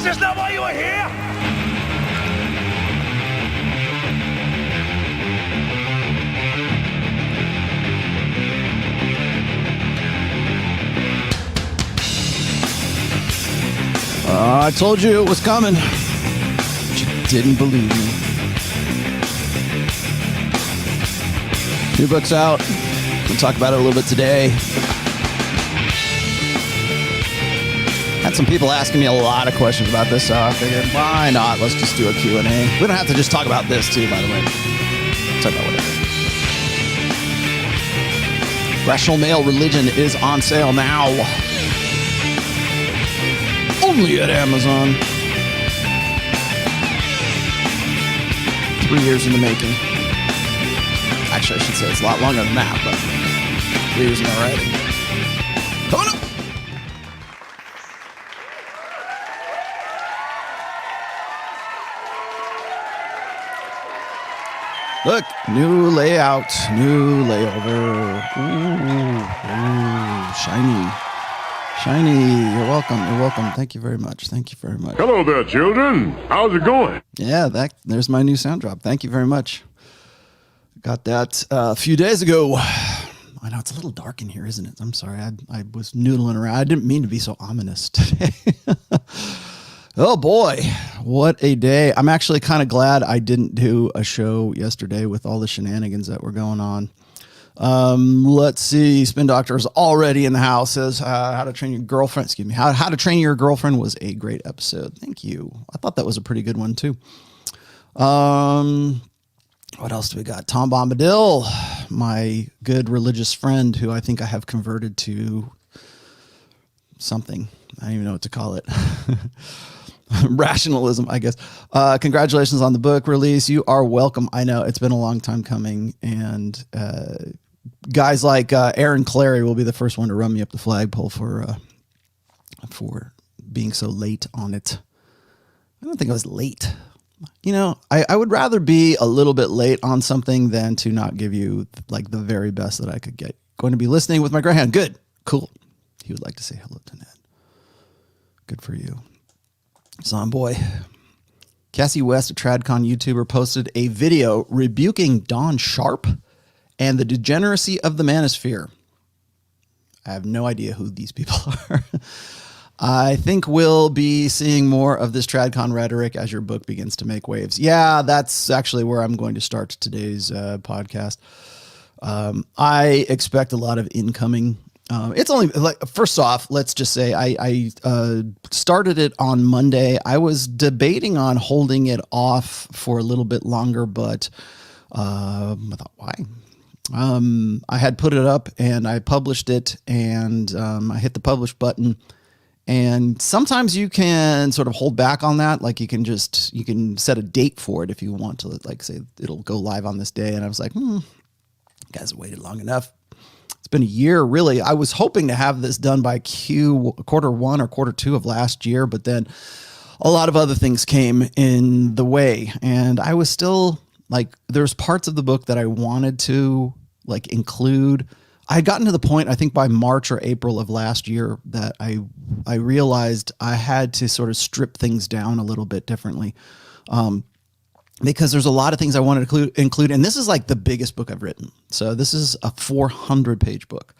this not why you were here? I told you it was coming, but you didn't believe me. New book's out. We'll talk about it a little bit today. Had some people asking me a lot of questions about this, so I figured, why not? Let's just do a Q&A. We don't have to just talk about this, too, by the way. Talk about whatever. Rational Male Religion is on sale now. Only at Amazon. 3 years in the making. Actually, I should say it's a lot longer than that, but 3 years in the writing. Coming up! Look, new layout, new layover. Ooh, shiny. Shiny, you're welcome, you're welcome. Thank you very much, thank you very much. Hello there, children. How's it going? Yeah, there's my new sound drop. Thank you very much. Got that a few days ago. I know it's a little dark in here, isn't it? I'm sorry, I was noodling around. I didn't mean to be so ominous today. Oh boy, what a day. I'm actually kind of glad I didn't do a show yesterday with all the shenanigans that were going on. Let's see. Spin Doctor is already in the house. Says how to train your girlfriend. Excuse me. How to train your girlfriend was a great episode. Thank you. I thought that was a pretty good one too. What else do we got? Tom Bombadil, my good religious friend who I think I have converted to something. I don't even know what to call it. Rationalism, I guess. Congratulations on the book release. You are welcome. I know it's been a long time coming, and guys like Aaron Clary will be the first one to run me up the flagpole for being so late on it. I don't think I was late. You know, I would rather be a little bit late on something than to not give you like the very best that I could get. Going to be listening with my greyhound. Good. Cool. He would like to say hello to Ned. Good for you. Zomboy. Cassie West, a TradCon YouTuber, posted a video rebuking Don Sharp and the degeneracy of the manosphere. I have no idea who these people are. I think we'll be seeing more of this TradCon rhetoric as your book begins to make waves. Yeah, that's actually where I'm going to start today's podcast. I expect a lot of incoming. It's only like, first off, let's just say I started it on Monday. I was debating on holding it off for a little bit longer, but I thought, why? I had put it up and I published it, and I hit the publish button. And sometimes you can sort of hold back on that. Like you can set a date for it if you want to, like say it'll go live on this day. And I was like, you guys have waited long enough. It's been a year, really. I was hoping to have this done by quarter one or quarter two of last year, but then a lot of other things came in the way. And I was still like, there's parts of the book that I wanted to like include. I had gotten to the point, I think by March or April of last year, that I realized I had to sort of strip things down a little bit differently. Because there's a lot of things I wanted to include. And this is like the biggest book I've written. So this is a 400-page book.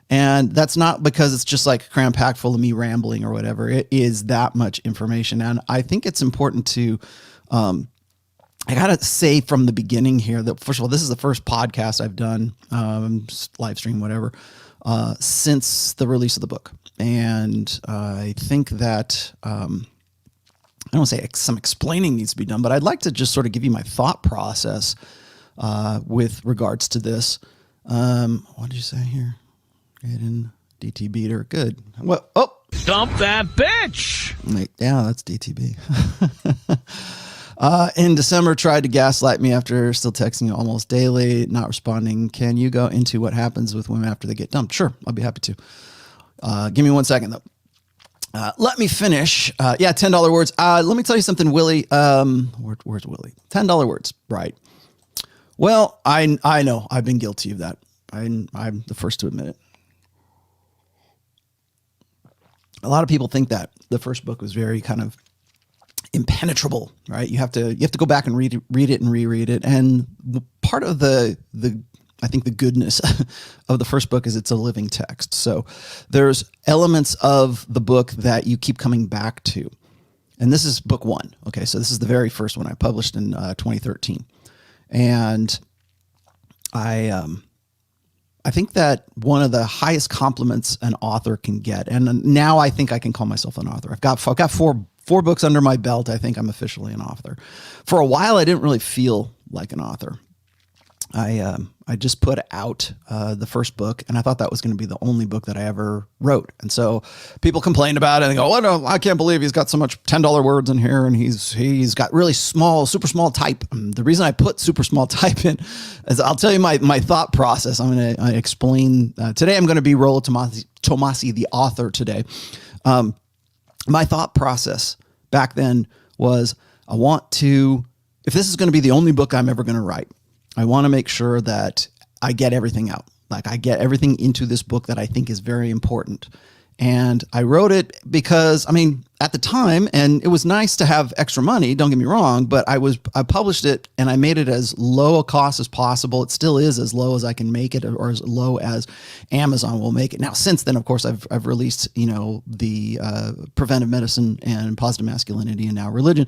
And that's not because it's just like cram packed full of me rambling or whatever. It is that much information. And I think it's important to, I got to say from the beginning here that, first of all, this is the first podcast I've done, live stream, whatever, since the release of the book. And I think that, I don't say some explaining needs to be done, but I'd like to just sort of give you my thought process with regards to this. What did you say here? Get in DT beater. Good. Well, oh, Dump that bitch! Wait, yeah, that's DTB. In December, tried to gaslight me after still texting you almost daily, not responding. Can you go into what happens with women after they get dumped? Sure, I'll be happy to. Give me 1 second, though. Let me finish. Yeah, $10 words. Let me tell you something, Willy. Where's Willy? $10 words, right? Well, I know. I've been guilty of that. I'm the first to admit it. A lot of people think that the first book was very kind of impenetrable, right? You have to go back and read it and reread it. And part of the I think the goodness of the first book is it's a living text. So there's elements of the book that you keep coming back to. And this is book one. Okay, so this is the very first one I published in 2013. And I think that one of the highest compliments an author can get, and now I think I can call myself an author. I've got four books under my belt. I think I'm officially an author. For a while, I didn't really feel like an author. I just put out the first book, and I thought that was going to be the only book that I ever wrote. And so people complained about it and they go, "Oh no, I can't believe he's got so much $10 words in here, and he's got really small, super small type." The reason I put super small type in is I'll tell you my thought process. I'm going to explain today. I'm going to be Rollo Tomassi, the author today. My thought process back then was if this is going to be the only book I'm ever going to write, I want to make sure that I get everything out. Like I get everything into this book that I think is very important. And I wrote it because, I mean, at the time, and it was nice to have extra money, don't get me wrong, but I published it and I made it as low a cost as possible. It still is as low as I can make it, or as low as Amazon will make it. Now, since then, of course, I've released, the Preventive Medicine and Positive Masculinity and now Religion.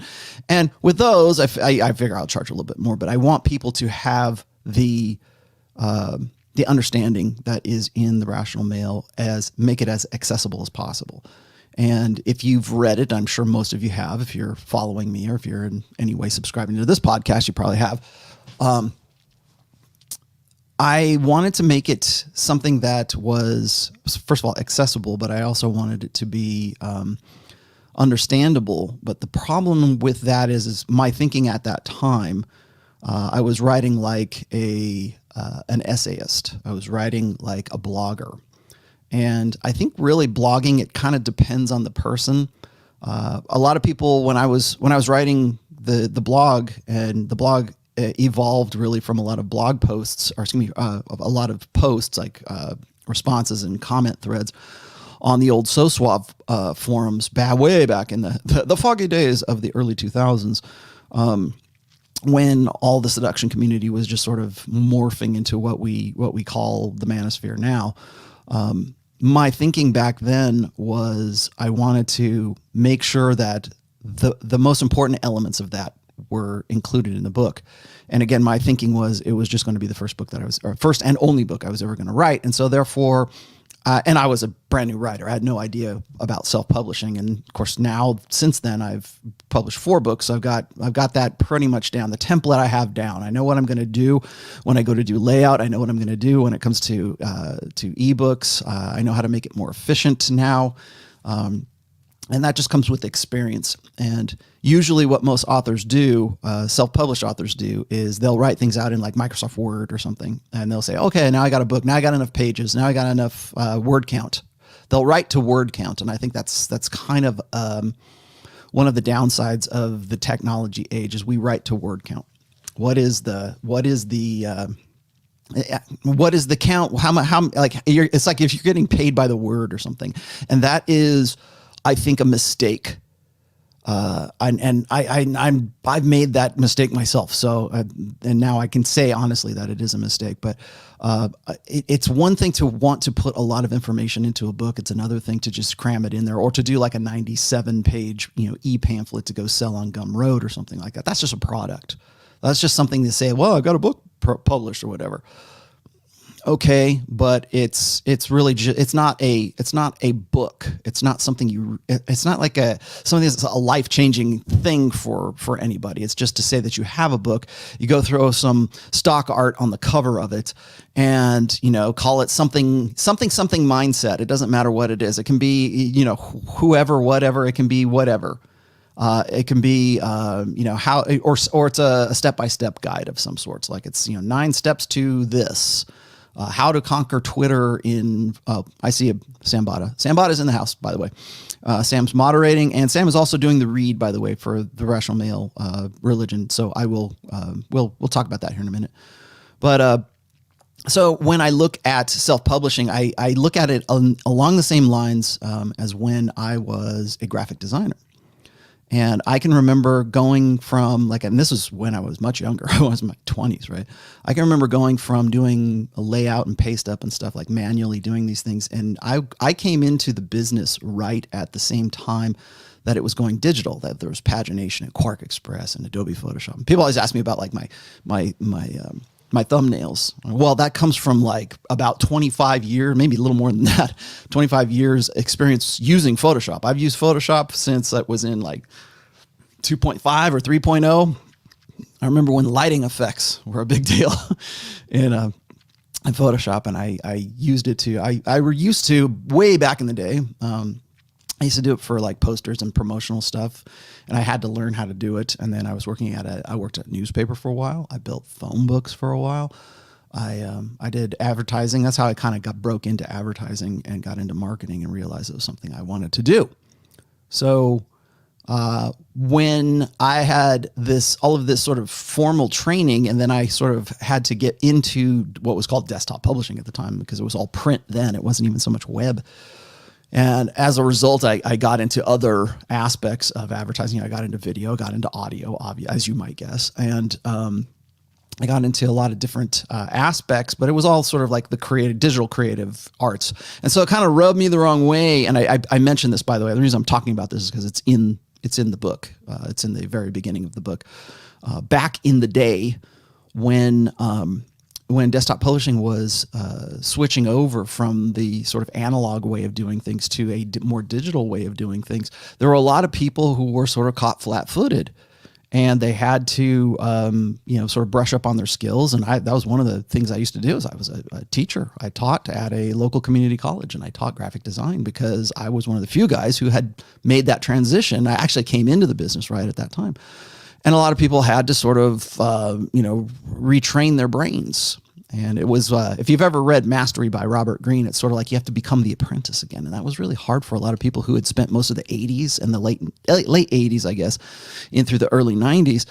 And with those, I figure I'll charge a little bit more, but I want people to have the understanding that is in The Rational Male, make it as accessible as possible. And if you've read it, I'm sure most of you have, if you're following me or if you're in any way subscribing to this podcast, you probably have. I wanted to make it something that was, first of all, accessible, but I also wanted it to be understandable. But the problem with that is my thinking at that time, I was writing like an essayist. I was writing like a blogger. And I think really blogging, it kind of depends on the person. A lot of people, when I was writing the blog, and the blog evolved really from a lot of blog posts, or excuse me, a lot of posts like responses and comment threads on the old SoSwap forums way back in the foggy days of the early 2000s. When all the seduction community was just sort of morphing into what we call the manosphere now. My thinking back then was I wanted to make sure that the most important elements of that were included in the book. And again, my thinking was it was just going to be the first and only book I was ever going to write. And so therefore, and I was a brand new writer. I had no idea about self-publishing. And of course now, since then, I've published 4 books. So I've got that pretty much down. The template I have down. I know what I'm going to do when I go to do layout. I know what I'm going to do when it comes to ebooks. I know how to make it more efficient now. And that just comes with experience. And usually what most authors do, self-published authors do, is they'll write things out in like Microsoft Word or something. And they'll say, okay, now I got a book. Now I got enough pages. Now I got enough word count. They'll write to word count. And I think that's kind of one of the downsides of the technology age is we write to word count. What is the count? How like it's like if you're getting paid by the word or something. And that is, I think, a mistake. I've made that mistake myself. So, and now I can say honestly that it is a mistake, but, it's one thing to want to put a lot of information into a book. It's another thing to just cram it in there, or to do like a 97-page, e-pamphlet to go sell on Gumroad or something like that. That's just a product. That's just something to say, well, I've got a book published or whatever. Okay, but it's really it's not a book. It's not something it's not like something that's a life-changing thing for anybody. It's just to say that you have a book. You go throw some stock art on the cover of it and, call it something mindset. It doesn't matter what it is. It can be, whoever, whatever, it can be whatever. It can be, how, or it's a step-by-step guide of some sorts. Like it's, 9 steps to this. How to conquer Twitter I see Sam Bada. Sam Bada's in the house, by the way. Sam's moderating, and Sam is also doing the read, by the way, for the Rational Male Religion. So I will, we'll talk about that here in a minute. But so when I look at self-publishing, I look at it along the same lines as when I was a graphic designer. And I can remember going from like, and this was when I was much younger. I was in my 20s, right? I can remember going from doing a layout and paste up and stuff, like manually doing these things. And I came into the business right at the same time that it was going digital, that there was pagination and Quark Express and Adobe Photoshop. And people always ask me about like my thumbnails. Well, that comes from like about 25 years, maybe a little more than that, 25 years experience using Photoshop. I've used Photoshop since I was in like 2.5 or 3.0. I remember when lighting effects were a big deal in Photoshop, and I used it I were used to way back in the day. I used to do it for like posters and promotional stuff, and I had to learn how to do it. And then I was I worked at a newspaper for a while. I built phone books for a while. I did advertising. That's how I kind of broke into advertising and got into marketing and realized it was something I wanted to do. So when I had all of this sort of formal training, and then I sort of had to get into what was called desktop publishing at the time, because it was all print then. It wasn't even so much web. And as a result, I got into other aspects of advertising. I got into video, got into audio, as you might guess. And I got into a lot of different aspects, but it was all sort of like the digital creative arts. And so it kind of rubbed me the wrong way. And I mentioned this, by the way. The reason I'm talking about this is because it's in the book. It's in the very beginning of the book. Back in the day when desktop publishing was switching over from the sort of analog way of doing things to a more digital way of doing things, there were a lot of people who were sort of caught flat-footed, and they had to, sort of brush up on their skills. And that was one of the things I used to do. Is I was a teacher. I taught at a local community college, and I taught graphic design because I was one of the few guys who had made that transition. I actually came into the business right at that time. And a lot of people had to sort of, retrain their brains. And it was, if you've ever read Mastery by Robert Greene, it's sort of like you have to become the apprentice again. And that was really hard for a lot of people who had spent most of the 80s and the late 80s, I guess, in through the early 90s,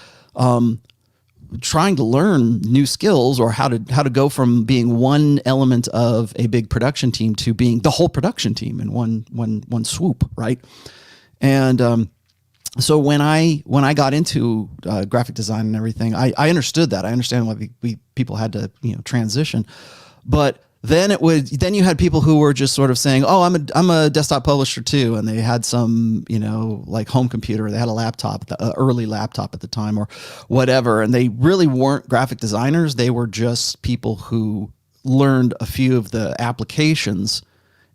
trying to learn new skills, or how to go from being one element of a big production team to being the whole production team in one swoop, right? And so when I got into graphic design and everything, I understood that. I understand why people had to transition, but then you had people who were just sort of saying, "Oh, I'm a desktop publisher too," and they had some like home computer. They had a laptop, the early laptop at the time, or whatever, and they really weren't graphic designers. They were just people who learned a few of the applications.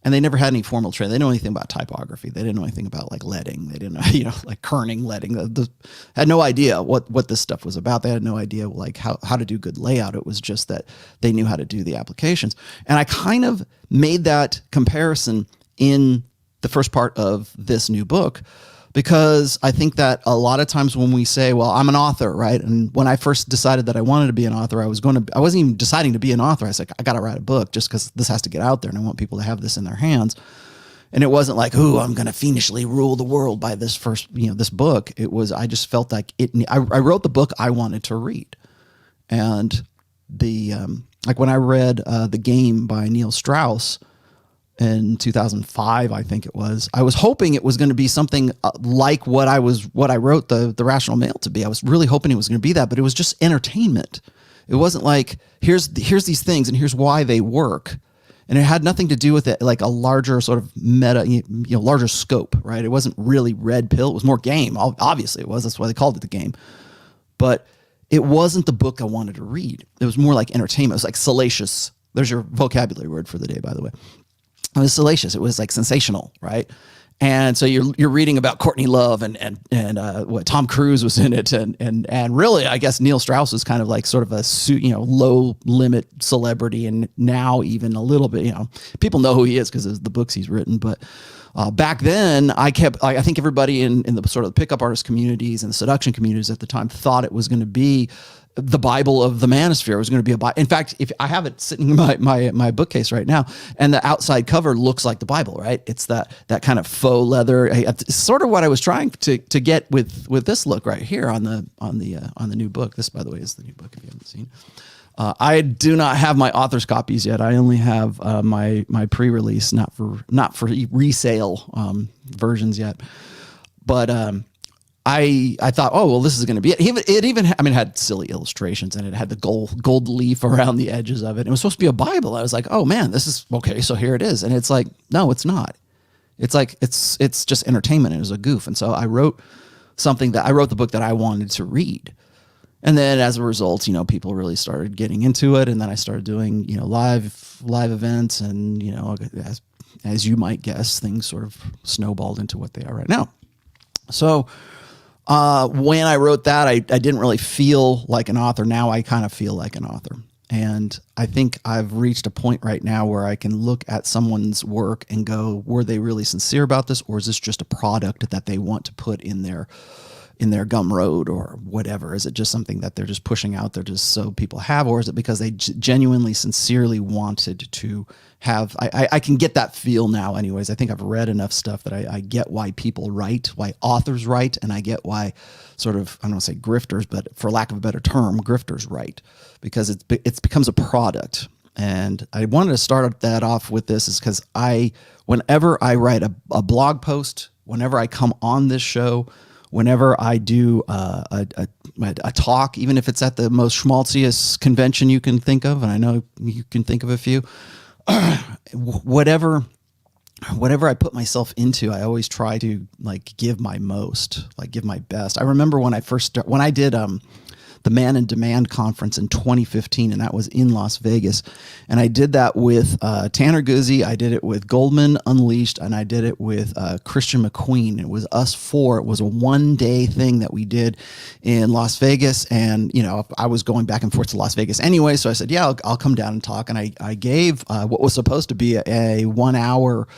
And they never had any formal training. They didn't know anything about typography. They didn't know anything about like leading. They didn't know, like kerning, leading. Had no idea what this stuff was about. They had no idea like how to do good layout. It was just that they knew how to do the applications. And I kind of made that comparison in the first part of this new book, because I think that a lot of times when we say, well, I'm an author, right? And when I first decided that I wanted to be an author, I wasn't even deciding to be an author. I was like, I got to write a book just because this has to get out there and I want people to have this in their hands. And it wasn't like, ooh, I'm going to fiendishly rule the world by this first, this book. It was, I just felt like I wrote the book I wanted to read. And like when I read The Game by Neil Strauss, in 2005, I think it was, I was hoping it was going to be something like what I wrote the Rational Male to be. I was really hoping it was going to be that, but it was just entertainment. It wasn't like, here's these things and here's why they work. And it had nothing to do with it, like a larger sort of meta, larger scope, right? It wasn't really red pill. It was more game. Obviously it was. That's why they called it The Game. But it wasn't the book I wanted to read. It was more like entertainment. It was like salacious. There's your vocabulary word for the day, by the way. It was salacious. It was like sensational, right? And so you're reading about Courtney Love and what Tom Cruise was in it, and really, I guess Neil Strauss was kind of like sort of a low limit celebrity, and now even a little bit, people know who he is because of the books he's written. But back then, I think everybody in the sort of pickup artist communities and the seduction communities at the time thought it was going to be the Bible of the manosphere. Was going to be a Bible. In fact, if I have it sitting in my bookcase right now, and the outside cover looks like the Bible, right? It's that kind of faux leather. It's sort of what I was trying to get with this look right here on the new book. This, by the way, is the new book if you haven't seen. I do not have my author's copies yet. I only have my pre-release, not for resale versions yet. But I thought, oh, well, this is going to be it. It even, I mean, it had silly illustrations and it had the gold leaf around the edges of it. It was supposed to be a Bible. I was like, oh man, this is okay. So here it is. And it's like, no, it's not. It's like, it's just entertainment. It was a goof. And so I wrote the book that I wanted to read. And then as a result, people really started getting into it. And then I started doing, live events. And, as you might guess, things sort of snowballed into what they are right now. So when I wrote that, I didn't really feel like an author. Now I kind of feel like an author. And I think I've reached a point right now where I can look at someone's work and go, were they really sincere about this? Or is this just a product that they want to put in their Gumroad or whatever? Is it just something that they're just pushing out there just so people have? Or is it because they genuinely, sincerely wanted to have, I can get that feel now anyways. I think I've read enough stuff that I get why people write, why authors write, and I get why sort of, I don't want to say grifters, but for lack of a better term, grifters write, because it becomes a product. And I wanted to start that off with this is because whenever I write a blog post, whenever I come on this show, whenever I do a talk, even if it's at the most schmaltziest convention you can think of, and I know you can think of a few, whatever I put myself into, I always try to give my most, give my best. I remember when I did the Man in Demand conference in 2015, and that was in Las Vegas. And I did that with Tanner Guzzi, I did it with Goldman Unleashed, and I did it with Christian McQueen. It was us four. It was a one-day thing that we did in Las Vegas. And, I was going back and forth to Las Vegas anyway, so I said, yeah, I'll come down and talk. And I gave what was supposed to be a 1 hour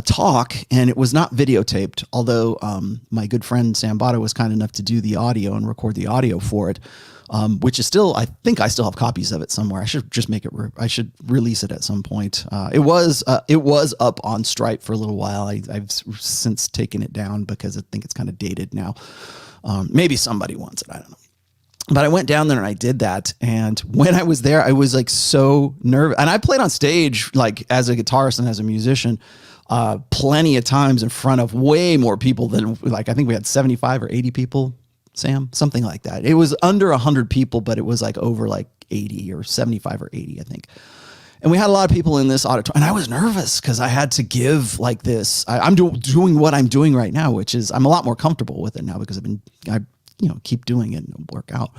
talk, and it was not videotaped, although my good friend Sam Bada was kind enough to do the audio and record the audio for it, which is still, I think I still have copies of it somewhere. I should just I should release it at some point. It was up on Stripe for a little while. I've since taken it down because I think it's kind of dated now. Maybe somebody wants it, I don't know. But I went down there and I did that. And when I was there, I was so nervous. And I played on stage as a guitarist and as a musician plenty of times in front of way more people than I think we had 75 or 80 people, Sam, something like that. It was under 100 people, but it was over 80 or 75 or 80, I think. And we had a lot of people in this auditorium, and I was nervous because I had to give this. I'm doing what I'm doing right now, which is I'm a lot more comfortable with it now because I keep doing it and it'll work out.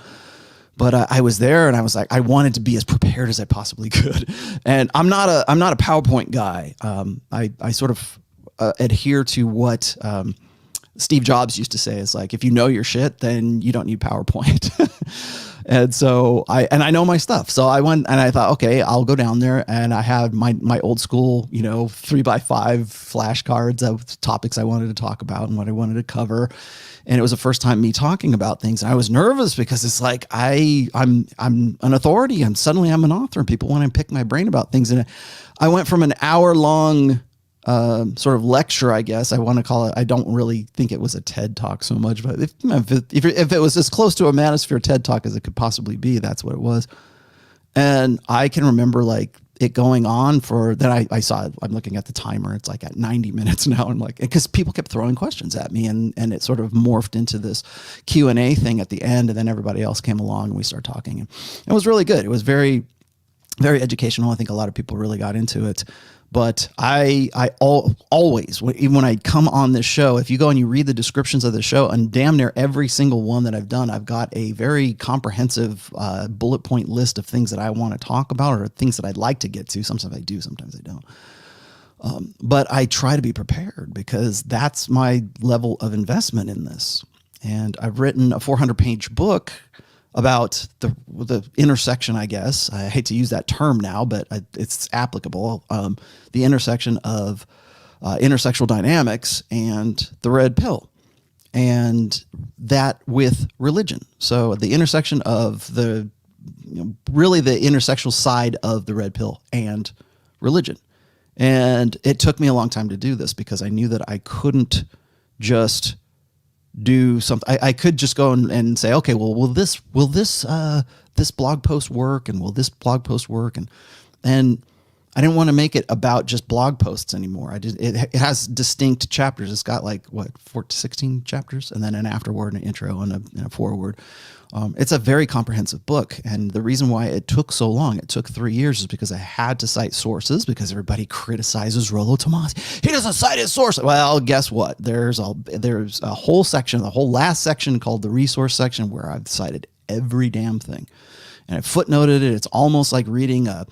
But I was there and I was I wanted to be as prepared as I possibly could. And I'm not a PowerPoint guy. I sort of adhere to what Steve Jobs used to say is if you know your shit, then you don't need PowerPoint. And so I know my stuff. So I went and I thought, okay, I'll go down there, and I had my old school, 3x5 flashcards of topics I wanted to talk about and what I wanted to cover. And it was the first time me talking about things. And I was nervous because it's I'm an authority. I'm an author, and people want to pick my brain about things. And I went from an hour-long sort of lecture, I guess I want to call it. I don't really think it was a TED Talk so much, but if it was as close to a Manosphere TED Talk as it could possibly be, that's what it was. And I can remember it going on for then I saw it. I'm looking at the timer. It's at 90 minutes now. I'm because people kept throwing questions at me, and it sort of morphed into this Q&A thing at the end. And then everybody else came along and we started talking, and it was really good. It was very, very educational. I think a lot of people really got into it. But I always, even when I come on this show, if you go and you read the descriptions of the show, and damn near every single one that I've done, I've got a very comprehensive bullet point list of things that I want to talk about or things that I'd like to get to. Sometimes I do, sometimes I don't. But I try to be prepared because that's my level of investment in this. And I've written a 400-page book about the intersection, I guess. I hate to use that term now, but it's applicable. The intersection of intersexual dynamics and the red pill, and that with religion. So the intersection of really the intersexual side of the red pill and religion. And it took me a long time to do this because I knew that I couldn't just do something. I could just go and say, okay, well, will this blog post work, and will this blog post work, and I didn't want to make it about just blog posts anymore. It has distinct chapters. It's got like 16 chapters, and then an afterword, an intro, and a foreword. It's a very comprehensive book, and the reason why it took so long, it took 3 years, is because I had to cite sources, because everybody criticizes Rollo Tomassi. He doesn't cite his source. Well, guess what? There's a whole section, the whole last section called the resource section, where I've cited every damn thing. And I footnoted it. It's almost like reading a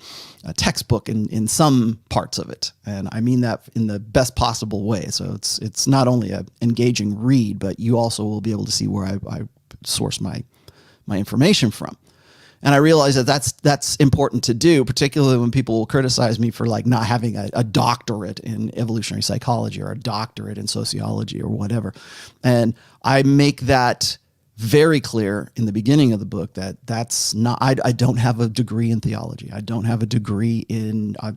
textbook in some parts of it. And I mean that in the best possible way. So it's not only an engaging read, but you also will be able to see where I source my information from. And I realize that's important to do, particularly when people will criticize me for like not having a doctorate in evolutionary psychology or a doctorate in sociology or whatever. And I make that very clear in the beginning of the book that's not, I don't have a degree in theology. I don't have a degree in, I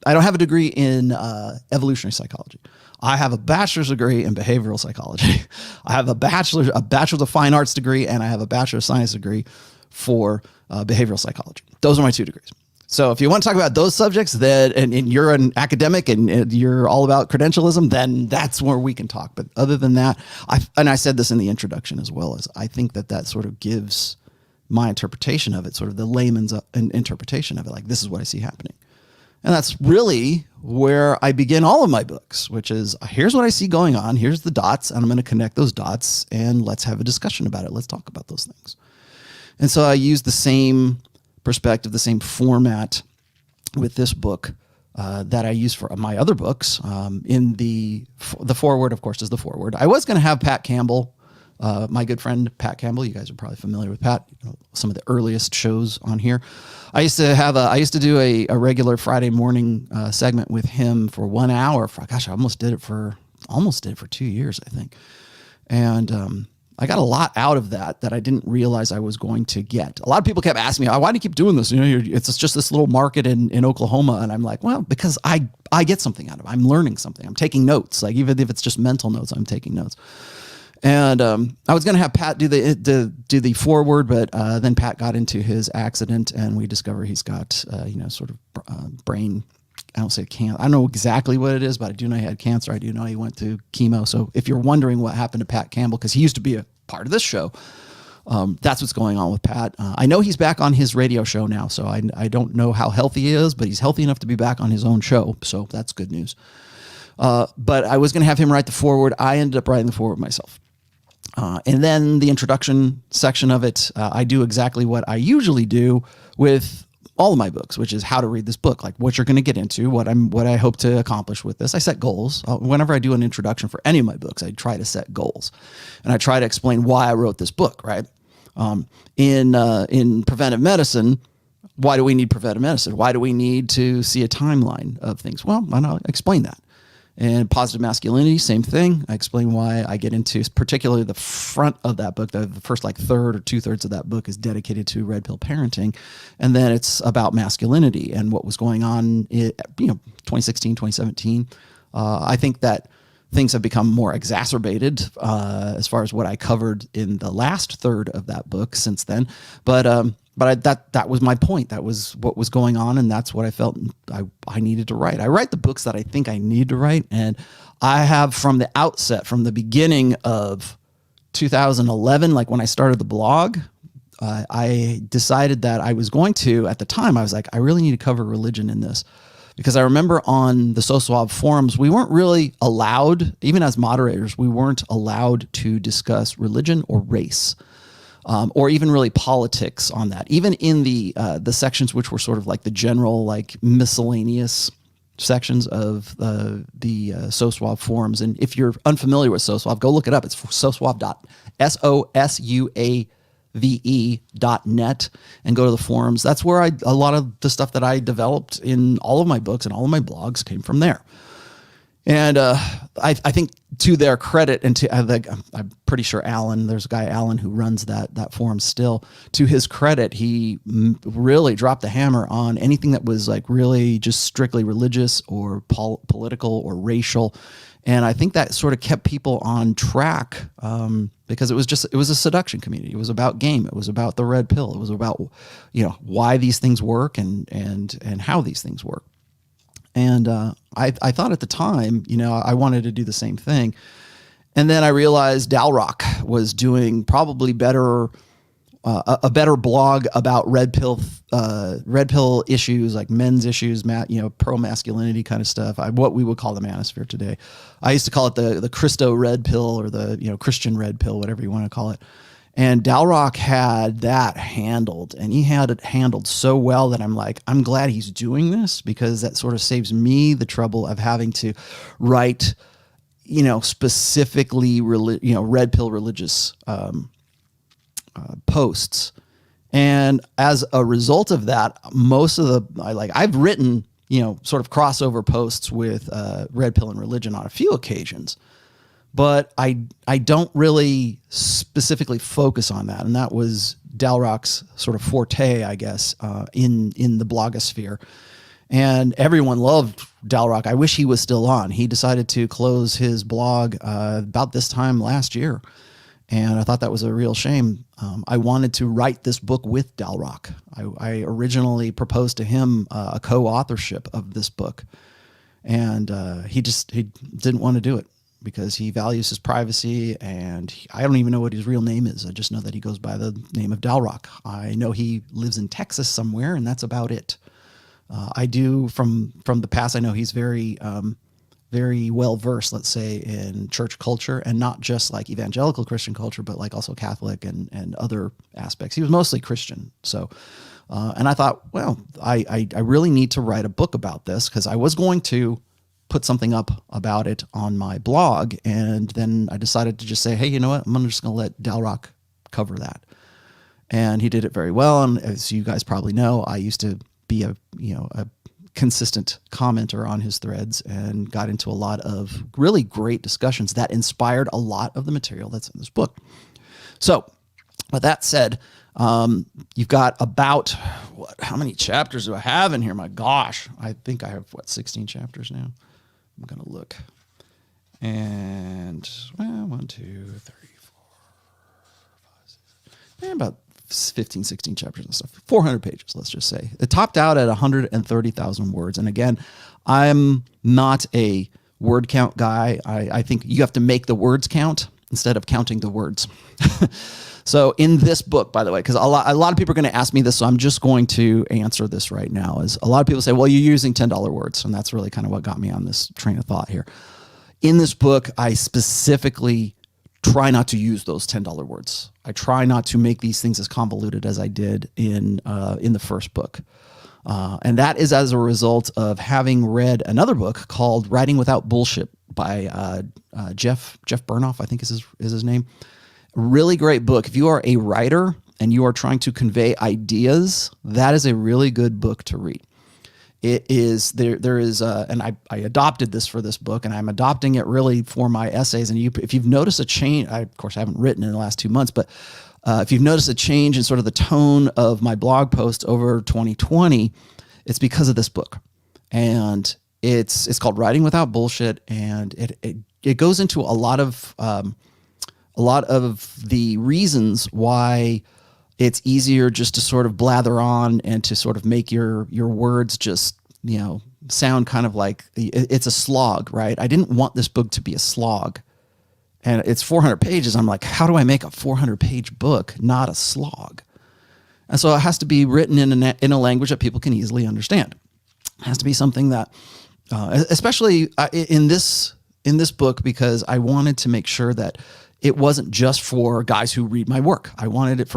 don't have a degree in evolutionary psychology. I have a bachelor's degree in behavioral psychology. I have a bachelor's of fine arts degree, and I have a bachelor of science degree for behavioral psychology. Those are my 2 degrees. So if you want to talk about those subjects, and you're an academic and you're all about credentialism, then that's where we can talk. But other than that, I said this in the introduction as well, as I think that sort of gives my interpretation of it, sort of the layman's interpretation of it, like this is what I see happening. And that's really where I begin all of my books, which is here's what I see going on. Here's the dots, and I'm going to connect those dots, and let's have a discussion about it. Let's talk about those things. And so I use the same perspective, the same format with this book that I use for my other books. In the foreword, of course, is the foreword. I was going to have Pat Campbell, my good friend Pat Campbell. You guys are probably familiar with Pat. Some of the earliest shows on here. I used to do a regular Friday morning segment with him for 1 hour. I almost did it for 2 years, I think. And I got a lot out of that I didn't realize I was going to get. A lot of people kept asking me, why do you keep doing this? It's just this little market in Oklahoma. And I'm like, well, because I get something out of it. I'm learning something. I'm taking notes. Like, even if it's just mental notes, I'm taking notes. And I was going to have Pat do the foreword, but then Pat got into his accident, and we discover he's got sort of brain. I don't say cancer. I don't know exactly what it is, but I do know he had cancer. I do know he went through chemo. So if you're wondering what happened to Pat Campbell, because he used to be a part of this show, that's what's going on with Pat. I know he's back on his radio show now, so I don't know how healthy he is, but he's healthy enough to be back on his own show. So that's good news. But I was going to have him write the foreword. I ended up writing the foreword myself. And then the introduction section of it, I do exactly what I usually do with all of my books, which is how to read this book, like what you're going to get into, what I hope to accomplish with this. I set goals. Whenever I do an introduction for any of my books, I try to set goals, and I try to explain why I wrote this book. Right? In preventive medicine, why do we need preventive medicine? Why do we need to see a timeline of things? Well, I'll explain that. And positive masculinity, same thing. I explain why I get into, particularly the front of that book, the first like third or 2/3 of that book is dedicated to red pill parenting. And then it's about masculinity and what was going on in 2016, 2017. I think that things have become more exacerbated as far as what I covered in the last third of that book since then. But that was my point. That was what was going on, and that's what I felt I needed to write. I write the books that I think I need to write, and I have from the outset, from the beginning of 2011, like when I started the blog, I decided that I was going to, at the time, I was like, I really need to cover religion in this. Because I remember on the SoSwab forums, we weren't really allowed, even as moderators, we weren't allowed to discuss religion or race. Or even really politics on that. Even in the sections which were sort of like the general, like miscellaneous sections of the SoSwab forums. And if you're unfamiliar with SoSwab, go look it up. It's SOSUAVE.net, and go to the forums. That's where a lot of the stuff that I developed in all of my books and all of my blogs came from there. And I think to their credit, and to I'm pretty sure Alan, there's a guy, Alan, who runs that forum still. To his credit, he really dropped the hammer on anything that was like really just strictly religious or political or racial. And I think that sort of kept people on track because it was a seduction community. It was about game. It was about the red pill. It was about why these things work and how these things work. And I thought at the time, I wanted to do the same thing. And then I realized Dalrock was doing probably a better blog about red pill issues, like men's issues, pro masculinity kind of stuff. What we would call the manosphere today. I used to call it the Christo red pill, or the Christian red pill, whatever you want to call it. And Dalrock had that handled, and he had it handled so well that I'm like, I'm glad he's doing this, because that sort of saves me the trouble of having to write, specifically, red pill religious posts. And as a result of that, most of I've written, sort of crossover posts with red pill and religion on a few occasions, but I don't really specifically focus on that. And that was Dalrock's sort of forte, I guess, in the blogosphere. And everyone loved Dalrock. I wish he was still on. He decided to close his blog about this time last year. And I thought that was a real shame. I wanted to write this book with Dalrock. I originally proposed to him a co-authorship of this book. And he didn't want to do it, because he values his privacy, and I don't even know what his real name is. I just know that he goes by the name of Dalrock. I know he lives in Texas somewhere, and that's about it. I do, from the past, I know he's very well versed, let's say, in church culture, and not just like evangelical Christian culture, but like also Catholic and other aspects. He was mostly Christian. So, and I thought, well, I really need to write a book about this, because I was going to put something up about it on my blog. And then I decided to just say, hey, you know what? I'm just going to let Dalrock cover that. And he did it very well. And as you guys probably know, I used to be a consistent commenter on his threads, and got into a lot of really great discussions that inspired a lot of the material that's in this book. So with that said, you've got about, how many chapters do I have in here? My gosh, I think I have 16 chapters now. I'm going to look. And 1, 2, 3, 4, 5, 6, about 15, 16 chapters and stuff. 400 pages, let's just say. It topped out at 130,000 words. And again, I'm not a word count guy. I think you have to make the words count instead of counting the words. So in this book, by the way, because a lot of people are going to ask me this, so I'm just going to answer this right now, is a lot of people say, well, you're using $10 words. And that's really kind of what got me on this train of thought here. In this book, I specifically try not to use those $10 words. I try not to make these things as convoluted as I did in the first book. And that is as a result of having read another book called Writing Without Bullshit by Jeff Burnoff, I think is his name. Really great book. If you are a writer and you are trying to convey ideas, that is a really good book to read. It is there is and I adopted this for this book, and I'm adopting it really for my essays. And if you've noticed a change, I of course haven't written in the last 2 months, but if you've noticed a change in sort of the tone of my blog post over 2020, it's because of this book. And it's called Writing Without Bullshit, and it goes into a lot of the reasons why it's easier just to sort of blather on and to sort of make your words just, sound kind of like it's a slog, right? I didn't want this book to be a slog. And it's 400 pages. I'm like, how do I make a 400-page book not a slog? And so it has to be written in a language that people can easily understand. It has to be something that, especially in this book, because I wanted to make sure that it wasn't just for guys who read my work. I wanted it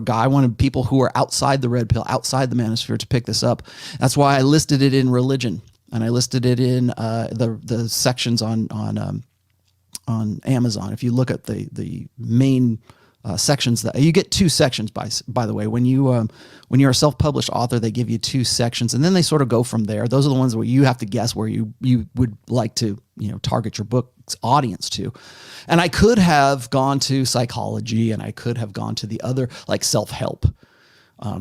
I wanted people who are outside the red pill, outside the manosphere, to pick this up. That's why I listed it in religion, and I listed it in the sections on Amazon. If you look at the main sections, that you get 2 sections by the way. When you're a self-published author, they give you 2 sections, and then they sort of go from there. Those are the ones where you have to guess where you would like to target your book's audience to. And I could have gone to psychology, and I could have gone to the other, like self-help.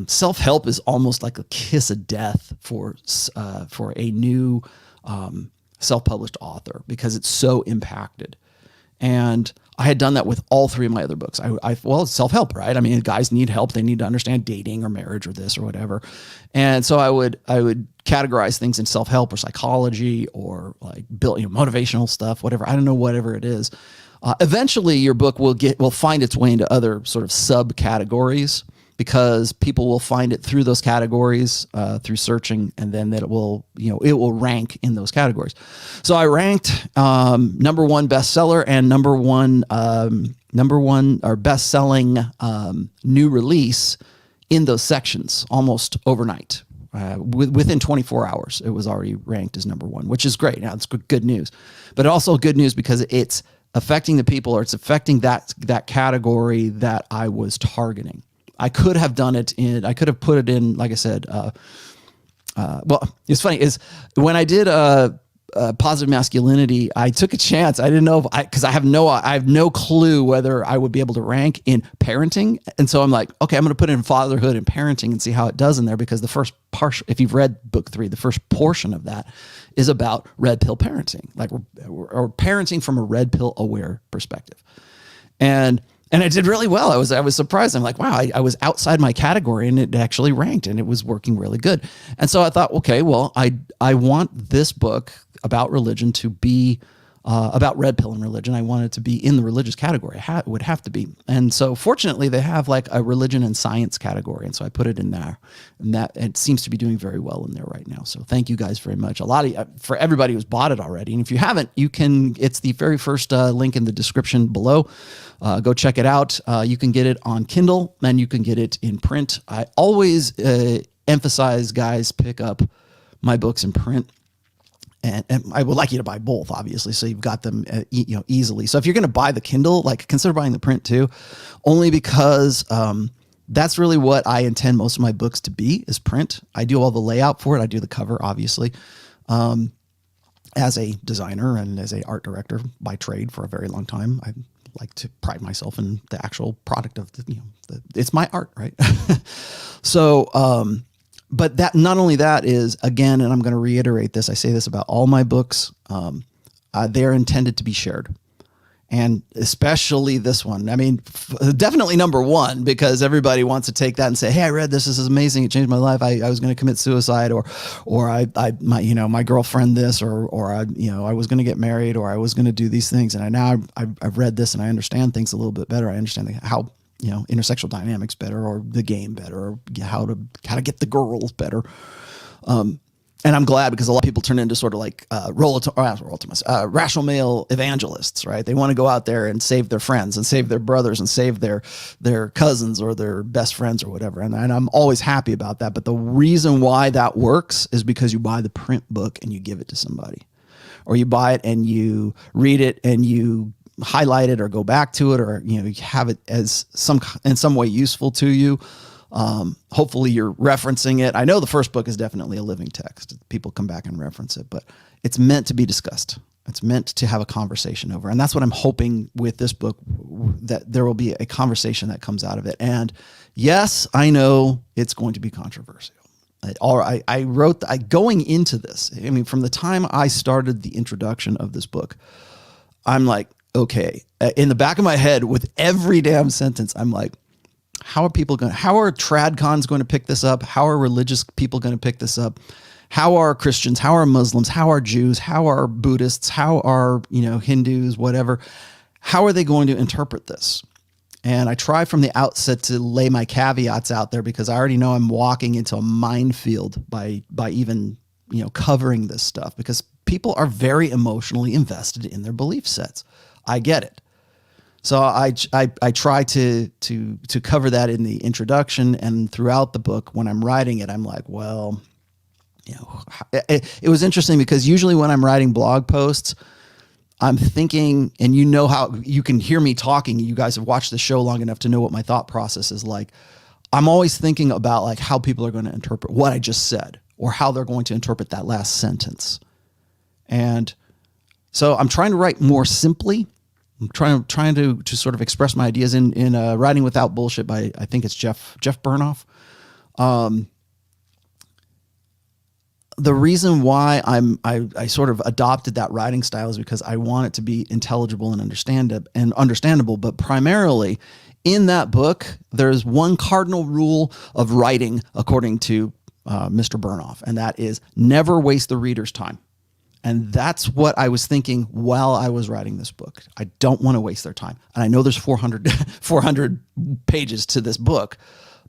Self-help is almost like a kiss of death for a new self-published author, because it's so impacted. And I had done that with all three of my other books. Well, it's self-help, right? I mean, guys need help. They need to understand dating or marriage or this or whatever. And so I would categorize things in self-help or psychology or like motivational stuff, whatever. I don't know, whatever it is. Eventually your book will find its way into other sort of subcategories, because people will find it through those categories, through searching, and then it will rank in those categories. So I ranked number one bestseller and number one or best-selling new release in those sections almost overnight. Within 24 hours, it was already ranked as number one, which is great. Now, it's good news, but also good news because it's affecting the people, or it's affecting that category that I was targeting. I could have done it I could have put it in, like I said, well, it's funny is when I did positive masculinity, I took a chance. I didn't know because I have no clue whether I would be able to rank in parenting. And so I'm like, okay, I'm going to put it in fatherhood and parenting and see how it does in there, because the first part, if you've read book 3, the first portion of that is about red pill parenting, like or parenting from a red pill aware perspective. And I did really well. I was surprised. I'm like, wow, I was outside my category and it actually ranked and it was working really good. And so I thought, okay, well, I want this book about religion to be about red pill and religion. I want it to be in the religious category. It would have to be. And so fortunately they have like a religion and science category. And so I put it in there, and it seems to be doing very well in there right now. So thank you guys very much. For everybody who's bought it already. And if you haven't, it's the very first link in the description below. Go check it out. You can get it on Kindle and you can get it in print. I always emphasize guys pick up my books in print. And I would like you to buy both, obviously, so you've got them easily. So if you're going to buy the Kindle, like consider buying the print too, only because that's really what I intend most of my books to be, is print. I do all the layout for it. I do the cover, obviously, as a designer and as an art director by trade for a very long time. I like to pride myself in the actual product of it's my art, right? So, but that, not only that is, again, and I'm going to reiterate this, I say this about all my books, they're intended to be shared. And especially this one. I mean, definitely number one, because everybody wants to take that and say, hey, I read this. This is amazing. It changed my life. I was going to commit suicide, or my girlfriend this, or I was going to get married, or I was going to do these things. And I've read this and I understand things a little bit better. I understand how, intersexual dynamics better, or the game better, or how to get the girls better. And I'm glad, because a lot of people turn into sort of like rational male evangelists, right? They want to go out there and save their friends and save their brothers and save their cousins or their best friends or whatever. And I'm always happy about that. But the reason why that works is because you buy the print book and you give it to somebody, or you buy it and you read it and you highlight it or go back to it, or you have it as in some way useful to you. Hopefully you're referencing it. I know the first book is definitely a living text. People come back and reference it, but it's meant to be discussed. It's meant to have a conversation over. And that's what I'm hoping with this book, that there will be a conversation that comes out of it. And yes, I know it's going to be controversial. I wrote going into this, I mean, from the time I started the introduction of this book, I'm like, okay, in the back of my head with every damn sentence, I'm like, how are tradcons going to pick this up? How are religious people going to pick this up? How are Christians? How are Muslims? How are Jews? How are Buddhists? How are, Hindus, whatever? How are they going to interpret this? And I try from the outset to lay my caveats out there, because I already know I'm walking into a minefield by even, covering this stuff, because people are very emotionally invested in their belief sets. I get it. So I try to cover that in the introduction, and throughout the book when I'm writing it, I'm like, well, it was interesting, because usually when I'm writing blog posts, I'm thinking, and how you can hear me talking. You guys have watched the show long enough to know what my thought process is like. I'm always thinking about like how people are going to interpret what I just said, or how they're going to interpret that last sentence. And so I'm trying to write more simply. I'm trying to sort of express my ideas in Writing Without Bullshit by, I think it's Jeff Burnoff. the reason why I sort of adopted that writing style is because I want it to be intelligible and understandable. But primarily in that book, there's one cardinal rule of writing, according to Mr. Burnoff, and that is never waste the reader's time. And that's what I was thinking while I was writing this book. I don't want to waste their time. And I know there's 400 pages to this book,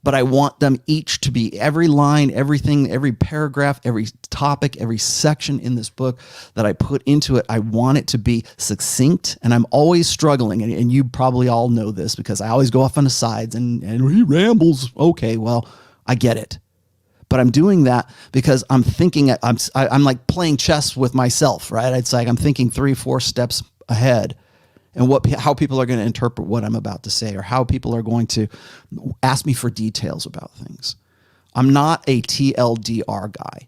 but I want them each to be every line, everything, every paragraph, every topic, every section in this book that I put into it. I want it to be succinct, and I'm always struggling. And you probably all know this because I always go off on the sides and he rambles. Okay, well, I get it. But I'm doing that because I'm thinking, I'm like playing chess with myself, right? It's like I'm thinking 3-4 steps ahead, and how people are going to interpret what I'm about to say, or how people are going to ask me for details about things. I'm not a TLDR guy,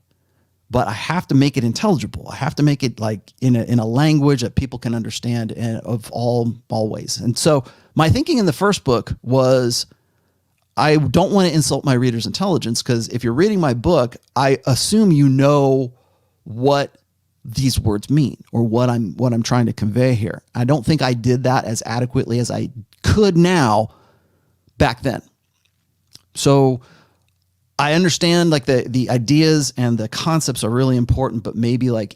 but I have to make it intelligible. I have to make it like in a language that people can understand, and of all ways. And so my thinking in the first book was, I don't want to insult my reader's intelligence, because if you're reading my book, I assume you know what these words mean or what I'm trying to convey here. I don't think I did that as adequately as I could now back then. So I understand like the ideas and the concepts are really important, but maybe like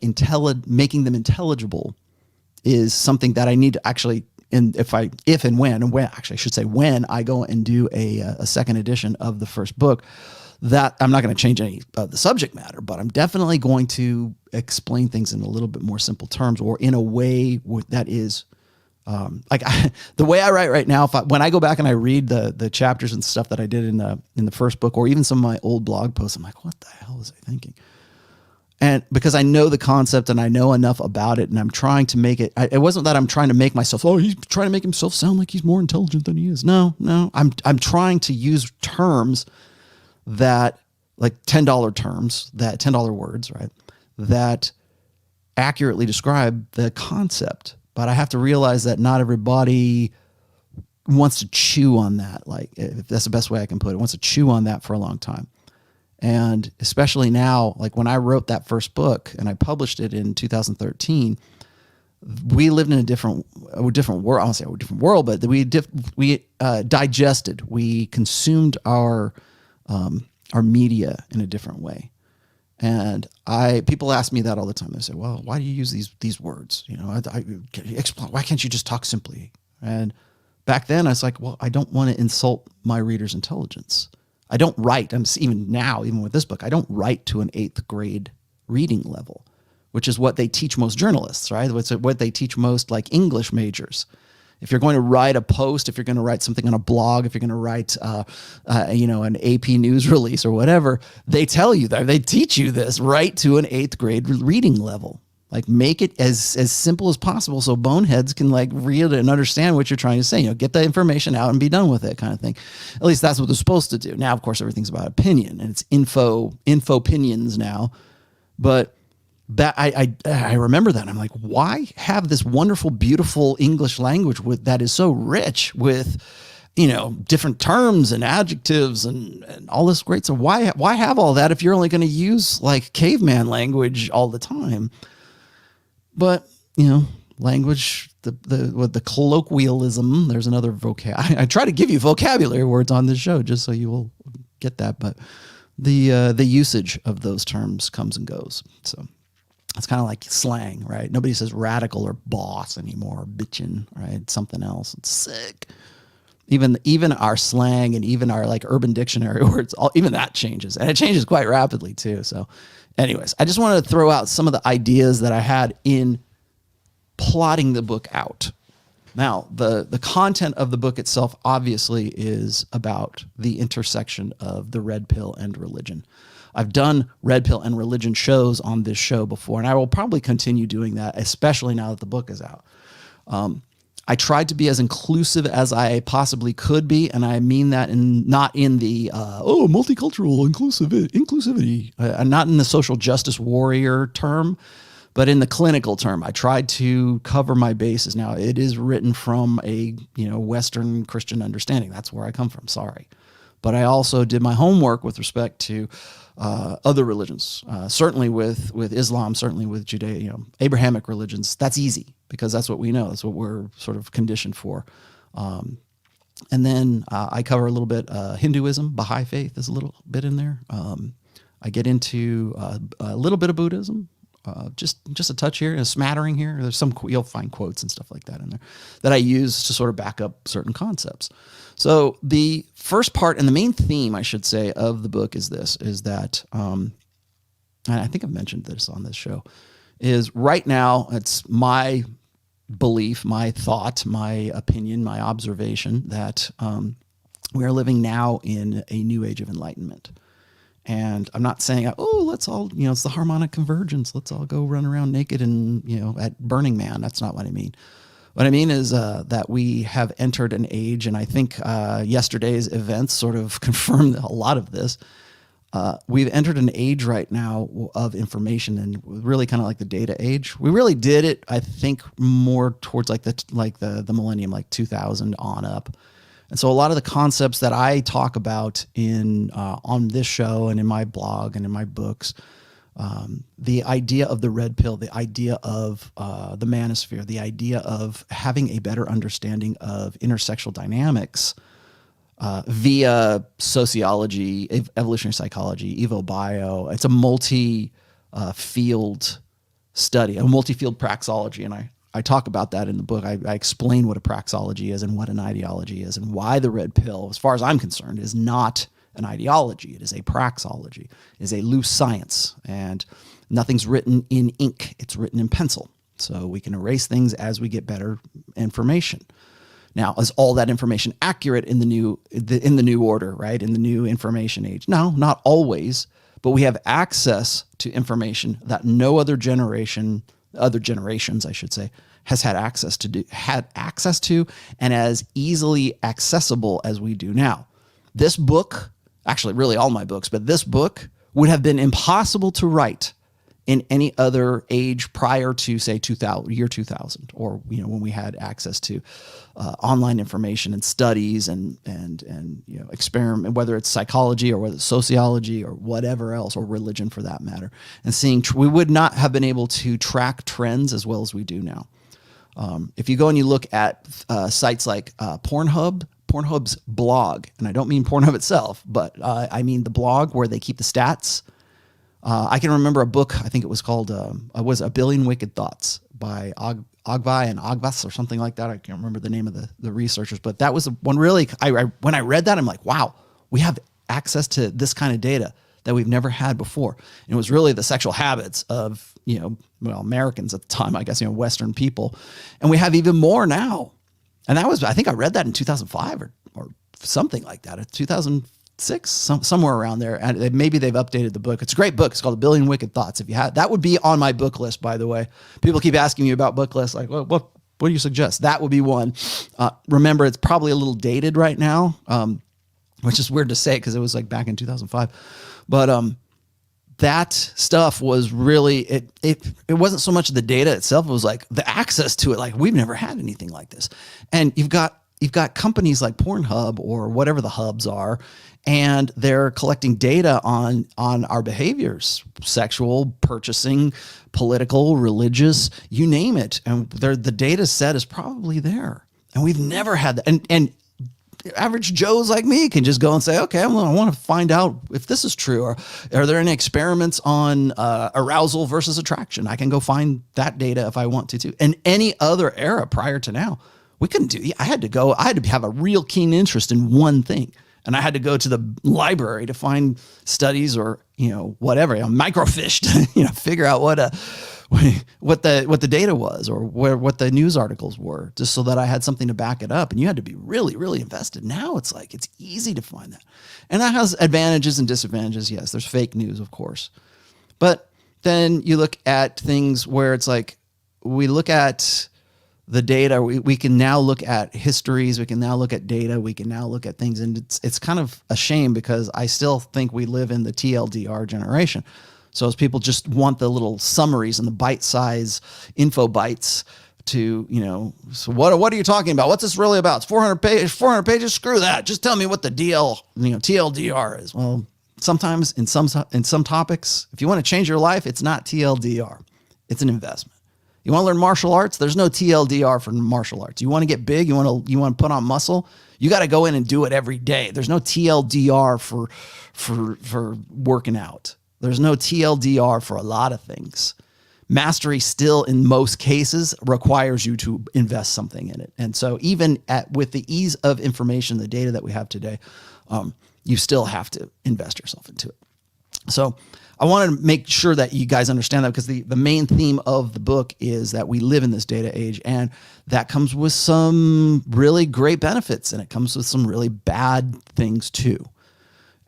making them intelligible is something that I need to actually. And when I go and do a second edition of the first book, that I'm not going to change any of the subject matter, but I'm definitely going to explain things in a little bit more simple terms, or in a way that is the way I write right now. When I go back and I read the chapters and stuff that I did in the first book, or even some of my old blog posts, I'm like, what the hell was I thinking? And because I know the concept and I know enough about it, and I'm trying to make it, it wasn't that I'm trying to make myself, he's trying to make himself sound like he's more intelligent than he is. No, I'm trying to use terms that, like $10 terms, that $10 words, right, that accurately describe the concept. But I have to realize that not everybody wants to chew on that. Like, if that's the best way I can put it, wants to chew on that for a long time. And especially now, like when I wrote that first book and I published it in 2013, we lived in a different world. I don't say a different world, but we digested, we consumed our media in a different way. And people ask me that all the time. They say, well, why do you use these words? You know, why can't you just talk simply? And back then I was like, well, I don't want to insult my reader's intelligence. I don't write, even with this book, I don't write to an 8th grade reading level, which is what they teach most journalists, right? It's what they teach most like English majors. If you're going to write a post, if you're going to write something on a blog, if you're going to write, an AP news release or whatever, they tell you that, they teach you this, write to an 8th grade reading level. Like, make it as simple as possible so boneheads can like read and understand what you're trying to say. You know, get the information out and be done with it, kind of thing. At least that's what they're supposed to do. Now, of course, everything's about opinion, and it's info opinions now. But that I remember that. I'm like, why have this wonderful, beautiful English language that is so rich with, you know, different terms and adjectives and all this great. So why have all that if you're only going to use like caveman language all the time? But, you know, language, the colloquialism, there's another I try to give you vocabulary words on this show just so you will get that. But the usage of those terms comes and goes. So it's kind of like slang, right? Nobody says radical or boss anymore, or bitchin', right? It's something else. It's sick. Even our slang and even our like urban dictionary words, even that changes, and it changes quite rapidly too. So anyways, I just wanted to throw out some of the ideas that I had in plotting the book out. Now, the content of the book itself obviously is about the intersection of the red pill and religion. I've done red pill and religion shows on this show before, and I will probably continue doing that, especially now that the book is out. I tried to be as inclusive as I possibly could be, and I mean that not in the multicultural inclusivity, not in the social justice warrior term, but in the clinical term. I tried to cover my bases. Now, it is written from a Western Christian understanding. That's where I come from. Sorry. but I also did my homework with respect to other religions, certainly with Islam, certainly with Judaism, Abrahamic religions. That's easy because that's what we know. That's what we're sort of conditioned for. And then I cover a little bit Hinduism, Baha'i faith is a little bit in there. I get into a little bit of Buddhism, just a touch here, a smattering here. There's some you'll find quotes and stuff like that in there that I use to sort of back up certain concepts. So the first part and the main theme, I should say, of the book is that, and I think I've mentioned this on this show, is right now it's my belief, my thought, my opinion, my observation that we are living now in a new age of enlightenment. And I'm not saying, oh, let's all, it's the harmonic convergence. Let's all go run around naked and, at Burning Man. That's not what I mean. What I mean is that we have entered an age, and I think yesterday's events sort of confirmed a lot of this. We've entered an age right now of information, and really kind of like the data age. We really did it, I think, more towards like the millennium, like 2000 on up. And so a lot of the concepts that I talk about on this show and in my blog and in my books, the idea of the red pill, the idea of the manosphere, the idea of having a better understanding of intersexual dynamics via sociology, evolutionary psychology, evo-bio. It's a multi-field study, a multi-field praxology, and I talk about that in the book. I explain what a praxology is and what an ideology is and why the red pill, as far as I'm concerned, is not an ideology. It is a praxology. It is a loose science, and nothing's written in ink. It's written in pencil. So we can erase things as we get better information. Now, is all that information accurate in the new order, right? In the new information age? No, not always, but we have access to information that no other generations, I should say, has had access to, and as easily accessible as we do now. This book, actually really all my books, but this book would have been impossible to write in any other age prior to, say, year 2000, or when we had access to online information and studies and experiment, whether it's psychology or whether it's sociology or whatever else, or religion for that matter. And we would not have been able to track trends as well as we do now. If you go and you look at sites like Pornhub's blog, and I don't mean Pornhub itself, but I mean the blog where they keep the stats. I can remember a book, I think it was called, was A Billion Wicked Thoughts by Ogvai and Ogvas or something like that. I can't remember the name of the researchers, but that was one really, when I read that, I'm like, wow, we have access to this kind of data that we've never had before. And it was really the sexual habits of, Americans at the time, I guess, Western people. And we have even more now. And that was, I think I read that in 2005 or something like that, 2006, somewhere around there. And maybe they've updated the book. It's a great book. It's called A Billion Wicked Thoughts. If you have, that would be on my book list, by the way. People keep asking me about book lists. Like, well, what do you suggest? That would be one. Remember, it's probably a little dated right now, which is weird to say because it was like back in 2005. But that stuff was really, it wasn't so much the data itself. It was like the access to it. Like, we've never had anything like this. And you've got companies like Pornhub or whatever the hubs are, and they're collecting data on our behaviors, sexual, purchasing, political, religious, you name it. And the data set is probably there. And we've never had that. And average Joes like me can just go and say, okay, I want to find out if this is true. Or are there any experiments on arousal versus attraction? I can go find that data if I want to too. In any other era prior to now, we couldn't do it. I had to have a real keen interest in one thing. And I had to go to the library to find studies or, whatever, microfiche to, figure out what the data was or what the news articles were, just so that I had something to back it up. And you had to be really, really invested. Now it's like, it's easy to find that. And that has advantages and disadvantages. Yes, there's fake news, of course. But then you look at things where it's like, we look at the data, we can now look at histories, we can now look at data, we can now look at things. And it's kind of a shame because I still think we live in the TLDR generation. So as people just want the little summaries and the bite-size info bites, to, so what are you talking about? What's this really about? It's 400 pages. Screw that. Just tell me what the TLDR is. Well, sometimes in some topics, if you want to change your life, it's not TLDR. It's an investment. You want to learn martial arts? There's no TLDR for martial arts. You want to get big? You want to put on muscle? You got to go in and do it every day. There's no TLDR for working out. There's no TLDR for a lot of things. Mastery still, in most cases, requires you to invest something in it. And so even with the ease of information, the data that we have today, you still have to invest yourself into it. So I wanted to make sure that you guys understand that, because the main theme of the book is that we live in this data age, and that comes with some really great benefits, and it comes with some really bad things too.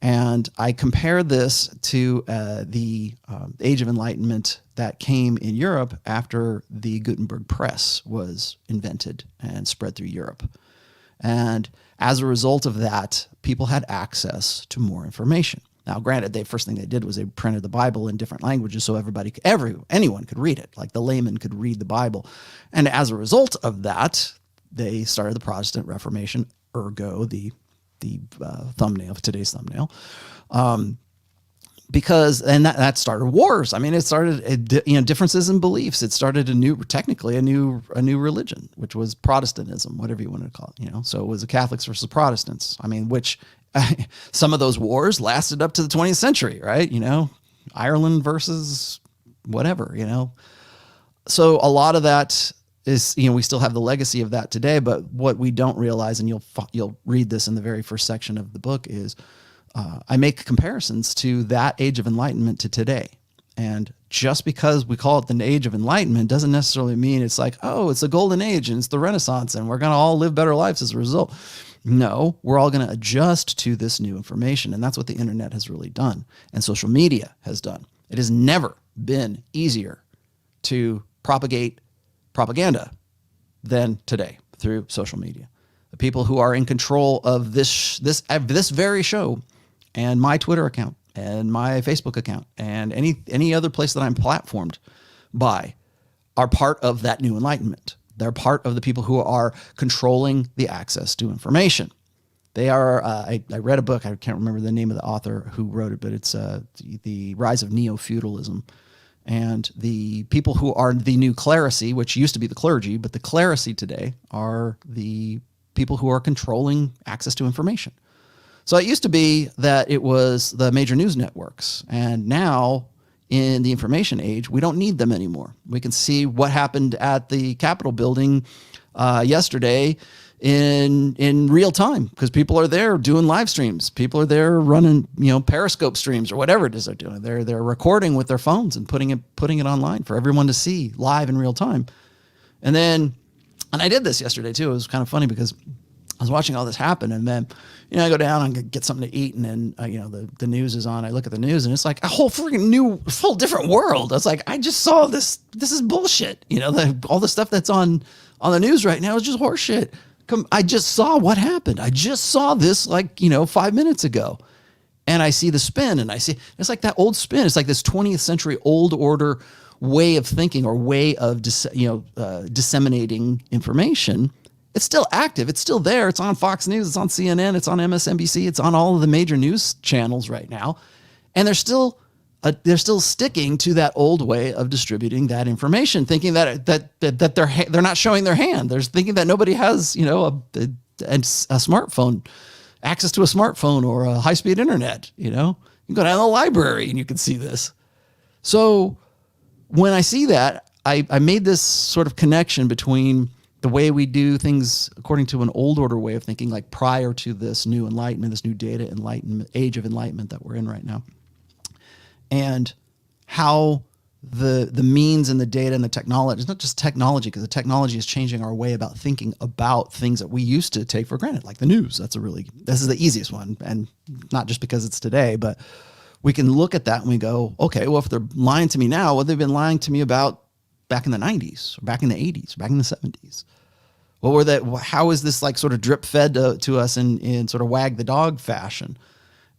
And I compare this to the Age of Enlightenment that came in Europe after the Gutenberg press was invented and spread through Europe. And as a result of that, people had access to more information. Now, granted, the first thing they did was they printed the Bible in different languages so anyone could read it, like the layman could read the Bible. And as a result of that, they started the Protestant Reformation, ergo the thumbnail of today's thumbnail, because that started wars. I mean, it started differences in beliefs. It started a new religion, which was Protestantism, whatever you want to call it. So it was the Catholics versus Protestants. I mean, which some of those wars lasted up to the 20th century, right? Ireland versus whatever. So a lot of that is, we still have the legacy of that today, but what we don't realize, and you'll read this in the very first section of the book, is I make comparisons to that Age of Enlightenment to today. And just because we call it the Age of Enlightenment doesn't necessarily mean it's like, oh, it's a golden age and it's the Renaissance and we're going to all live better lives as a result. No, we're all going to adjust to this new information. And that's what the internet has really done, and social media has done. It has never been easier to propagate propaganda than today through social media. The people who are in control of this very show, and my Twitter account, and my Facebook account, and any other place that I'm platformed by, are part of that new enlightenment. They're part of the people who are controlling the access to information. They are, I read a book, I can't remember the name of the author who wrote it, but it's The Rise of Neo-Feudalism. And the people who are the new clerisy, which used to be the clergy, but the clerisy today are the people who are controlling access to information. So it used to be that it was the major news networks. And now, in the information age, we don't need them anymore. We can see what happened at the Capitol building yesterday in real time, because people are there doing live streams. People are there running, Periscope streams or whatever it is they're doing. They're recording with their phones and putting it online for everyone to see live in real time. And I did this yesterday too. It was kind of funny because I was watching all this happen, and then, I go down and get something to eat, and then, the news is on. I look at the news, and it's like a whole different world. It's like, I just saw this. This is bullshit. All the stuff that's on the news right now is just horseshit. I just saw what happened. I just saw this 5 minutes ago, and I see the spin, and it's like that old spin. It's like this 20th century old order way of thinking, or way of disseminating information. It's still active. It's still there. It's on Fox News. It's on CNN. It's on MSNBC. It's on all of the major news channels right now. And they're still sticking to that old way of distributing that information, thinking that they're not showing their hand. They're thinking that nobody has, a smartphone, access to a smartphone or a high-speed internet. You can go down to the library and you can see this. So when I see that, I made this sort of connection between the way we do things according to an old order way of thinking, like prior to this new enlightenment, this new data enlightenment, age of enlightenment that we're in right now, and how the means and the data and the technology, it's not just technology, because the technology is changing our way about thinking about things that we used to take for granted, like the news. This is the easiest one, and not just because it's today, but we can look at that and we go, okay, well, if they're lying to me now, what they've been lying to me about back in the 90s, or back in the 80s, or back in the 70s? How is this sort of drip fed to us in sort of wag the dog fashion?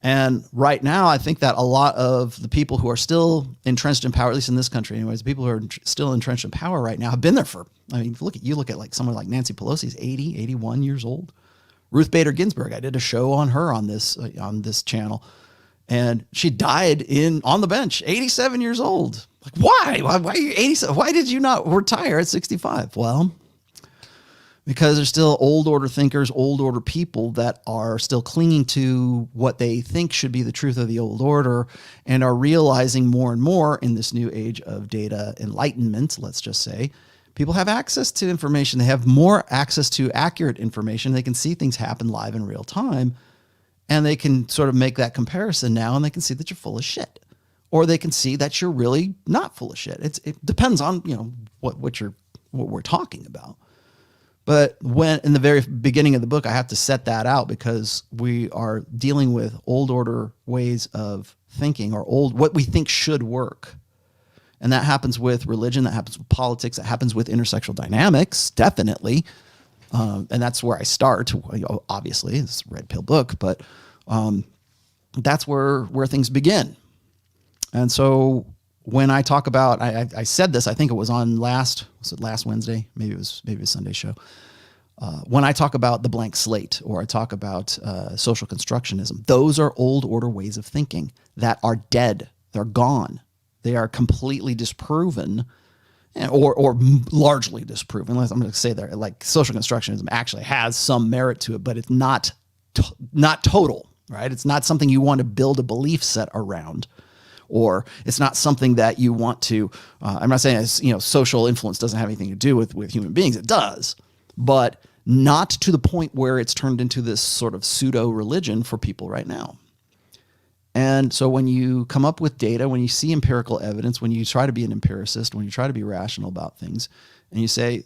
And right now, I think that a lot of the people who are still entrenched in power, at least in this country anyways, the people who are still entrenched in power right now have been there for, I mean, you look at like someone like Nancy Pelosi's 80, 81 years old. Ruth Bader Ginsburg, I did a show on her on this channel, and she died on the bench, 87 years old. Like, why? Why are you 87? Why did you not retire at 65? Well, because there's still old order thinkers, old order people that are still clinging to what they think should be the truth of the old order, and are realizing more and more in this new age of data enlightenment, let's just say, people have access to information. They have more access to accurate information. They can see things happen live in real time, and they can sort of make that comparison now, and they can see that you're full of shit, or they can see that you're really not full of shit. It depends on, what we're talking about. But when in the very beginning of the book, I have to set that out because we are dealing with old order ways of thinking, or what we think should work. And that happens with religion, that happens with politics, that happens with intersexual dynamics, definitely. And that's where I start. Obviously, it's a red pill book, but that's where things begin. And so when I talk about, I said this, I think it was on last Wednesday? Maybe it was Sunday's show. When I talk about the blank slate, or I talk about social constructionism, those are old order ways of thinking that are dead. They're gone. They are completely disproven, or largely disproven. I'm going to say that like social constructionism actually has some merit to it, but it's not total, right? It's not something you want to build a belief set around. Or it's not something that you want to, I'm not saying social influence doesn't have anything to do with human beings. It does, but not to the point where it's turned into this sort of pseudo religion for people right now. And so when you come up with data, when you see empirical evidence, when you try to be an empiricist, when you try to be rational about things, and you say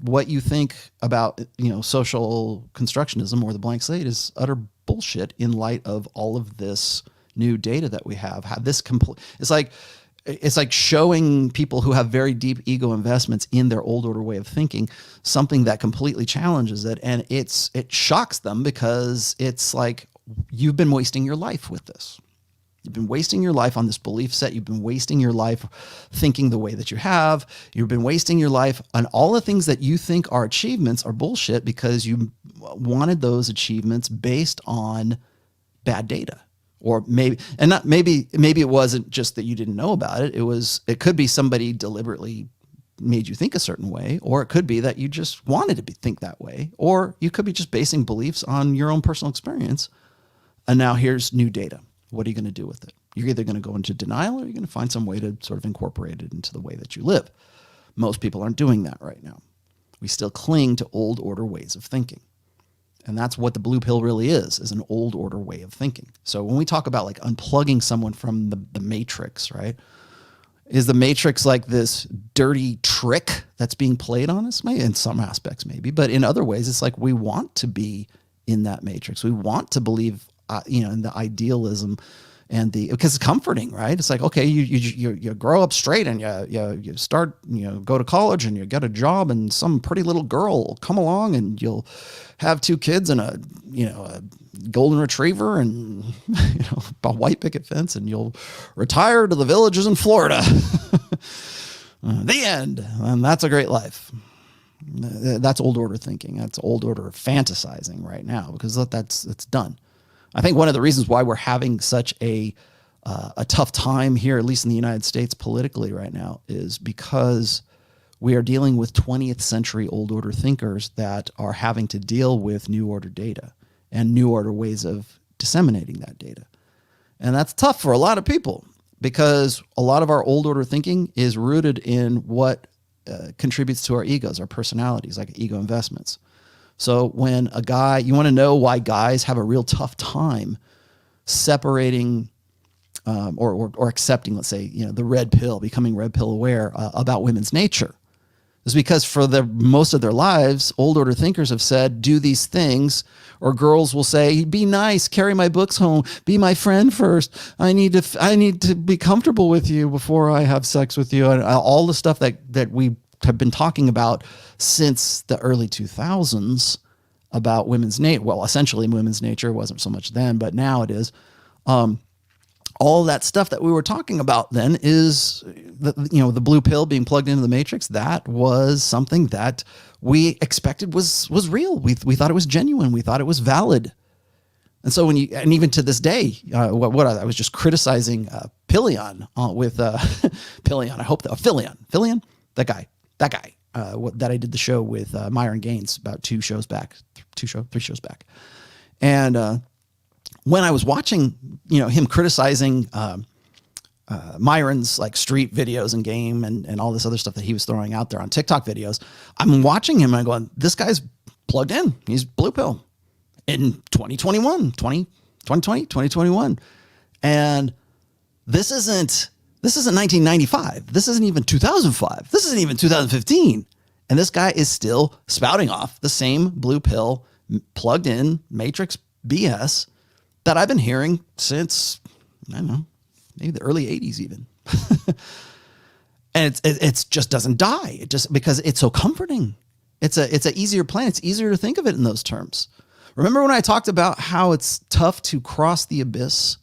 what you think about, social constructionism or the blank slate is utter bullshit in light of all of this new data that we have this complete. It's like showing people who have very deep ego investments in their old order way of thinking something that completely challenges it, and it shocks them because it's like, you've been wasting your life with this. You've been wasting your life on this belief set. You've been wasting your life thinking the way that you have. You've been wasting your life on all the things that you think are achievements are bullshit because you wanted those achievements based on bad data. Or maybe it wasn't just that you didn't know about it. It could be somebody deliberately made you think a certain way, or it could be that you just wanted to think that way, or you could be just basing beliefs on your own personal experience. And now here's new data. What are you going to do with it? You're either going to go into denial, or you're going to find some way to sort of incorporate it into the way that you live. Most people aren't doing that right now. We still cling to old order ways of thinking. And that's what the blue pill really is an old order way of thinking. So when we talk about like unplugging someone from the matrix, right? Is the matrix like this dirty trick that's being played on us? Maybe in some aspects, maybe, but in other ways, it's like we want to be in that matrix. We want to believe, in the idealism and because it's comforting, right? It's like, okay, you grow up straight and you start, go to college and you get a job, and some pretty little girl will come along and you'll have 2 kids and a golden retriever and, a white picket fence, and you'll retire to the villages in Florida. The end. And that's a great life. That's old order thinking. That's old order fantasizing right now, because it's done. I think one of the reasons why we're having such a tough time here, at least in the United States politically right now, is because we are dealing with 20th century old order thinkers that are having to deal with new order data and new order ways of disseminating that data. And that's tough for a lot of people, because a lot of our old order thinking is rooted in what contributes to our egos, our personalities, like ego investments. So when you want to know why guys have a real tough time separating or accepting, let's say, the red pill, becoming red pill aware about women's nature, is because for most of their lives, old order thinkers have said, do these things, or girls will say, be nice, carry my books home, be my friend first. I need to be comfortable with you before I have sex with you. And all the stuff that we have been talking about since the early 2000s about women's nature. Well, essentially women's nature. It wasn't so much then, but now it is. All that stuff that we were talking about then is the blue pill being plugged into the matrix. That was something that we expected was real. We thought it was genuine. We thought it was valid. And so and even to this day, what I was just criticizing Pillion with Pillion. I hope that Fillion, that guy, that I did the show with Myron Gaines about 3 shows back. And when I was watching, him criticizing Myron's like street videos and game and all this other stuff that he was throwing out there on TikTok videos, I'm watching him and I'm going, this guy's plugged in. He's blue pill in 2021. And this isn't 1995. This isn't even 2005. This isn't even 2015. And this guy is still spouting off the same blue pill plugged in matrix BS that I've been hearing since, I don't know, maybe the early 80s even. And it's just doesn't die. It just, because it's so comforting. It's an easier plan. It's easier to think of it in those terms. Remember when I talked about how it's tough to cross the abyss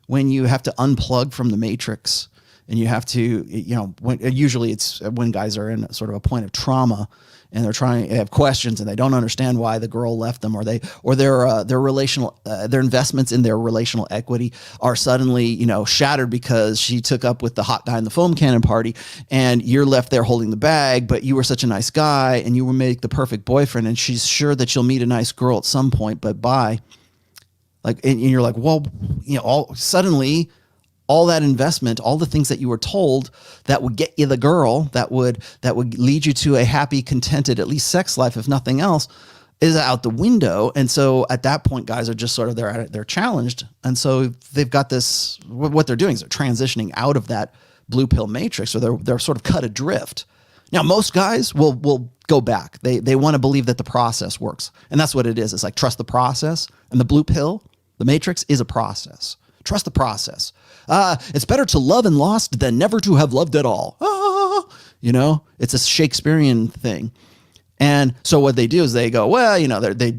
when you have to unplug from the matrix and you have to, usually it's when guys are in sort of a point of trauma and they're trying to have questions and they don't understand why the girl left them, or their relational, their investments in their relational equity are suddenly, shattered because she took up with the hot guy in the foam cannon party and you're left there holding the bag, but you were such a nice guy and you will make the perfect boyfriend and she's sure that you'll meet a nice girl at some point, but bye. And you're like, well, suddenly all that investment, all the things that you were told that would get you the girl, that would lead you to a happy, contented, at least sex life, if nothing else, is out the window. And so at that point, guys are just sort of, they're challenged. And so they've got this, what they're doing is they're transitioning out of that blue pill matrix, or they're sort of cut adrift. Now, most guys will go back. They want to believe that the process works. And that's what it is. It's like, trust the process. And the blue pill, the matrix, is a process. Trust the process. It's better to love and lost than never to have loved at all. It's a Shakespearean thing. And so what they do is they go, well, they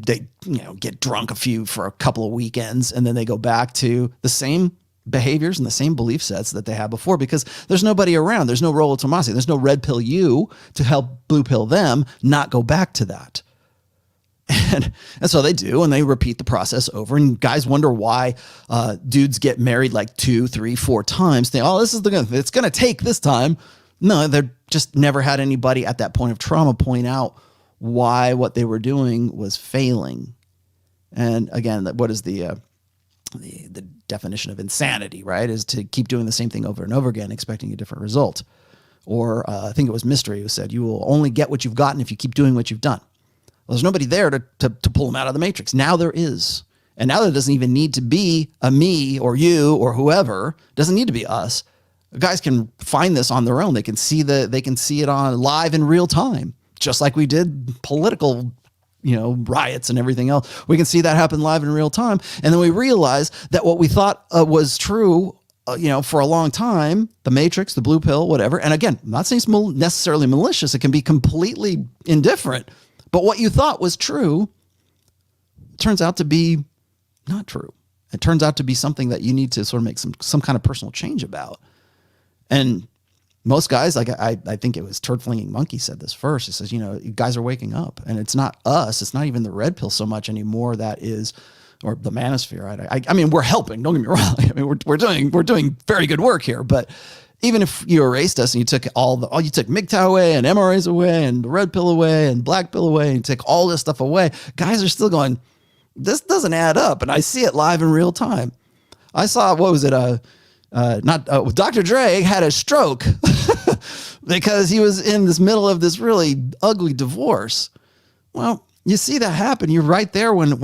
get drunk for a couple of weekends, and then they go back to the same behaviors and the same belief sets that they had before, because there's nobody around. There's no rollotomassi. There's no red pill you to help blue pill them not go back to that. And so they do, and they repeat the process over. And guys wonder why dudes get married like 2, 3, 4 times. They, it's going to take this time. No, they're just never had anybody at that point of trauma point out why what they were doing was failing. And again, what is the definition of insanity, right? Is to keep doing the same thing over and over again, expecting a different result. Or I think it was Mystery who said, you will only get what you've gotten if you keep doing what you've done. Well, there's nobody there to pull them out of the matrix. Now there is. And now there doesn't even need to be a me or you or whoever. It doesn't need to be us. Guys can find this on their own. They can see it on live in real time, just like we did political, riots and everything else. We can see that happen live in real time. And then we realize that what we thought was true, for a long time, the matrix, the blue pill, whatever. And again, I'm not saying it's necessarily malicious. It can be completely indifferent. But what you thought was true turns out to be not true. It turns out to be something that you need to sort of make some kind of personal change about. And most guys, like I think it was Turd Flinging Monkey said this first. He says, guys are waking up, and it's not us. It's not even the red pill so much anymore. That is, or the manosphere. I mean, we're helping. Don't get me wrong. I mean, we're doing very good work here, but even if you erased us and you took you took MGTOW away and MRAs away and the red pill away and black pill away and you take all this stuff away, guys are still going, this doesn't add up. And I see it live in real time. I saw, what was it? Dr. Dre had a stroke because he was in this middle of this really ugly divorce. Well, you see that happen. You're right there when AP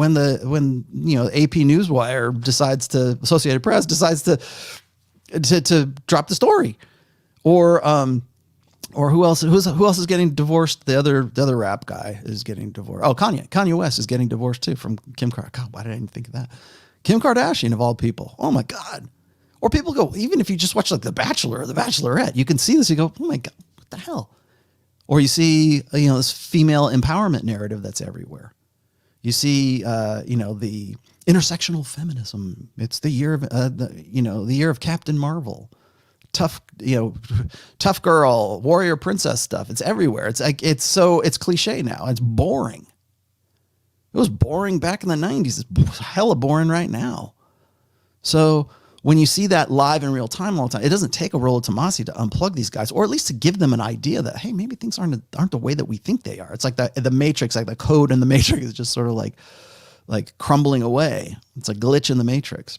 Newswire Associated Press decides to drop the story, or who else is getting divorced? The other rap guy is getting divorced. Oh, Kanye West is getting divorced too from Kim Kardashian. God, why did I even think of that? Kim Kardashian of all people. Oh my God. Or people go, even if you just watch like The Bachelor or The Bachelorette, you can see this. You go, oh my God, what the hell? Or you see, this female empowerment narrative that's everywhere. You see, the intersectional feminism. It's the year of the year of Captain Marvel. Tough girl, warrior princess stuff. It's everywhere. It's cliche now. It's boring. It was boring back in the 90s. It's hella boring right now. So when you see that live in real time all the time, it doesn't take a Rollo Tomassi to unplug these guys, or at least to give them an idea that, hey, maybe things aren't the way that we think they are. It's like the Matrix, like the code in the Matrix is just sort of like crumbling away. It's a glitch in the Matrix.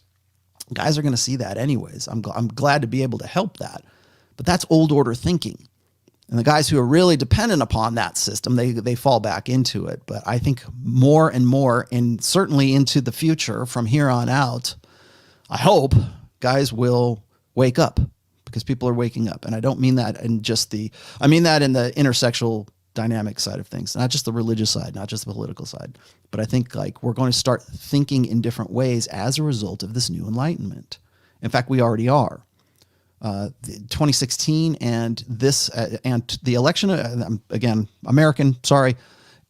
Guys are going to see that anyways. I'm glad to be able to help that. But that's old order thinking. And the guys who are really dependent upon that system, they fall back into it. But I think more and more, and certainly into the future from here on out, I hope guys will wake up, because people are waking up. And I don't mean that in I mean that in the intersexual dynamic side of things, not just the religious side, not just the political side. But I think we're going to start thinking in different ways as a result of this new enlightenment. In fact, we already are. 2016 and the election, again, American, sorry,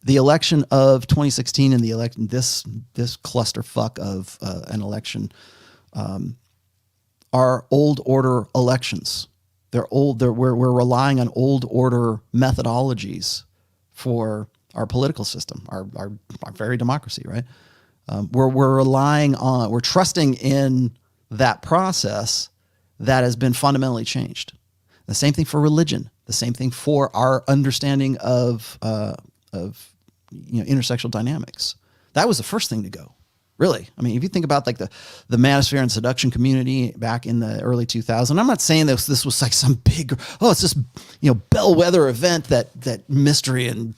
the election of 2016 and the election, this clusterfuck of an election, are old order elections. They're old. We're relying on old order methodologies for our political system, our very democracy, right? We're trusting in that process that has been fundamentally changed. The same thing for religion. The same thing for our understanding of intersexual dynamics. That was the first thing to go. Really. I mean, if you think about like the manosphere and seduction community back in the early 2000s, I'm not saying this was like some big, it's this, bellwether event that mystery and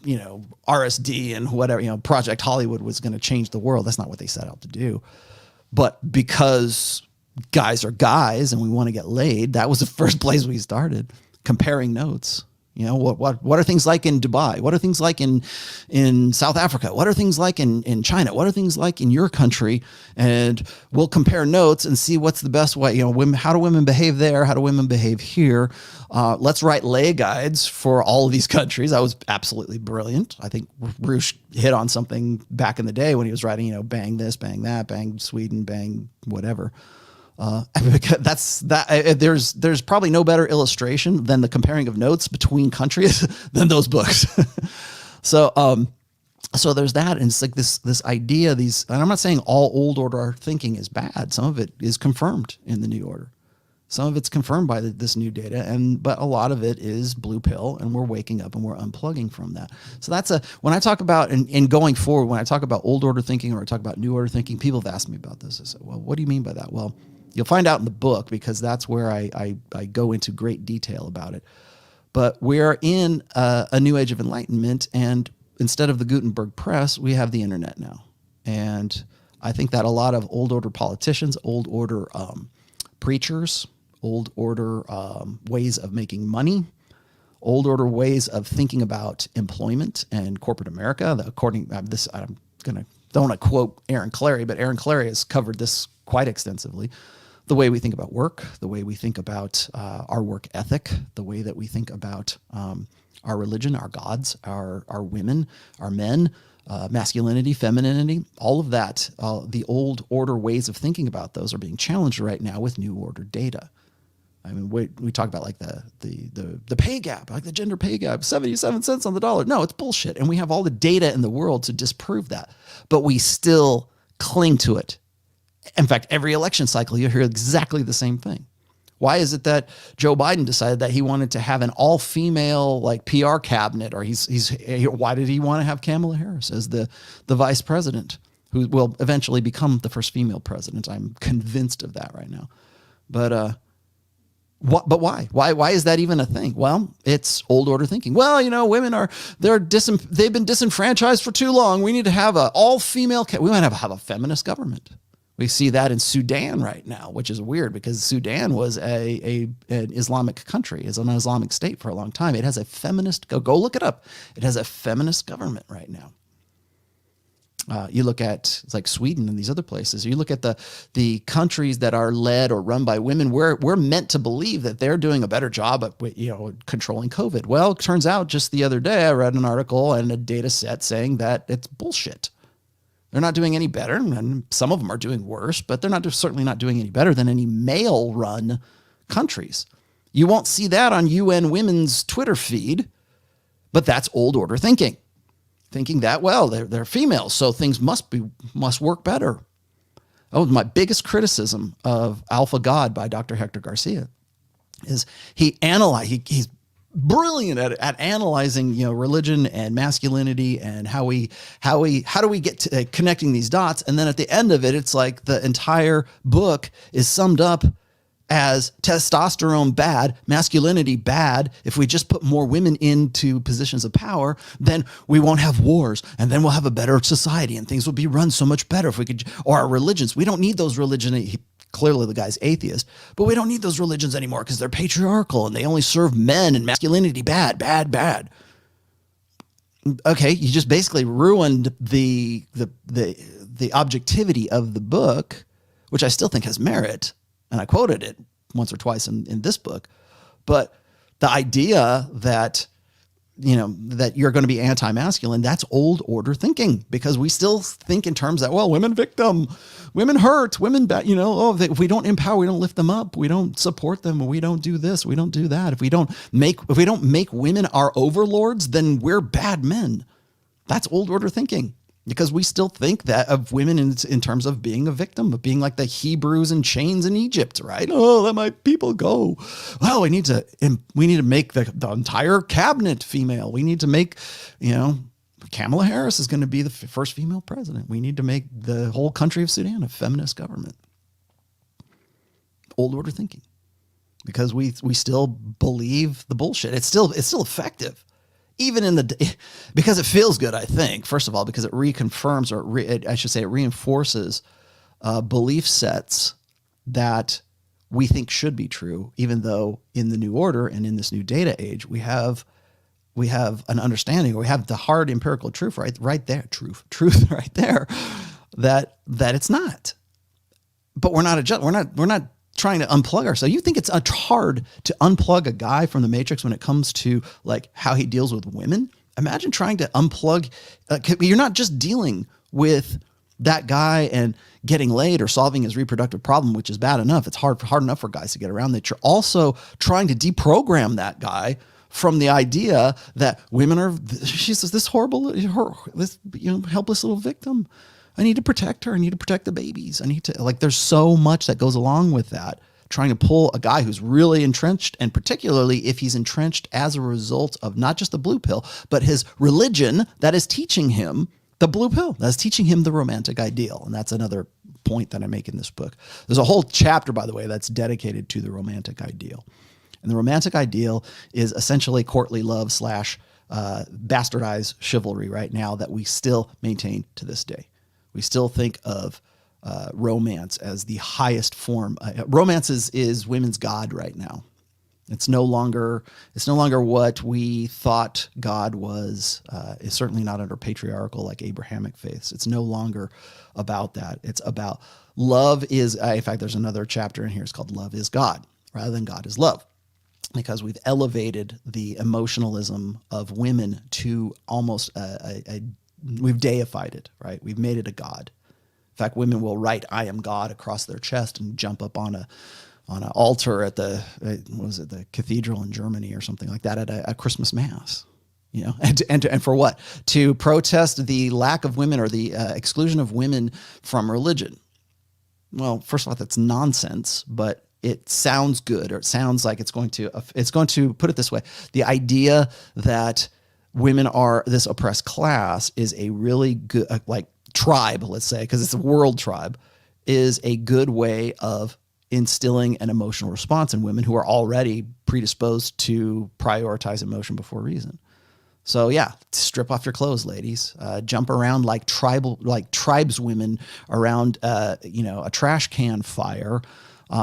RSD and whatever, Project Hollywood was going to change the world. That's not what they set out to do. But because guys are guys and we want to get laid, that was the first place we started comparing notes. What are things like in Dubai? What are things like in South Africa? What are things like in China? What are things like in your country? And we'll compare notes and see what's the best way. How do women behave there? How do women behave here? Let's write lay guides for all of these countries. That was absolutely brilliant. I think Roosh hit on something back in the day when he was writing, bang this, bang that, bang Sweden, bang whatever. There's probably no better illustration than the comparing of notes between countries than those books. So there's that. And it's like this idea, and I'm not saying all old order thinking is bad. Some of it is confirmed in the new order. Some of it's confirmed by this new data, but a lot of it is blue pill, and we're waking up and we're unplugging from that. So when I talk about, and going forward, when I talk about old order thinking or I talk about new order thinking, people have asked me about this. I said, well, what do you mean by that? Well, you'll find out in the book, because that's where I go into great detail about it. But we're in a new age of enlightenment, and instead of the Gutenberg press, we have the internet now. And I think that a lot of old order politicians, old order preachers, old order ways of making money, old order ways of thinking about employment and corporate America. I'm don't want to quote Aaron Clarey, but Aaron Clarey has covered this quite extensively. The way we think about work, the way we think about our work ethic, the way that we think about our religion, our gods, our women, our men, masculinity, femininity, all of that, the old order ways of thinking about those are being challenged right now with new order data. I mean, we talk about like the pay gap, like the gender pay gap, 77 cents on the dollar. No, it's bullshit. And we have all the data in the world to disprove that, but we still cling to it. In fact, every election cycle, you hear exactly the same thing. Why is it that Joe Biden decided that he wanted to have an all-female like PR cabinet, or why did he want to have Kamala Harris as the vice president, who will eventually become the first female president? I'm convinced of that right now. But why? Why is that even a thing? Well, it's old order thinking. Well, women they've been disenfranchised for too long. We need to have an all-female. We might have a feminist government. We see that in Sudan right now, which is weird because Sudan was an Islamic country, is an Islamic state for a long time. It has a feminist, go look it up. It has a feminist government right now. You look at like Sweden and these other places. You look at the countries that are led or run by women. We're meant to believe that they're doing a better job at controlling COVID. Well, it turns out just the other day I read an article and a data set saying that it's bullshit. They're not doing any better, and some of them are doing worse, but they're certainly not doing any better than any male-run countries. You won't see that on UN Women's Twitter feed, but that's old order thinking that, well, they're females, so things must work better. Oh, my biggest criticism of Alpha God by Dr. Hector Garcia is he's brilliant at analyzing, religion and masculinity and how do we get to connecting these dots. And then at the end of it, it's like the entire book is summed up as testosterone bad, masculinity bad. If we just put more women into positions of power, then we won't have wars, and then we'll have a better society, and things will be run so much better if we could. Or our religions, we don't need those religions. Clearly the guy's atheist, but we don't need those religions anymore because they're patriarchal and they only serve men, and masculinity bad. Okay, you just basically ruined the objectivity of the book, which I still think has merit. And I quoted it once or twice in this book. But the idea that, that you're going to be anti-masculine, that's old order thinking, because we still think in terms that, well, women victim, women hurt, women bad, if we don't empower, we don't lift them up, we don't support them, we don't do this, we don't do that. If we don't make women our overlords, then we're bad men. That's old order thinking. Because we still think that of women in terms of being a victim, of being like the Hebrews in chains in Egypt, right? Oh, let my people go. Well, we need to make the entire cabinet female. We need to make, Kamala Harris is going to be the first female president. We need to make the whole country of Sudan a feminist government. Old order thinking, because we still believe the bullshit. It's still effective. Even because it feels good, I think, first of all, because it reconfirms, it reinforces belief sets that we think should be true, even though in the new order and in this new data age, we have an understanding, or we have the hard empirical truth right there, truth right there, that it's not. But we're not trying to unplug ourselves. You think it's hard to unplug a guy from the Matrix when it comes to like how he deals with women? Imagine trying to unplug. You're not just dealing with that guy and getting laid or solving his reproductive problem, which is bad enough. It's hard enough for guys to get around that. You're also trying to deprogram that guy from the idea that women are, she's this horrible, this helpless little victim. I need to protect her. I need to protect the babies. There's so much that goes along with that. Trying to pull a guy who's really entrenched, and particularly if he's entrenched as a result of not just the blue pill, but his religion that is teaching him the blue pill, that's teaching him the romantic ideal. And that's another point that I make in this book. There's a whole chapter, by the way, that's dedicated to the romantic ideal. And the romantic ideal is essentially courtly love / bastardized chivalry right now that we still maintain to this day. We still think of romance as the highest form. Romance is women's god right now. It's no longer what we thought God was. It's certainly not under patriarchal, like Abrahamic faiths. It's no longer about that. It's about love is. In fact, there's another chapter in here. It's called "Love is God," rather than "God is love," because we've elevated the emotionalism of women to almost we've deified it, right? We've made it a god. In fact, women will write "I am God" across their chest and jump up on an altar at the cathedral in Germany or something like that at a Christmas mass, and for what? To protest the lack of women or the exclusion of women from religion. Well, first of all, that's nonsense, but it sounds good, or it sounds like it's going to put it this way. The idea that women are this oppressed class is a really good, tribe, let's say, because it's a world tribe, is a good way of instilling an emotional response in women who are already predisposed to prioritize emotion before reason. So yeah, strip off your clothes, ladies. Jump around like tribeswomen around, a trash can fire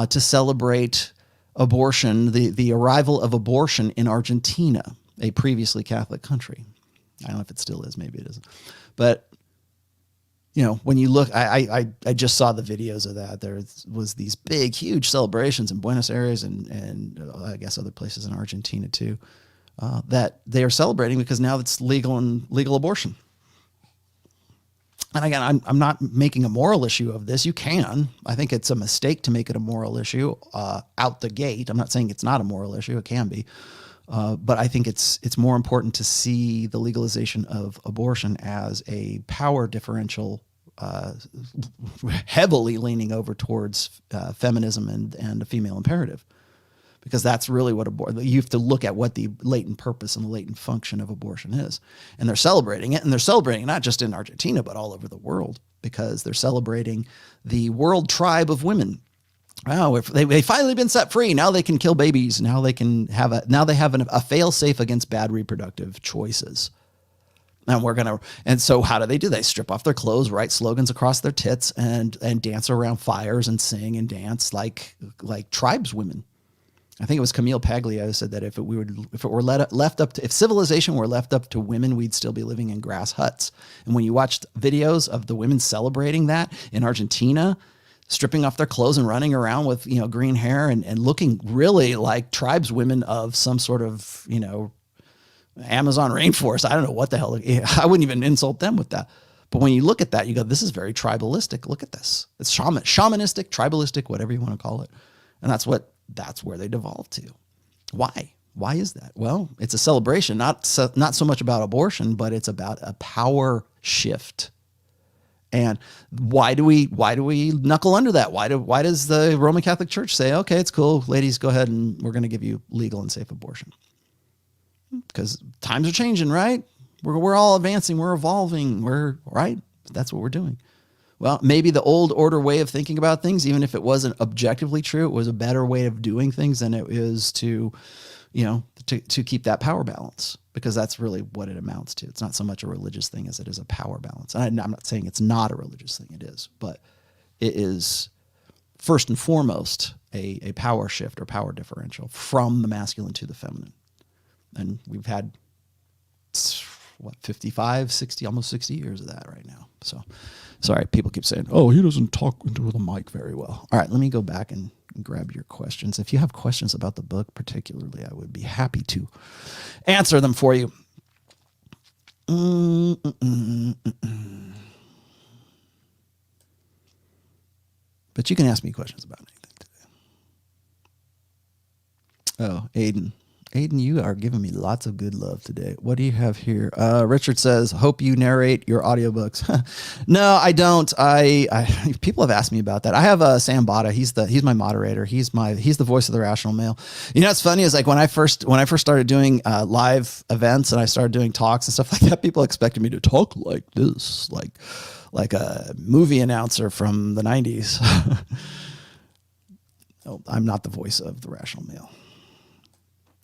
to celebrate abortion, the arrival of abortion in Argentina, a previously Catholic country. I don't know if it still is, maybe it isn't. But when you look, I just saw the videos of that. There was these big, huge celebrations in Buenos Aires and I guess other places in Argentina too, that they are celebrating because now it's legal abortion. And again, I'm not making a moral issue of this. You can. I think it's a mistake to make it a moral issue out the gate. I'm not saying it's not a moral issue. It can be. But I think it's more important to see the legalization of abortion as a power differential, heavily leaning over towards feminism and a female imperative. Because that's really what you have to look at what the latent purpose and the latent function of abortion is. And they're celebrating it. And they're celebrating it not just in Argentina, but all over the world, because they're celebrating the world tribe of women. Wow, they finally been set free. Now they can kill babies. Now they can have a fail safe against bad reproductive choices. And so how do? They strip off their clothes, write slogans across their tits, and dance around fires and sing and dance like tribeswomen. I think it was Camille Paglia who said that if civilization were left up to women, we'd still be living in grass huts. And when you watched videos of the women celebrating that in Argentina, stripping off their clothes and running around with, green hair and looking really like tribeswomen of some sort of, Amazon rainforest. I don't know what the hell. I wouldn't even insult them with that. But when you look at that, you go, this is very tribalistic. Look at this. It's shamanistic, tribalistic, whatever you want to call it. And that's where they devolved to. Why? Why is that? Well, it's a celebration, not so much about abortion, but it's about a power shift. And why do we knuckle under that? Why does the Roman Catholic Church say, okay, it's cool, ladies, go ahead and we're going to give you legal and safe abortion? Because times are changing, right? We're all advancing, we're evolving, right? That's what we're doing. Well, maybe the old order way of thinking about things, even if it wasn't objectively true, it was a better way of doing things than it is to keep that power balance, because that's really what it amounts to. It's not so much a religious thing as it is a power balance. And I'm not saying it's not a religious thing, it is, but it is first and foremost a power shift or power differential from the masculine to the feminine. And we've had 55, 60, almost 60 years of that right now. So, sorry, people keep saying, oh, he doesn't talk into the mic very well. All right, let me go back and grab your questions. If you have questions about the book particularly, I would be happy to answer them for you. But you can ask me questions about anything today. Oh, Aiden, you are giving me lots of good love today. What do you have here? Richard says, hope you narrate your audiobooks. No, I don't. People have asked me about that. I have Sam Bada. He's my moderator. He's the voice of the Rational Male. What's funny is, like, when I first started doing live events and I started doing talks and stuff like that, people expected me to talk like this, like a movie announcer from the 90s. No, I'm not the voice of the Rational Male.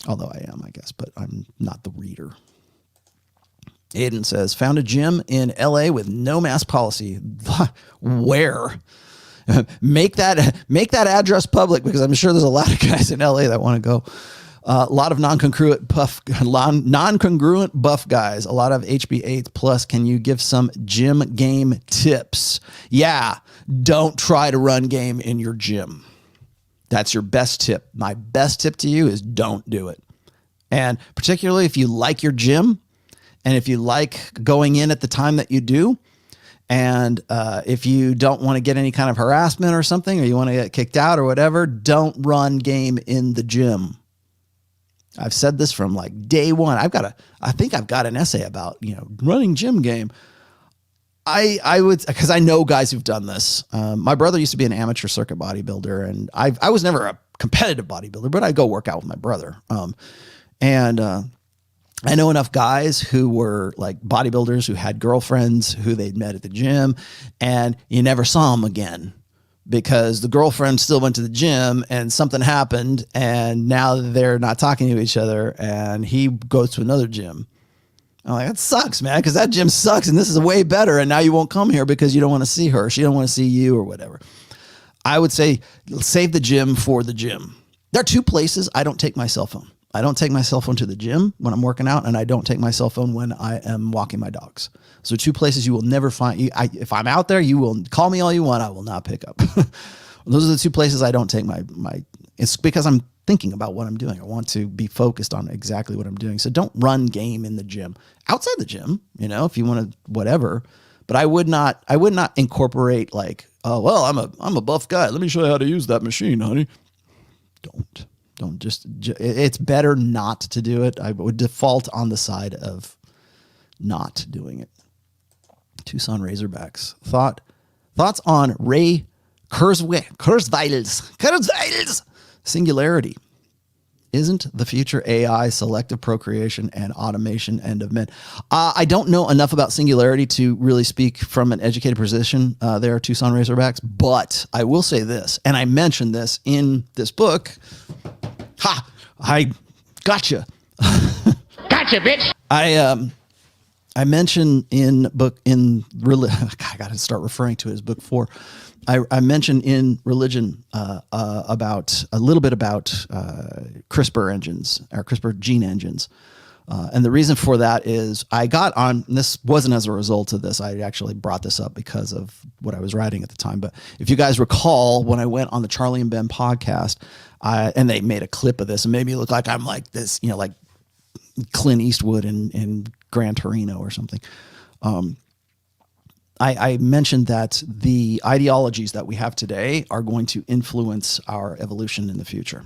Although I am, I guess, but I'm not the reader. Aiden says, found a gym in LA with no mask policy. Where? Make that address public, because I'm sure there's a lot of guys in LA that want to go. A lot of non-congruent buff guys. A lot of HB8 plus. Can you give some gym game tips? Yeah, don't try to run game in your gym. That's your best tip. My best tip to you is don't do it. And particularly if you like your gym and if you like going in at the time that you do, and if you don't want to get any kind of harassment or something, or you want to get kicked out or whatever, don't run game in the gym. I've said this from like day one. I think I've got an essay about, running gym game. I would, because I know guys who've done this. My brother used to be an amateur circuit bodybuilder, and I was never a competitive bodybuilder, but I go work out with my brother. And I know enough guys who were like bodybuilders who had girlfriends who they'd met at the gym, and you never saw them again because the girlfriend still went to the gym and something happened, and now they're not talking to each other, and he goes to another gym. I'm like, that sucks, man, because that gym sucks and this is way better, and now you won't come here because you don't want to see her. She don't want to see you or whatever. I would say save the gym for the gym. There are two places I don't take my cell phone. I don't take my cell phone to the gym when I'm working out, and I don't take my cell phone when I am walking my dogs. So 2 places you will never find. If I'm out there, you will call me all you want. I will not pick up. Those are the 2 places I don't take my. It's because I'm thinking about what I'm doing. I want to be focused on exactly what I'm doing. So don't run game in the gym. Outside the gym, if you want to, whatever. But I would not incorporate like, oh, well, I'm a buff guy. Let me show you how to use that machine, honey. Don't just, it's better not to do it. I would default on the side of not doing it. Tucson Razorbacks. Thoughts on Ray Kurzweil's singularity. Isn't the future AI selective procreation and automation end of men? I don't know enough about singularity to really speak from an educated position there, Tucson Razorbacks, but I will say this, and I mentioned this in this book. Ha! I gotcha. Gotcha, bitch. I mentioned I got to start referring to it as book 4. I mentioned in religion about a little bit about CRISPR engines or CRISPR gene engines. And the reason for that is I got on, and this wasn't as a result of this. I actually brought this up because of what I was writing at the time. But if you guys recall, when I went on the Charlie and Ben podcast, and they made a clip of this and made me look like I'm like this, like Clint Eastwood in Gran Torino or something. I mentioned that the ideologies that we have today are going to influence our evolution in the future.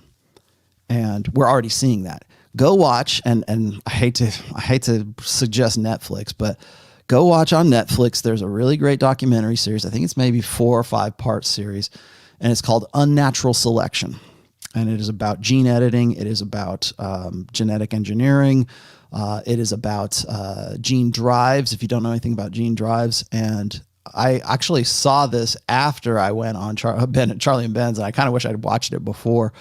And we're already seeing that. Go watch, and I hate to suggest Netflix, but go watch on Netflix. There's a really great documentary series. I think it's maybe 4 or 5 part series, and it's called Unnatural Selection. And it is about gene editing. It is about genetic engineering. It is about gene drives, if you don't know anything about gene drives. And I actually saw this after I went on Charlie and Ben's, and I kind of wish I'd watched it before.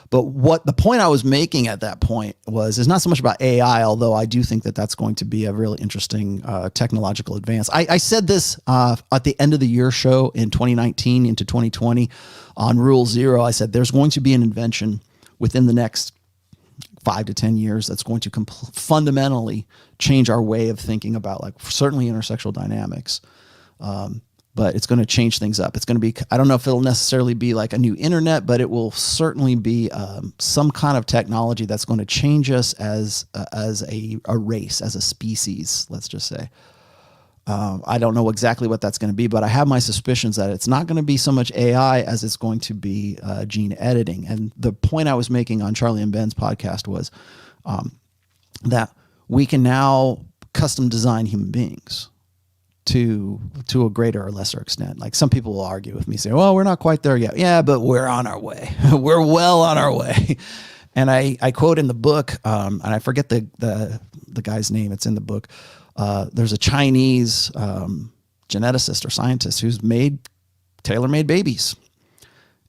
But what the point I was making at that point is not so much about AI, although I do think that that's going to be a really interesting technological advance. I said this at the end of the year show in 2019 into 2020 on Rule 0. I said there's going to be an invention within the next 5 to 10 years that's going to fundamentally change our way of thinking about, like, certainly intersexual dynamics. But it's going to change things up. It's going to be, I don't know if it'll necessarily be like a new internet, but it will certainly be some kind of technology that's going to change us as a race, as a species, let's just say. I don't know exactly what that's going to be, but I have my suspicions that it's not going to be so much AI as it's going to be gene editing. And the point I was making on Charlie and Ben's podcast was that we can now custom design human beings to a greater or lesser extent. Like, some people will argue with me, say, well, we're not quite there yet. Yeah, but we're on our way. We're well on our way. And I quote in the book, and I forget the guy's name. It's in the book. There's a Chinese geneticist or scientist who's made tailor-made babies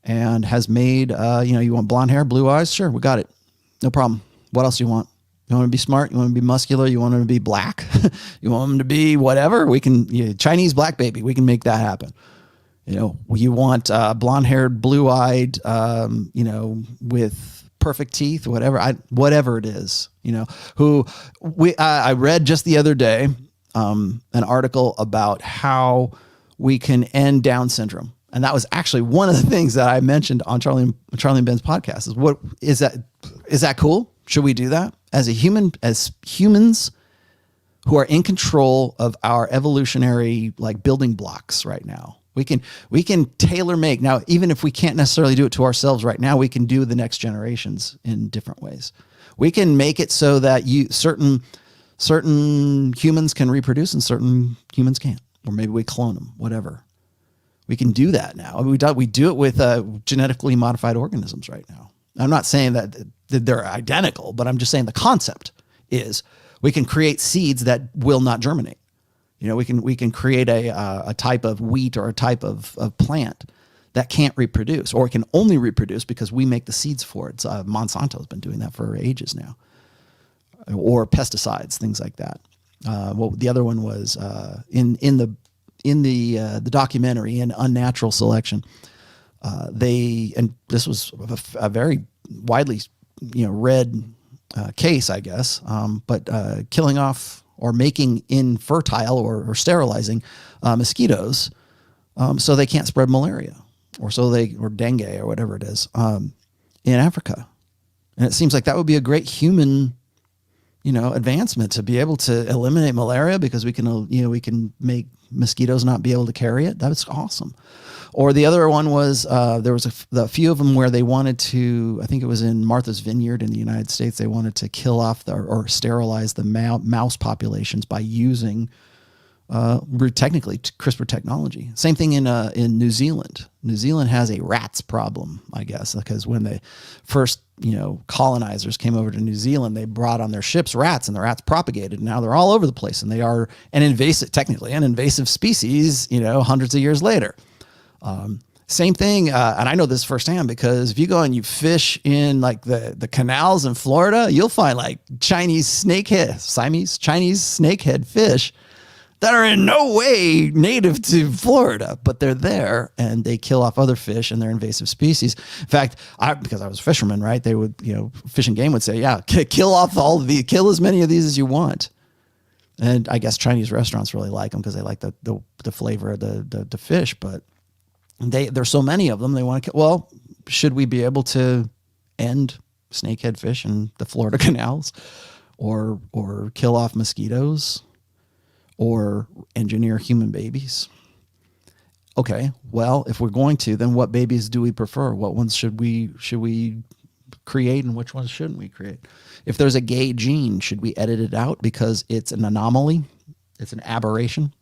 and has made, you want blonde hair, blue eyes? Sure, we got it. No problem. What else do you want? You want to be smart? You want to be muscular? You want them to be black? You want them to be whatever? We can, Chinese black baby, we can make that happen. You want blonde-haired, blue-eyed, with perfect teeth, whatever it is, I read just the other day an article about how we can end Down syndrome. And that was actually one of the things that I mentioned on Charlie and Ben's podcast. Is that cool? Should we do that as humans who are in control of our evolutionary, like, building blocks right now? We can tailor make. Now, even if we can't necessarily do it to ourselves right now, we can do the next generations in different ways. We can make it so that certain humans can reproduce and certain humans can't, or maybe we clone them, whatever. We can do that now. We do it with genetically modified organisms right now. I'm not saying that they're identical, but I'm just saying the concept is we can create seeds that will not germinate. We can create a type of wheat or a type of plant that can't reproduce, or it can only reproduce because we make the seeds for it. Monsanto's been doing that for ages now, or pesticides, things like that. The other one was in the documentary in Unnatural Selection. And this was a very widely read case, I guess. But killing off or making infertile or sterilizing mosquitoes so they can't spread malaria or dengue or whatever it is in Africa. And it seems like that would be a great human, advancement to be able to eliminate malaria because we can make mosquitoes not be able to carry it. That's awesome. Or the other one was there was a few of them where they wanted to, I think it was in Martha's Vineyard in the United States, they wanted to kill off or sterilize the mouse populations by using technically CRISPR technology. Same thing in New Zealand. New Zealand has a rats problem, I guess, because when the first colonizers came over to New Zealand, they brought on their ships rats, and the rats propagated. Now they're all over the place, and they are technically an invasive species. Hundreds of years later. Same thing, and I know this firsthand because if you go and you fish in like the canals in Florida, you'll find like Siamese Chinese snakehead fish that are in no way native to Florida, but they're there and they kill off other fish and they're invasive species. In fact, because I was a fisherman, right? They would, Fish and Game would say, yeah, kill as many of these as you want. And I guess Chinese restaurants really like them because they like the flavor of the fish, but there's so many of them. They want to kill. Well, should we be able to end snakehead fish in the Florida canals or kill off mosquitoes? Or engineer human babies? Okay, well, if we're going to, then what babies do we prefer? What ones should we create, and which ones shouldn't we create? If there's a gay gene, should we edit it out because it's an anomaly? It's an aberration?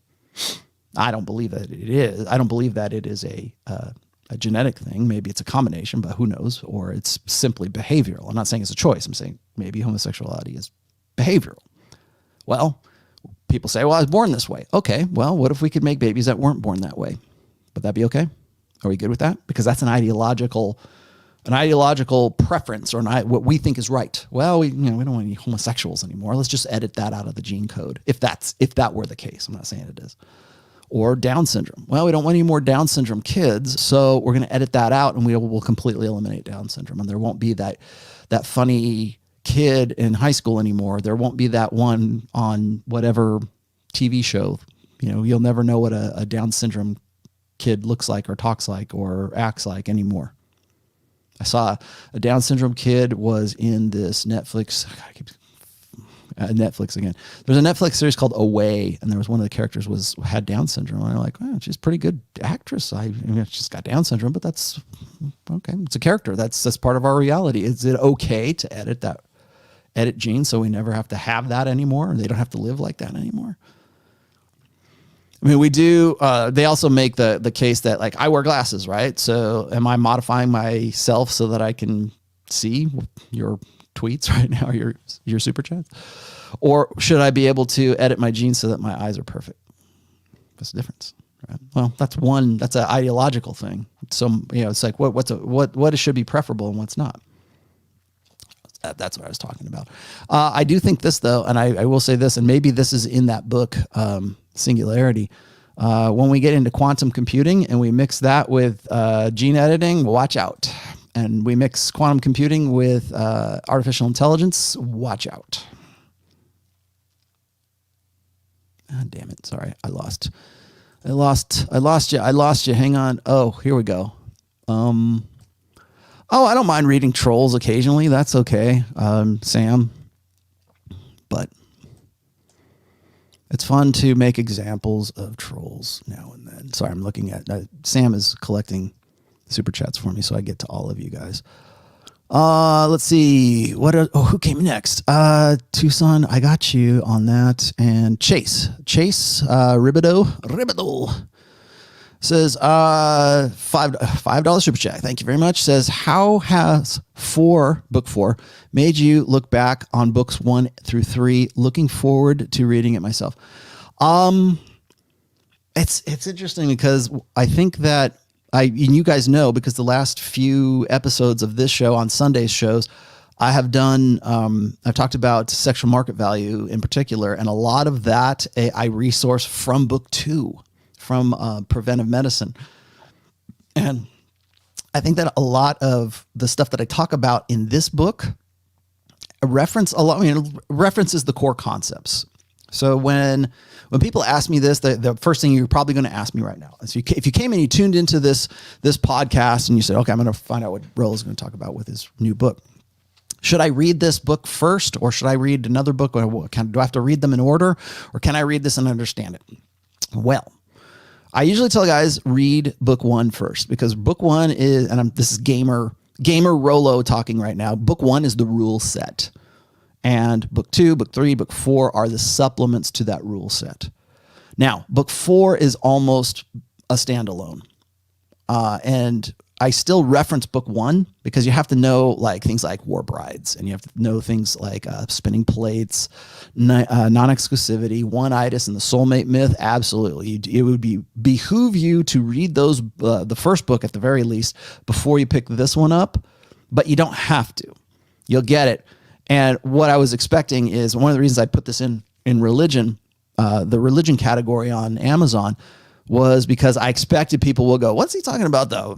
I don't believe that it is. I don't believe that it is a genetic thing. Maybe it's a combination, but who knows? Or it's simply behavioral. I'm not saying it's a choice. I'm saying maybe homosexuality is behavioral. Well, people say, well, I was born this way. Okay, well, what if we could make babies that weren't born that way? Would that be okay? Are we good with that? Because that's an ideological preference or what we think is right. Well, we don't want any homosexuals anymore. Let's just edit that out of the gene code. If that were the case, I'm not saying it is. Or Down syndrome. Well, we don't want any more Down syndrome kids, so we're going to edit that out, and we'll completely eliminate Down syndrome, and there won't be that funny kid in high school anymore. There won't be that one on whatever TV show. You'll never know what a Down syndrome kid looks like or talks like or acts like anymore. I saw a Down syndrome kid was in this Netflix again. There's a Netflix series called Away, and there was one of the characters had Down syndrome. And I'm like, well, she's a pretty good actress. She's got Down syndrome, but that's okay. It's a character. That's part of our reality. Is it okay to edit genes so we never have to have that anymore? They don't have to live like that anymore. I mean, we do. They also make the case that like I wear glasses, right? So am I modifying myself so that I can see your tweets right now, your super chats? Or should I be able to edit my genes so that my eyes are perfect? What's the difference? Right? Well, that's an ideological thing. So, it's like what should be preferable and what's not. That's what I was talking about. I do think this though, and I will say this, and maybe this is in that book, Singularity. When we get into quantum computing and we mix that with gene editing, watch out. And we mix quantum computing with artificial intelligence, watch out. Ah, damn it. Sorry. I lost you. Hang on. Oh, here we go. I don't mind reading trolls occasionally. That's okay, Sam. But it's fun to make examples of trolls now and then. Sorry, I'm looking at Sam is collecting super chats for me, so I get to all of you guys. Let's see. Who came next? Tucson, I got you on that. And Chase Ribido says $5 super chat. Thank you very much. Says, how has book 4 made you look back on books 1 through 3? Looking forward to reading it myself. It's interesting because I think that and you guys know, because the last few episodes of this show on Sunday's shows, I have done, I've talked about sexual market value in particular, and a lot of that I resource from book 2, from Preventive Medicine. And I think that a lot of the stuff that I talk about in this book reference a lot. I mean, references the core concepts. So when people ask me this, the first thing you're probably going to ask me right now is if you came and you tuned into this podcast and you said, okay, I'm going to find out what Rollo is going to talk about with his new book. Should I read this book first, or should I read another book? Do I have to read them in order, or can I read this and understand it? Well, I usually tell guys read book 1 first, because book 1 is, and this is gamer Rollo talking right now. Book 1 is the rule set, and book 2, book 3, book 4 are the supplements to that rule set. Now, book 4 is almost a standalone, and I still reference book 1 because you have to know like things like war brides, and you have to know things like spinning plates, non-exclusivity, one-itis, and the soulmate myth. Absolutely. It would behoove you to read those, the first book at the very least, before you pick this one up, but you don't have to. You'll get it. And what I was expecting is, one of the reasons I put this in religion, the religion category on Amazon, was because I expected people will go, what's he talking about, the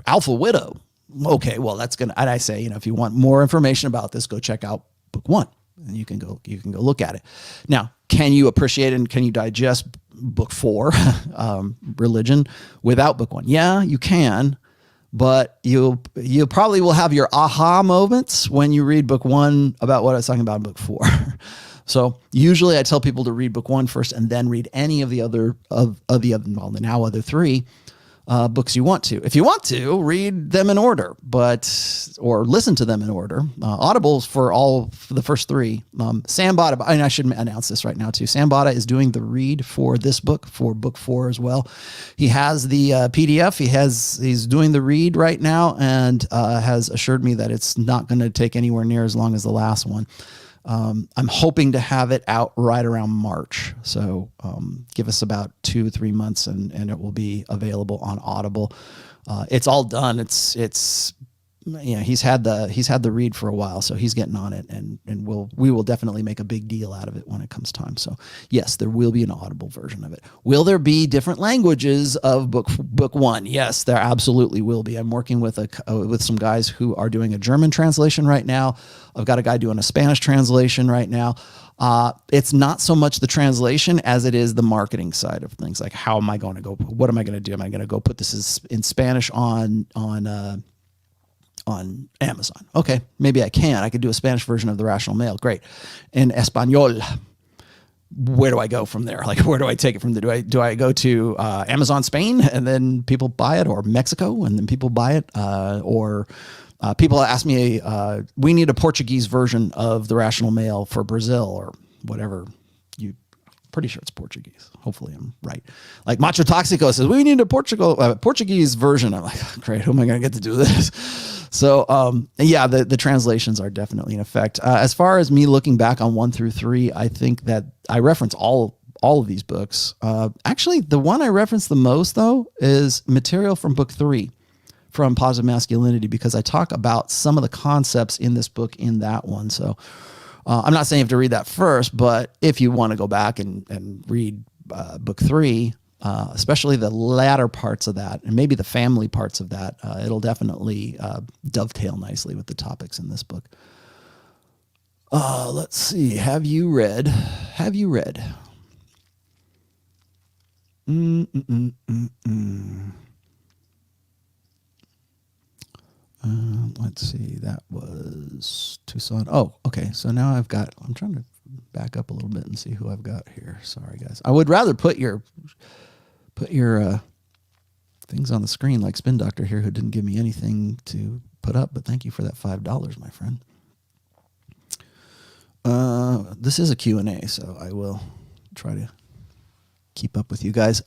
Alpha Widow? Okay, well, that's going to, and I say, if you want more information about this, go check out book 1, and you can go look at it. Now, can you appreciate and can you digest book 4, religion, without book 1? Yeah, you can, but you probably will have your aha moments when you read book 1 about what I was talking about in book 4. So usually I tell people to read book 1 first, and then read any of the other other 3 books you want to. If you want to, read them in order, or listen to them in order. Audibles for the first 3. Sam Bada, and I should announce this right now too. Sam Bada is doing the read for this book, for book 4 as well. He has the PDF. He's doing the read right now, and has assured me that it's not going to take anywhere near as long as the last one. I'm hoping to have it out right around March. So give us about 2-3 months, and it will be available on Audible. It's all done. It's he's had the read for a while, so he's getting on it, and we will definitely make a big deal out of it when it comes time. So yes, there will be an Audible version of it. Will there be different languages of book 1? Yes, there absolutely will be. I'm working with some guys who are doing a German translation right now. I've got a guy doing a Spanish translation right now. It's not so much the translation as it is the marketing side of things. Like, how am I going to go? What am I going to do? Am I going to go put this in Spanish on Amazon? Okay, maybe I can. I could do a Spanish version of the Rational Male. Great. In Espanol, where do I go from there? Like, where do I take it from there? Do I go to Amazon Spain, and then people buy it, or Mexico and then people buy it, or people ask me, we need a Portuguese version of the Rational Male for Brazil, or whatever. Pretty sure it's Portuguese. Hopefully I'm right. Like Macho Toxico says, we need a Portuguese version. I'm like, great. Who am I going to get to do this? So, yeah, the translations are definitely in effect. As far as me looking back on 1 through 3, I think that I reference all of these books. Actually, the one I reference the most, though, is material from book 3, from Positive Masculinity, because I talk about some of the concepts in this book in that one. So I'm not saying you have to read that first, but if you want to go back and read book 3, especially the latter parts of that, and maybe the family parts of that, it'll definitely dovetail nicely with the topics in this book. Let's see. Have you read? Let's see. That was Tucson. Oh, okay. So now I'm trying to back up a little bit and see who I've got here. Sorry, guys. I would rather put your things on the screen, like Spin Doctor here, who didn't give me anything to put up, but thank you for that $5, my friend. This is a Q&A, so I will try to keep up with you guys.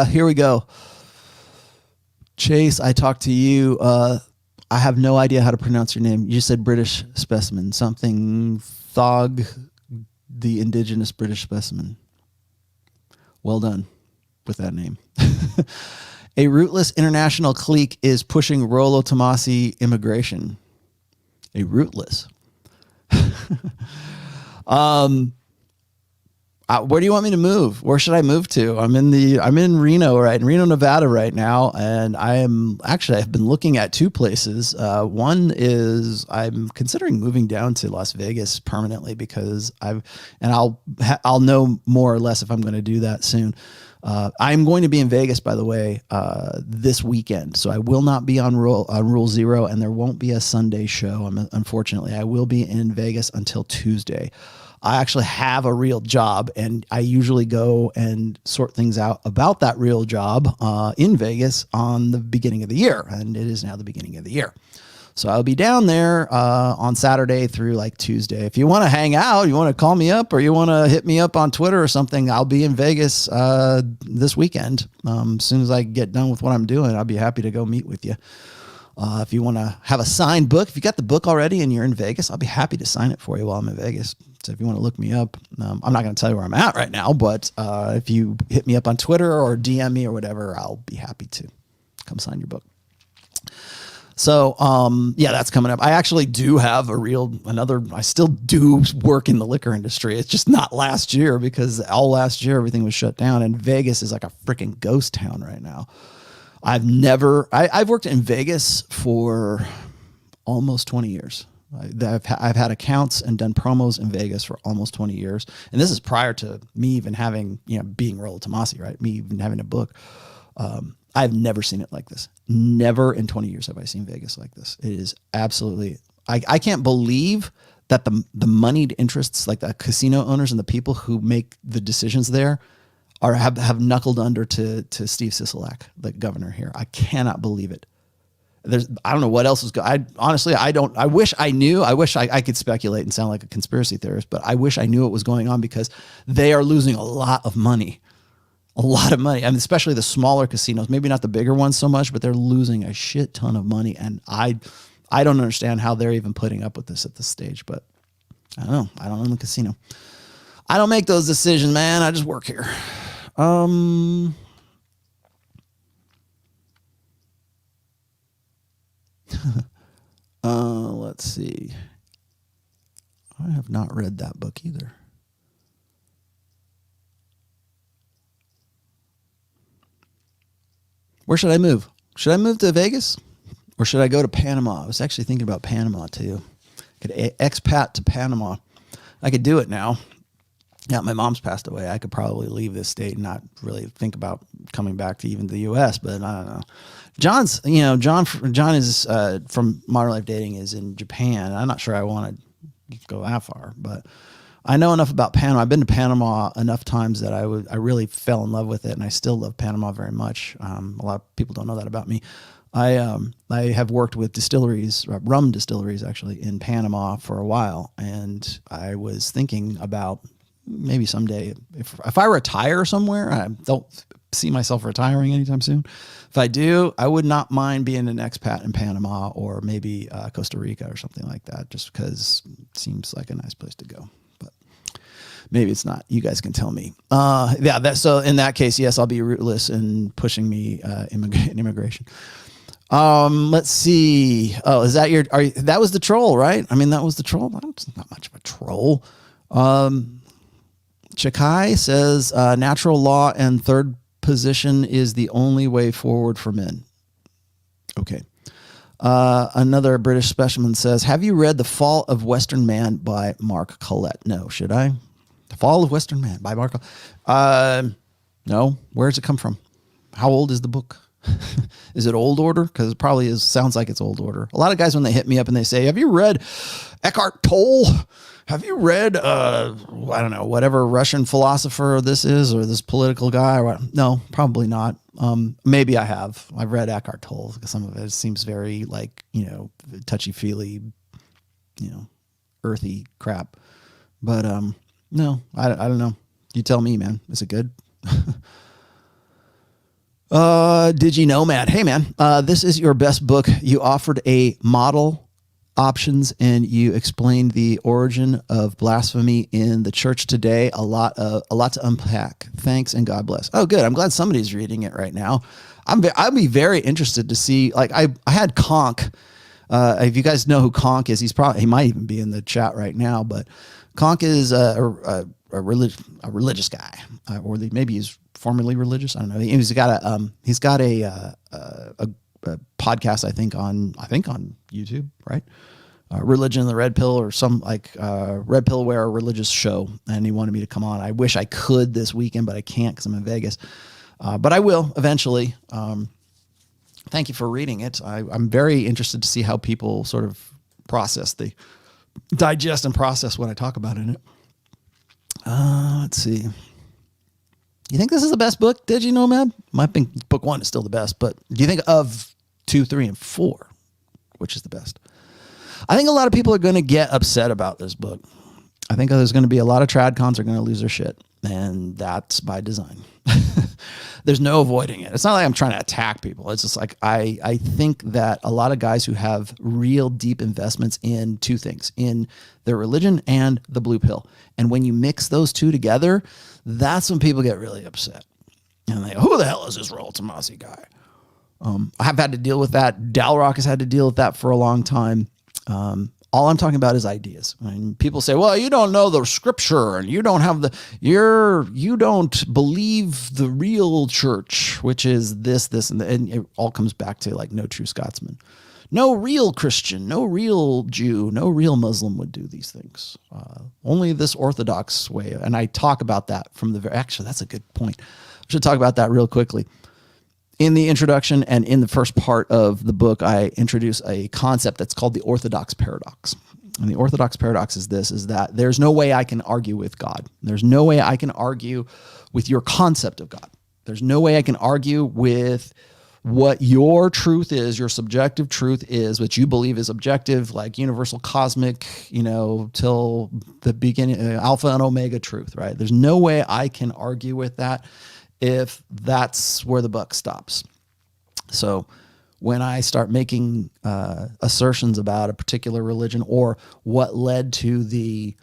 Here we go. Chase, I talked to you. I have no idea how to pronounce your name. You just said British specimen, something Thog, the indigenous British specimen. Well done with that name. A rootless international clique is pushing Rollo Tomassi immigration. A rootless. Where do you want me to move? Where should I move to? I'm in Reno, right? In Reno, Nevada right now. And I've been looking at two places. One is I'm considering moving down to Las Vegas permanently because I'll know more or less if I'm going to do that soon. I'm going to be in Vegas, by the way, this weekend. So I will not be on Rule Zero, and there won't be a Sunday show. Unfortunately, I will be in Vegas until Tuesday. I actually have a real job, and I usually go and sort things out about that real job in Vegas on the beginning of the year, and it is now the beginning of the year. So I'll be down there on Saturday through like Tuesday. If you want to hang out, you want to call me up, or you want to hit me up on Twitter or something, I'll be in Vegas this weekend. As soon as I get done with what I'm doing, I'll be happy to go meet with you. If you want to have a signed book, if you got the book already and you're in Vegas, I'll be happy to sign it for you while I'm in Vegas. So if you want to look me up, I'm not going to tell you where I'm at right now, but if you hit me up on Twitter or DM me or whatever, I'll be happy to come sign your book. So, yeah, that's coming up. I actually do have I still do work in the liquor industry. It's just not last year because all last year, everything was shut down, and Vegas is like a freaking ghost town right now. I've worked in Vegas for almost 20 years. I've had accounts and done promos in Vegas for almost 20 years. And this is prior to me even having, being Rollo Tomassi, right? Me even having a book. I've never seen it like this. Never in 20 years have I seen Vegas like this. It is absolutely, I can't believe that the moneyed interests, like the casino owners and the people who make the decisions there have knuckled under to Steve Sisolak, the governor here. I cannot believe it. I don't know what else is going. I wish I knew. I wish I could speculate and sound like a conspiracy theorist, but I wish I knew what was going on because they are losing a lot of money. A lot of money. I mean, especially the smaller casinos, maybe not the bigger ones so much, but they're losing a shit ton of money. And I don't understand how they're even putting up with this at this stage, but I don't know. I don't own the casino. I don't make those decisions, man. I just work here. Let's see. I have not read that book either. Where should I move? Should I move to Vegas or should I go to Panama? I was actually thinking about Panama too. Could expat to Panama. I could do it now. Yeah, my mom's passed away. I could probably leave this state and not really think about coming back to even the U.S., but I don't know. John is from Modern Life Dating is in Japan. I'm not sure I want to go that far, but I know enough about Panama. I've been to Panama enough times that I really fell in love with it, and I still love Panama very much. A lot of people don't know that about me. I have worked with distilleries, rum distilleries actually, in Panama for a while, and I was thinking about maybe someday if I retire somewhere. I don't see myself retiring anytime soon. If I do, I would not mind being an expat in Panama or maybe Costa Rica or something like that, just because it seems like a nice place to go. But maybe it's not. You guys can tell me. So in that case, yes, I'll be rootless in pushing me immigration. Let's see. Oh, is that that was the troll, right? I mean, that was the troll. That's not much of a troll. Chakai says natural law and third position is the only way forward for men. Okay. Another British specimen says, have you read The Fall of Western Man by Mark Collett? No. Should I? The Fall of Western Man by Mark Collett. No. Where does it come from? How old is the book? Is it old order? Because it probably is. Sounds like it's old order. A lot of guys, when they hit me up and they say, have you read Eckhart Tolle? Have you read, I don't know, whatever Russian philosopher this is or this political guy? No, probably not. Maybe I have. I've read Eckhart Tolle. Some of it seems very touchy-feely, earthy crap. But no, I don't know. You tell me, man. Is it good? DigiNomad. Hey, man, this is your best book. You offered a model options and you explained the origin of blasphemy in the church today. A lot to unpack. Thanks and God bless. Oh, good. I'm glad somebody's reading it right now. I'd be very interested to see. Like I had Conk. If you guys know who Conk is, he might even be in the chat right now. But Conk is a religious guy, maybe he's formerly religious. I don't know. He's got a podcast, I think on YouTube, right? Religion and the Red Pill, or some Red Pill wearer religious show. And he wanted me to come on. I wish I could this weekend, but I can't because I'm in Vegas. But I will eventually. Thank you for reading it. I'm very interested to see how people sort of digest and process what I talk about in it. Let's see. You think this is the best book? Did you know, man? I think book 1 is still the best, but do you think of 2, 3, and 4, which is the best? I think a lot of people are going to get upset about this book. I think there's going to be a lot of trad cons are going to lose their shit, and that's by design. There's no avoiding it. It's not like I'm trying to attack people. It's just like I think that a lot of guys who have real deep investments in two things, in their religion and the blue pill. And when you mix those two together, that's when people get really upset. And they go, who the hell is this rollotomassi guy? I have had to deal with that. Dalrock has had to deal with that for a long time. All I'm talking about is ideas. I mean, people say, well, you don't know the scripture and you don't have you don't believe the real church, which is this, and it all comes back to like no true Scotsman. No real Christian, no real Jew, no real Muslim would do these things. Only this Orthodox way. And I talk about that actually, that's a good point. I should talk about that real quickly. In the introduction and in the first part of the book, I introduce a concept that's called the Orthodox paradox. And the Orthodox paradox is that there's no way I can argue with God. There's no way I can argue with your concept of God. There's no way I can argue with what your truth is, your subjective truth is, which you believe is objective, like universal cosmic, till the beginning, alpha and omega truth, right? There's no way I can argue with that if that's where the buck stops. So when I start making assertions about a particular religion or what led to the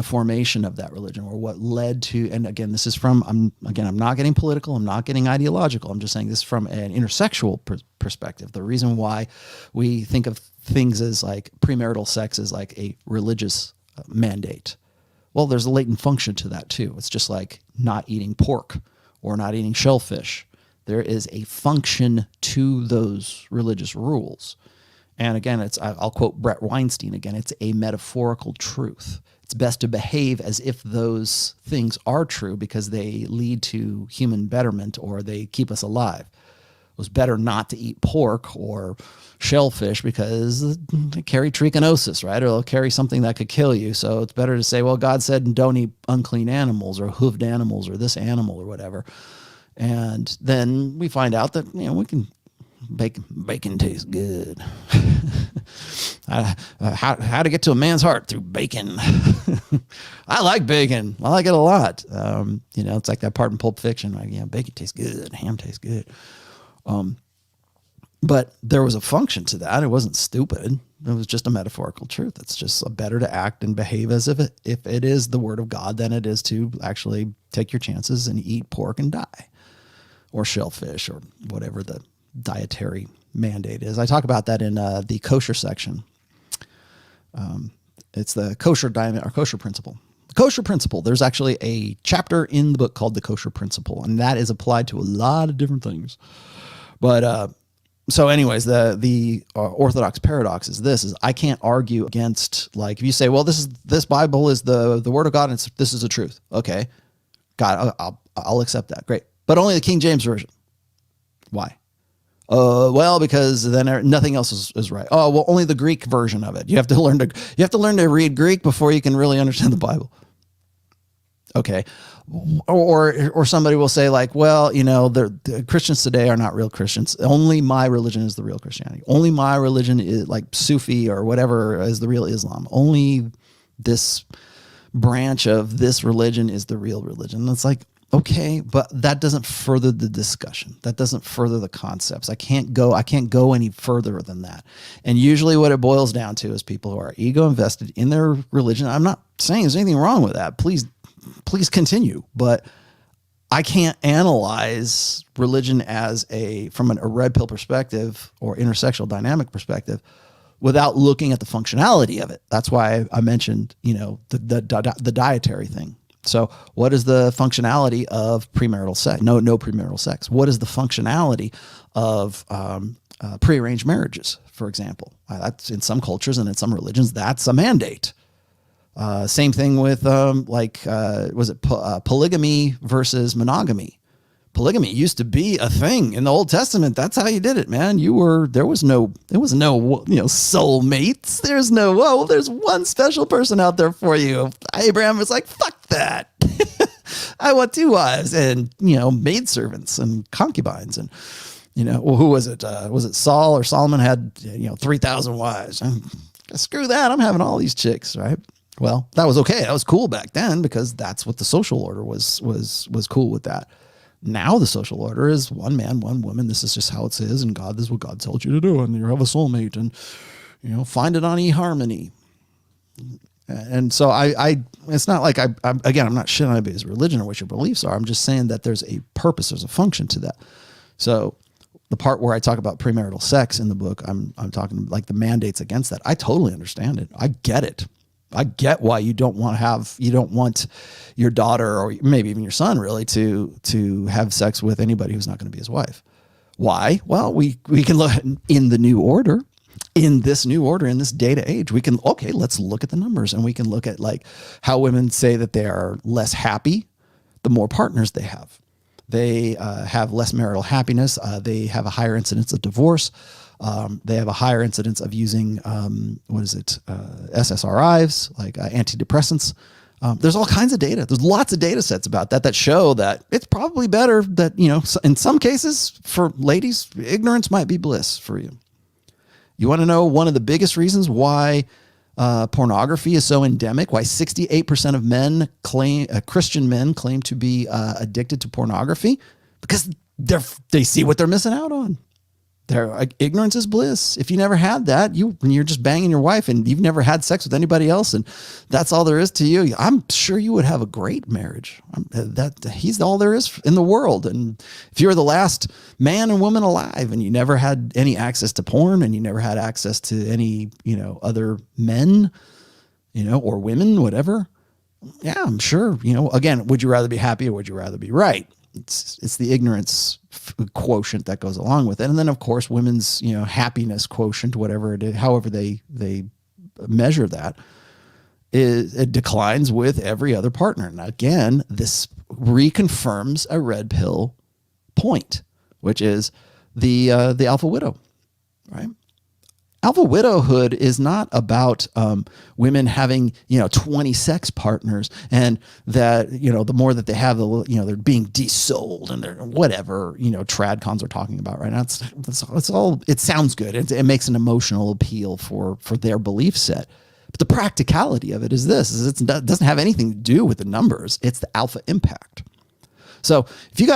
formation of that religion, or what led to, and again, this is from, I'm not getting political, I'm not getting ideological, I'm just saying this from an intersexual perspective. The reason why we think of things as like premarital sex as like a religious mandate. Well, there's a latent function to that too. It's just like not eating pork or not eating shellfish. There is a function to those religious rules. And again, I'll quote Brett Weinstein again, it's a metaphorical truth. It's best to behave as if those things are true because they lead to human betterment or they keep us alive. It was better not to eat pork or shellfish because they carry trichinosis, right? Or they'll carry something that could kill you. So it's better to say, well, God said don't eat unclean animals or hoofed animals or this animal or whatever. And then we find out that, we can bacon tastes good. How to get to a man's heart through bacon. I like bacon. I like it a lot. It's like that part in Pulp Fiction, right? Bacon tastes good. Ham tastes good. But there was a function to that. It wasn't stupid. It was just a metaphorical truth. It's just better to act and behave as if it is the word of God than it is to actually take your chances and eat pork and die, or shellfish, or whatever the dietary mandate is. I talk about that in the kosher section. It's the kosher diet or kosher principle. The kosher principle. There's actually a chapter in the book called the kosher principle, and that is applied to a lot of different things. But so anyways, the Orthodox paradox is I can't argue against, like, if you say, well, this Bible is the word of God and this is the truth. Okay, God, I'll accept that. Great. But only the King James Version. Why? Well, because then nothing else is right. Oh, well, only the Greek version of it. You have to learn to read Greek before you can really understand the Bible. Okay. Or somebody will say, like, well, the Christians today are not real Christians. Only my religion is the real Christianity. Only my religion is like Sufi or whatever is the real Islam. Only this branch of this religion is the real religion. And it's like, okay, but that doesn't further the discussion. That doesn't further the concepts. I can't go any further than that. And usually what it boils down to is people who are ego invested in their religion. I'm not saying there's anything wrong with that. Please continue. But I can't analyze religion from a red pill perspective or intersectional dynamic perspective without looking at the functionality of it. That's why I mentioned, the dietary thing. So what is the functionality of premarital sex? No premarital sex. What is the functionality of prearranged marriages, for example? That's in some cultures and in some religions, that's a mandate. Same thing with polygamy versus monogamy. Polygamy used to be a thing in the Old Testament. That's how you did it, man. There was no soulmates. There's one special person out there for you. Abraham was like, fuck that. I want 2 wives and, maidservants and concubines. And, who was it? Was it Saul or Solomon had, 3,000 wives? Screw that. I'm having all these chicks, right? Well, that was okay. That was cool back then because that's what the social order was cool with that. Now the social order is 1 man, 1 woman. This is just how it is, and this is what God told you to do, and you have a soulmate, and find it on eHarmony. And so it's not like I'm not shitting on anybody's religion or what your beliefs are. I'm just saying that there's a purpose, there's a function to that. So the part where I talk about premarital sex in the book, I'm talking like the mandates against that. I totally understand it. I get it. I get why you don't want your daughter or maybe even your son really to have sex with anybody who's not going to be his wife. Why? Well, we can look in the new order, in this data age, let's look at the numbers, and we can look at like how women say that they are less happy the more partners they have. They have less marital happiness. They have a higher incidence of divorce. They have a higher incidence of using, SSRIs, like antidepressants. There's all kinds of data. There's lots of data sets about that show that it's probably better that, in some cases for ladies, ignorance might be bliss for you. You want to know one of the biggest reasons why pornography is so endemic, why 68% of Christian men claim to be addicted to pornography? Because they see what they're missing out on. Ignorance is bliss. If you never had that, when you're just banging your wife and you've never had sex with anybody else, and that's all there is to you, I'm sure you would have a great marriage. He's all there is in the world. And if you're the last man and woman alive and you never had any access to porn and you never had access to any, other men, or women, whatever. Yeah, I'm sure, again, would you rather be happy or would you rather be right? It's the ignorance quotient that goes along with it. And then of course, women's, happiness quotient, whatever it is, however they measure that, it declines with every other partner. And again, this reconfirms a red pill point, which is the alpha widow, right? Alpha widowhood is not about women having 20 sex partners, and that the more that they have, they're being desold and they're whatever tradcons are talking about right now. It's all, it sounds good. It makes an emotional appeal for their belief set, but the practicality of it is this: it doesn't have anything to do with the numbers. It's the alpha impact. So if you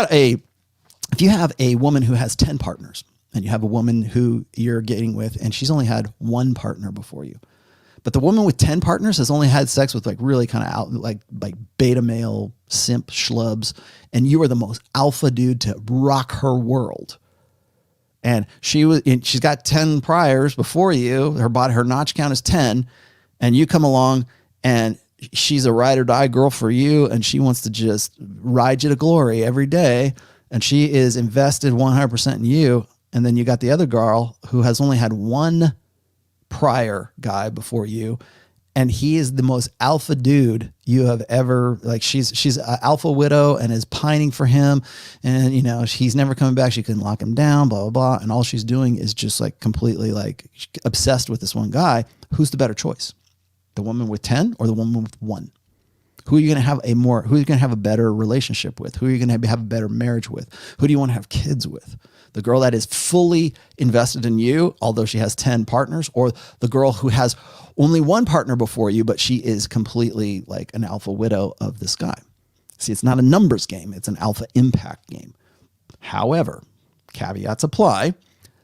have a woman who has 10 partners, and you have a woman who you're getting with, and she's only had 1 partner before you, but the woman with 10 partners has only had sex with like really kind of out like beta male simp schlubs, and you are the most alpha dude to rock her world. And she's got 10 priors before you. Her notch count is 10, and you come along and she's a ride or die girl for you, and she wants to just ride you to glory every day, and she is invested 100% in you. And then you got the other girl who has only had 1 prior guy before you, and he is the most alpha dude you have ever, like she's an alpha widow and is pining for him, and he's never coming back. She couldn't lock him down, blah, blah, blah. And all she's doing is just like completely like obsessed with this one guy. Who's the better choice? The woman with 10 or the woman with 1? Who are you going to have a better relationship with? Who are you going to have a better marriage with? Who do you want to have kids with? The girl that is fully invested in you, although she has 10 partners, or the girl who has only 1 partner before you, but she is completely like an alpha widow of this guy. See, it's not a numbers game. It's an alpha impact game. However, caveats apply.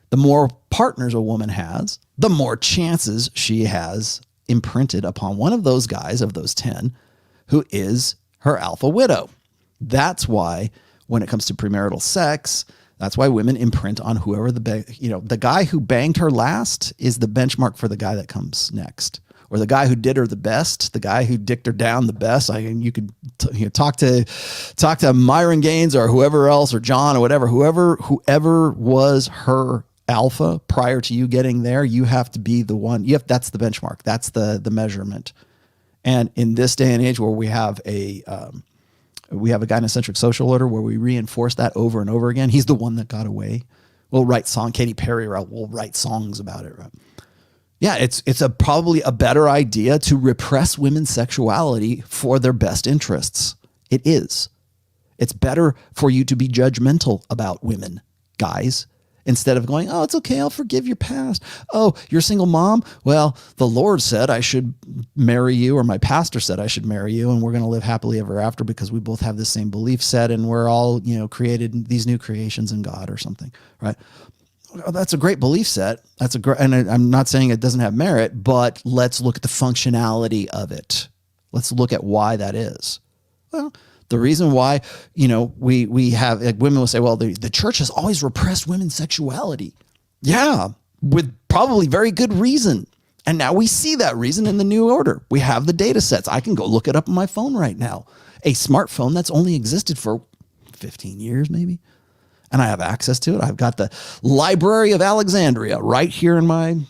The more partners a woman has, the more chances she has imprinted upon one of those guys of those 10 who is her alpha widow. That's why when it comes to premarital sex, That's why women imprint on whoever the guy who banged her last is the benchmark for the guy that comes next, or the guy who did her the best, the guy who dicked her down the best. You could talk to Myron Gaines or whoever else, or John or whatever, whoever was her alpha prior to you getting there. You have to be the one. That's the benchmark. That's the measurement. And in this day and age where we have a gynocentric social order where we reinforce that over and over again, he's the one that got away. We'll write Katy Perry will write songs about it, right? Yeah, it's probably a better idea to repress women's sexuality for their best interests. It is. It's better for you to be judgmental about women, guys, instead of going, oh, it's okay, I'll forgive your past. Oh, you're a single mom? Well, the Lord said I should marry you, or my pastor said I should marry you, and we're going to live happily ever after because we both have the same belief set, and we're all, created these new creations in God or something, right? Well, that's a great belief set. And I'm not saying it doesn't have merit, but let's look at the functionality of it. Let's look at why that is. Well, the reason why, we have, like, women will say, well, the church has always repressed women's sexuality. Yeah, with probably very good reason. And now we see that reason in the new order. We have the data sets. I can go look it up on my phone right now. A smartphone that's only existed for 15 years, maybe. And I have access to it. I've got the Library of Alexandria right here in my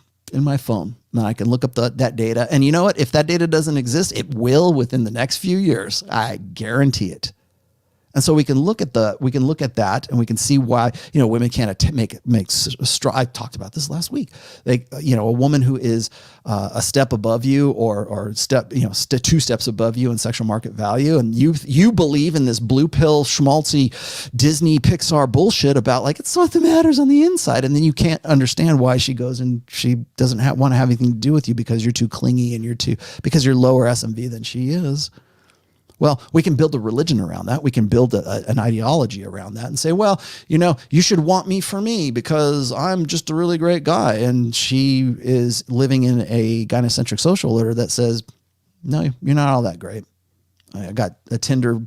phone. And I can look up that data. And you know what? If that data doesn't exist, it will within the next few years. I guarantee it. And so we can look at that, and we can see why, women can't make I talked about this last week. A woman who is a step above you, or two steps above you in sexual market value, and you believe in this blue pill schmaltzy Disney Pixar bullshit about, like, it's what matters on the inside, and then you can't understand why she goes and she doesn't want to have anything to do with you because you're too clingy and because you're lower SMV than she is. Well, we can build a religion around that. We can build an ideology around that and say, well, you should want me for me because I'm just a really great guy. And she is living in a gynocentric social order that says, no, you're not all that great. I got a Tinder,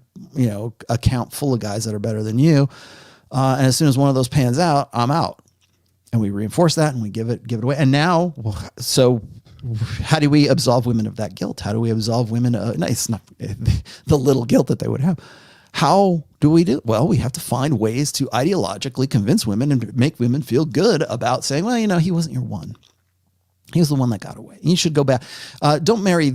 account full of guys that are better than you. And as soon as one of those pans out, I'm out. And we reinforce that and we give it away. And now, so how do we absolve women of that guilt? How do we absolve women? It's not the little guilt that they would have. How do we do? Well, we have to find ways to ideologically convince women and make women feel good about saying, well, he wasn't your one. He was the one that got away. You should go back. Don't marry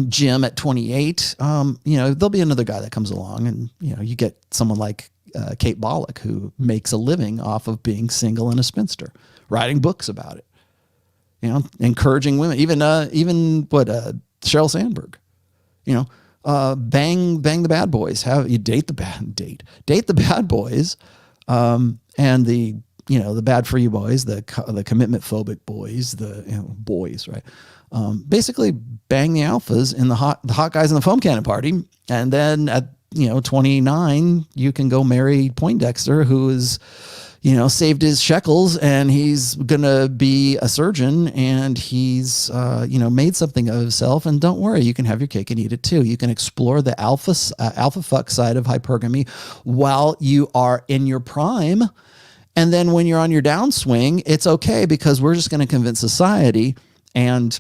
Jim at 28. There'll be another guy that comes along, and you get someone like Kate Bollock, who makes a living off of being single and a spinster, writing books about it. Encouraging women, even Sheryl Sandberg, bang the bad boys. Date the bad boys, and the bad for you boys, the commitment phobic boys, boys, right? Basically bang the alphas in the hot guys in the foam cannon party, and then at 29, you can go marry Poindexter, who is, saved his shekels, and he's going to be a surgeon, and he's, made something of himself. And don't worry, you can have your cake and eat it too. You can explore the alpha fuck side of hypergamy while you are in your prime. And then when you're on your downswing, it's okay, because we're just going to convince society and,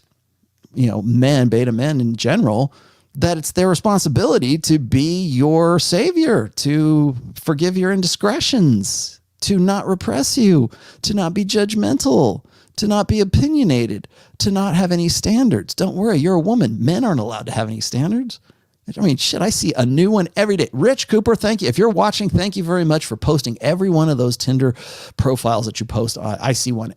beta men in general, that it's their responsibility to be your savior, to forgive your indiscretions, to not repress you, to not be judgmental, to not be opinionated, to not have any standards. Don't worry, you're a woman. Men aren't allowed to have any standards. I mean, shit, I see a new one every day. Rich Cooper, thank you. If you're watching, thank you very much for posting every one of those Tinder profiles that you post. I see one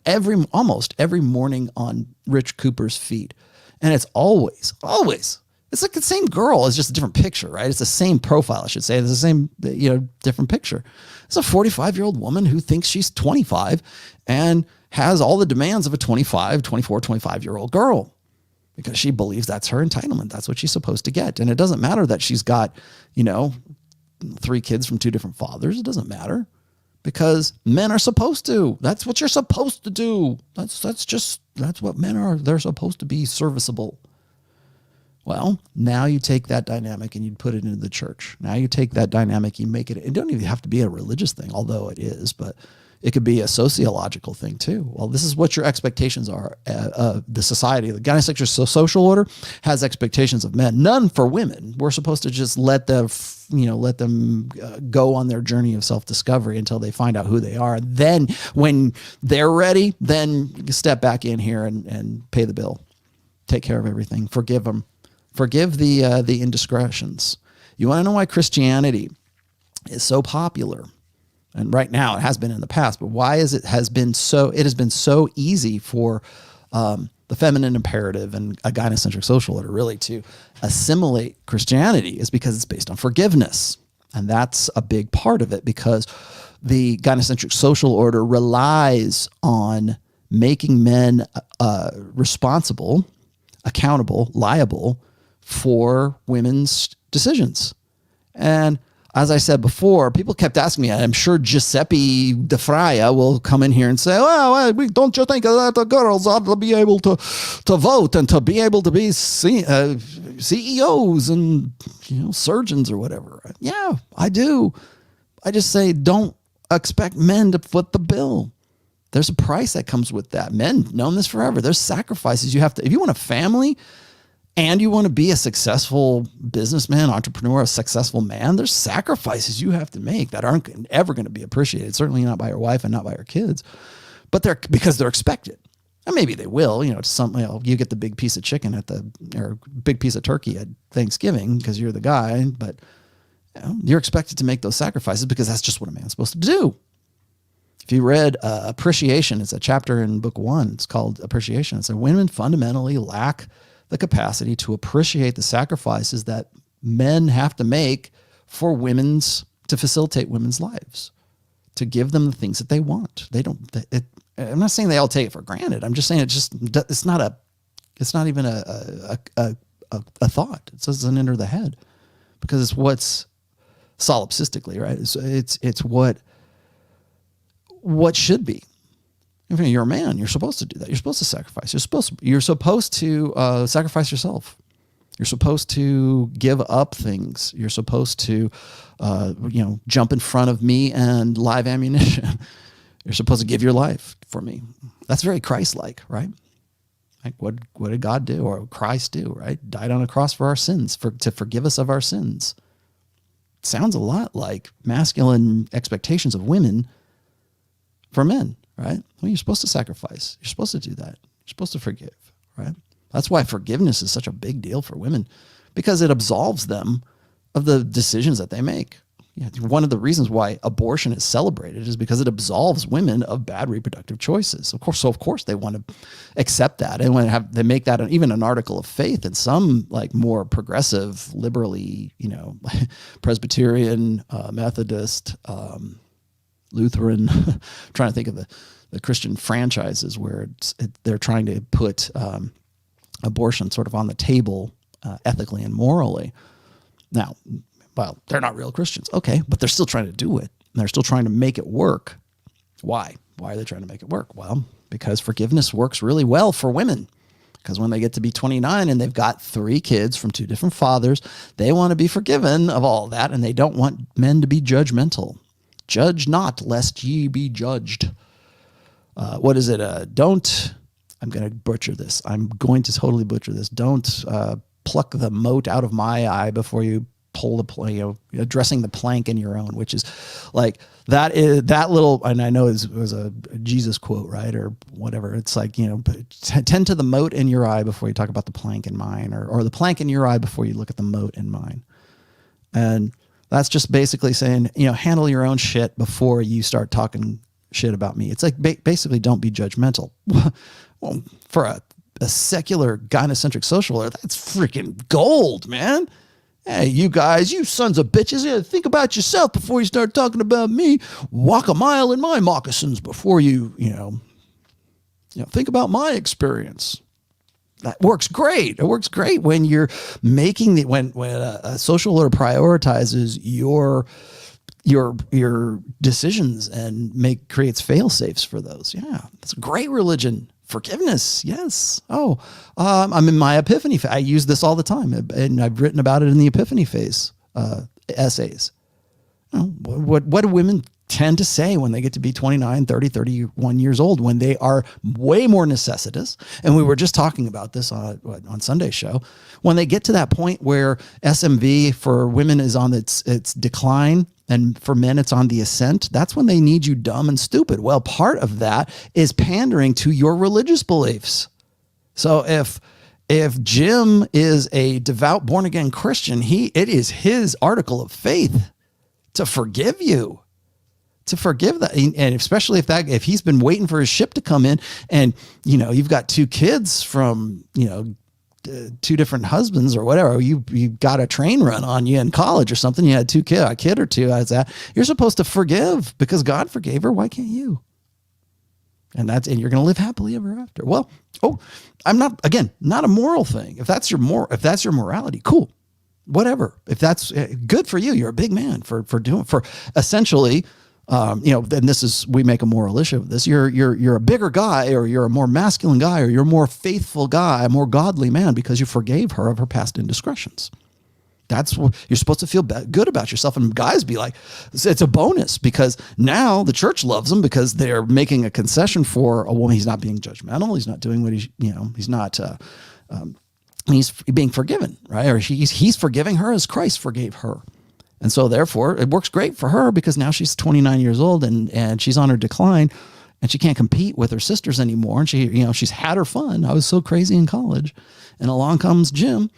almost every morning on Rich Cooper's feed. And it's always, it's like the same girl. It's just a different picture, right? It's the same profile, I should say. It's the same, different picture. It's a 45-year-old woman who thinks she's 25 and has all the demands of a 24, 25-year-old girl, because she believes that's her entitlement. That's what she's supposed to get. And it doesn't matter that she's got, 3 kids from 2 different fathers. It doesn't matter, because men are supposed to. That's what you're supposed to do. That's what men are. They're supposed to be serviceable. Well, now you take that dynamic and you put it into the church. Now you take that dynamic, you make it don't even have to be a religious thing, although it is, but it could be a sociological thing too. Well, this is what your expectations are. The society, the gynecological social order has expectations of men, none for women. We're supposed to just let them go on their journey of self-discovery until they find out who they are. Then when they're ready, then step back in here and pay the bill. Take care of everything. Forgive them. Forgive the indiscretions. You want to know why Christianity is so popular? And right now it has been in the past, but why is it has been so easy for the feminine imperative and a gynocentric social order really to assimilate Christianity is because it's based on forgiveness. And that's a big part of it, because the gynocentric social order relies on making men responsible, accountable, liable for women's decisions. And as I said before, people kept asking me, I'm sure Giuseppe De Fraia will come in here and say, well, don't you think that the girls ought to be able to vote and to be able to be CEOs and surgeons or whatever? Yeah, I do. I just say, don't expect men to foot the bill. There's a price that comes with that. Men known this forever. There's sacrifices you have to, if you want a family and you want to be a successful businessman, entrepreneur, a successful man, there's sacrifices you have to make that aren't ever going to be appreciated. Certainly not by your wife and not by your kids, but because they're expected. And maybe they will, you get the big piece of chicken or big piece of turkey at Thanksgiving because you're the guy, but you're expected to make those sacrifices because that's just what a man's supposed to do. If you read Appreciation, it's a chapter in book 1. It's called Appreciation. It's that women fundamentally lack the capacity to appreciate the sacrifices that men have to make to facilitate women's lives, to give them the things that they want. I'm not saying they all take it for granted. I'm just saying it's not even a thought. It doesn't enter the head because it's what's solipsistically, right? It's what should be. If you're a man, you're supposed to do that. You're supposed to sacrifice. You're supposed to sacrifice yourself. You're supposed to give up things. You're supposed to, jump in front of me and live ammunition. You're supposed to give your life for me. That's very Christ-like, right? Like what did God do or Christ do, right? Died on a cross for our sins, to forgive us of our sins. It sounds a lot like masculine expectations of women for men. Right? Well, you're supposed to sacrifice. You're supposed to do that. You're supposed to forgive, right? That's why forgiveness is such a big deal for women, because it absolves them of the decisions that they make. One of the reasons why abortion is celebrated is because it absolves women of bad reproductive choices. Of course, they want to accept that, and when they make that even an article of faith in some like more progressive, liberally, Presbyterian, Methodist, Lutheran, trying to think of the Christian franchises where they're trying to put abortion sort of on the table ethically and morally. Now, well, they're not real Christians. Okay, but they're still trying to do it. And they're still trying to make it work. Why? Why are they trying to make it work? Well, because forgiveness works really well for women. Because when they get to be 29 and they've got 3 kids from 2 different fathers, they want to be forgiven of all that, and they don't want men to be judgmental. Judge not, lest ye be judged. What is it? I'm going to butcher this. I'm going to totally butcher this. Don't pluck the mote out of my eye before you pull the addressing the plank in your own, which is like that little, and I know it was a Jesus quote, right? Or whatever. It's like, tend to the mote in your eye before you talk about the plank in mine, or the plank in your eye before you look at the mote in mine. And that's just basically saying, handle your own shit before you start talking shit about me. It's like basically don't be judgmental. Well, for a secular gynocentric social order, that's freaking gold, man. Hey, you guys, you sons of bitches, think about yourself before you start talking about me. Walk a mile in my moccasins before you think about my experience. That works great. It works great when you're making when a social order prioritizes your your decisions and creates fail safes for those. Yeah, that's a great religion. Forgiveness, yes. Oh, I'm in my epiphany phase. I use this all the time, and I've written about it in the epiphany phase essays. You know, what do women tend to say when they get to be 29, 30, 31 years old, when they are way more necessitous? And we were just talking about this on Sunday's show. When they get to that point where SMV for women is on its decline, and for men it's on the ascent, that's when they need you dumb and stupid. Well, part of that is pandering to your religious beliefs. So if Jim is a devout born again Christian, it is his article of faith to forgive you, to forgive that. And especially if he's been waiting for his ship to come in, and you've got two kids from two different husbands or whatever, you got a train run on you in college or something, you had a kid or two, you're supposed to forgive because God forgave her. Why can't you? And you're going to live happily ever after. Well, I'm not a moral thing. If that's your morality, cool, whatever. If that's good for you, you're a big man for essentially, and we make a moral issue of this. You're a bigger guy, or you're a more masculine guy, or you're a more faithful guy, a more godly man because you forgave her of her past indiscretions. That's what you're supposed to feel good about yourself. And guys be like, it's a bonus because now the church loves him because they're making a concession for a woman. He's not being judgmental. He's not doing what he's not, he's being forgiven, right? Or he's forgiving her as Christ forgave her. And so therefore it works great for her because now she's 29 years old and she's on her decline and she can't compete with her sisters anymore. And she's had her fun. I was so crazy in college, and along comes Jim.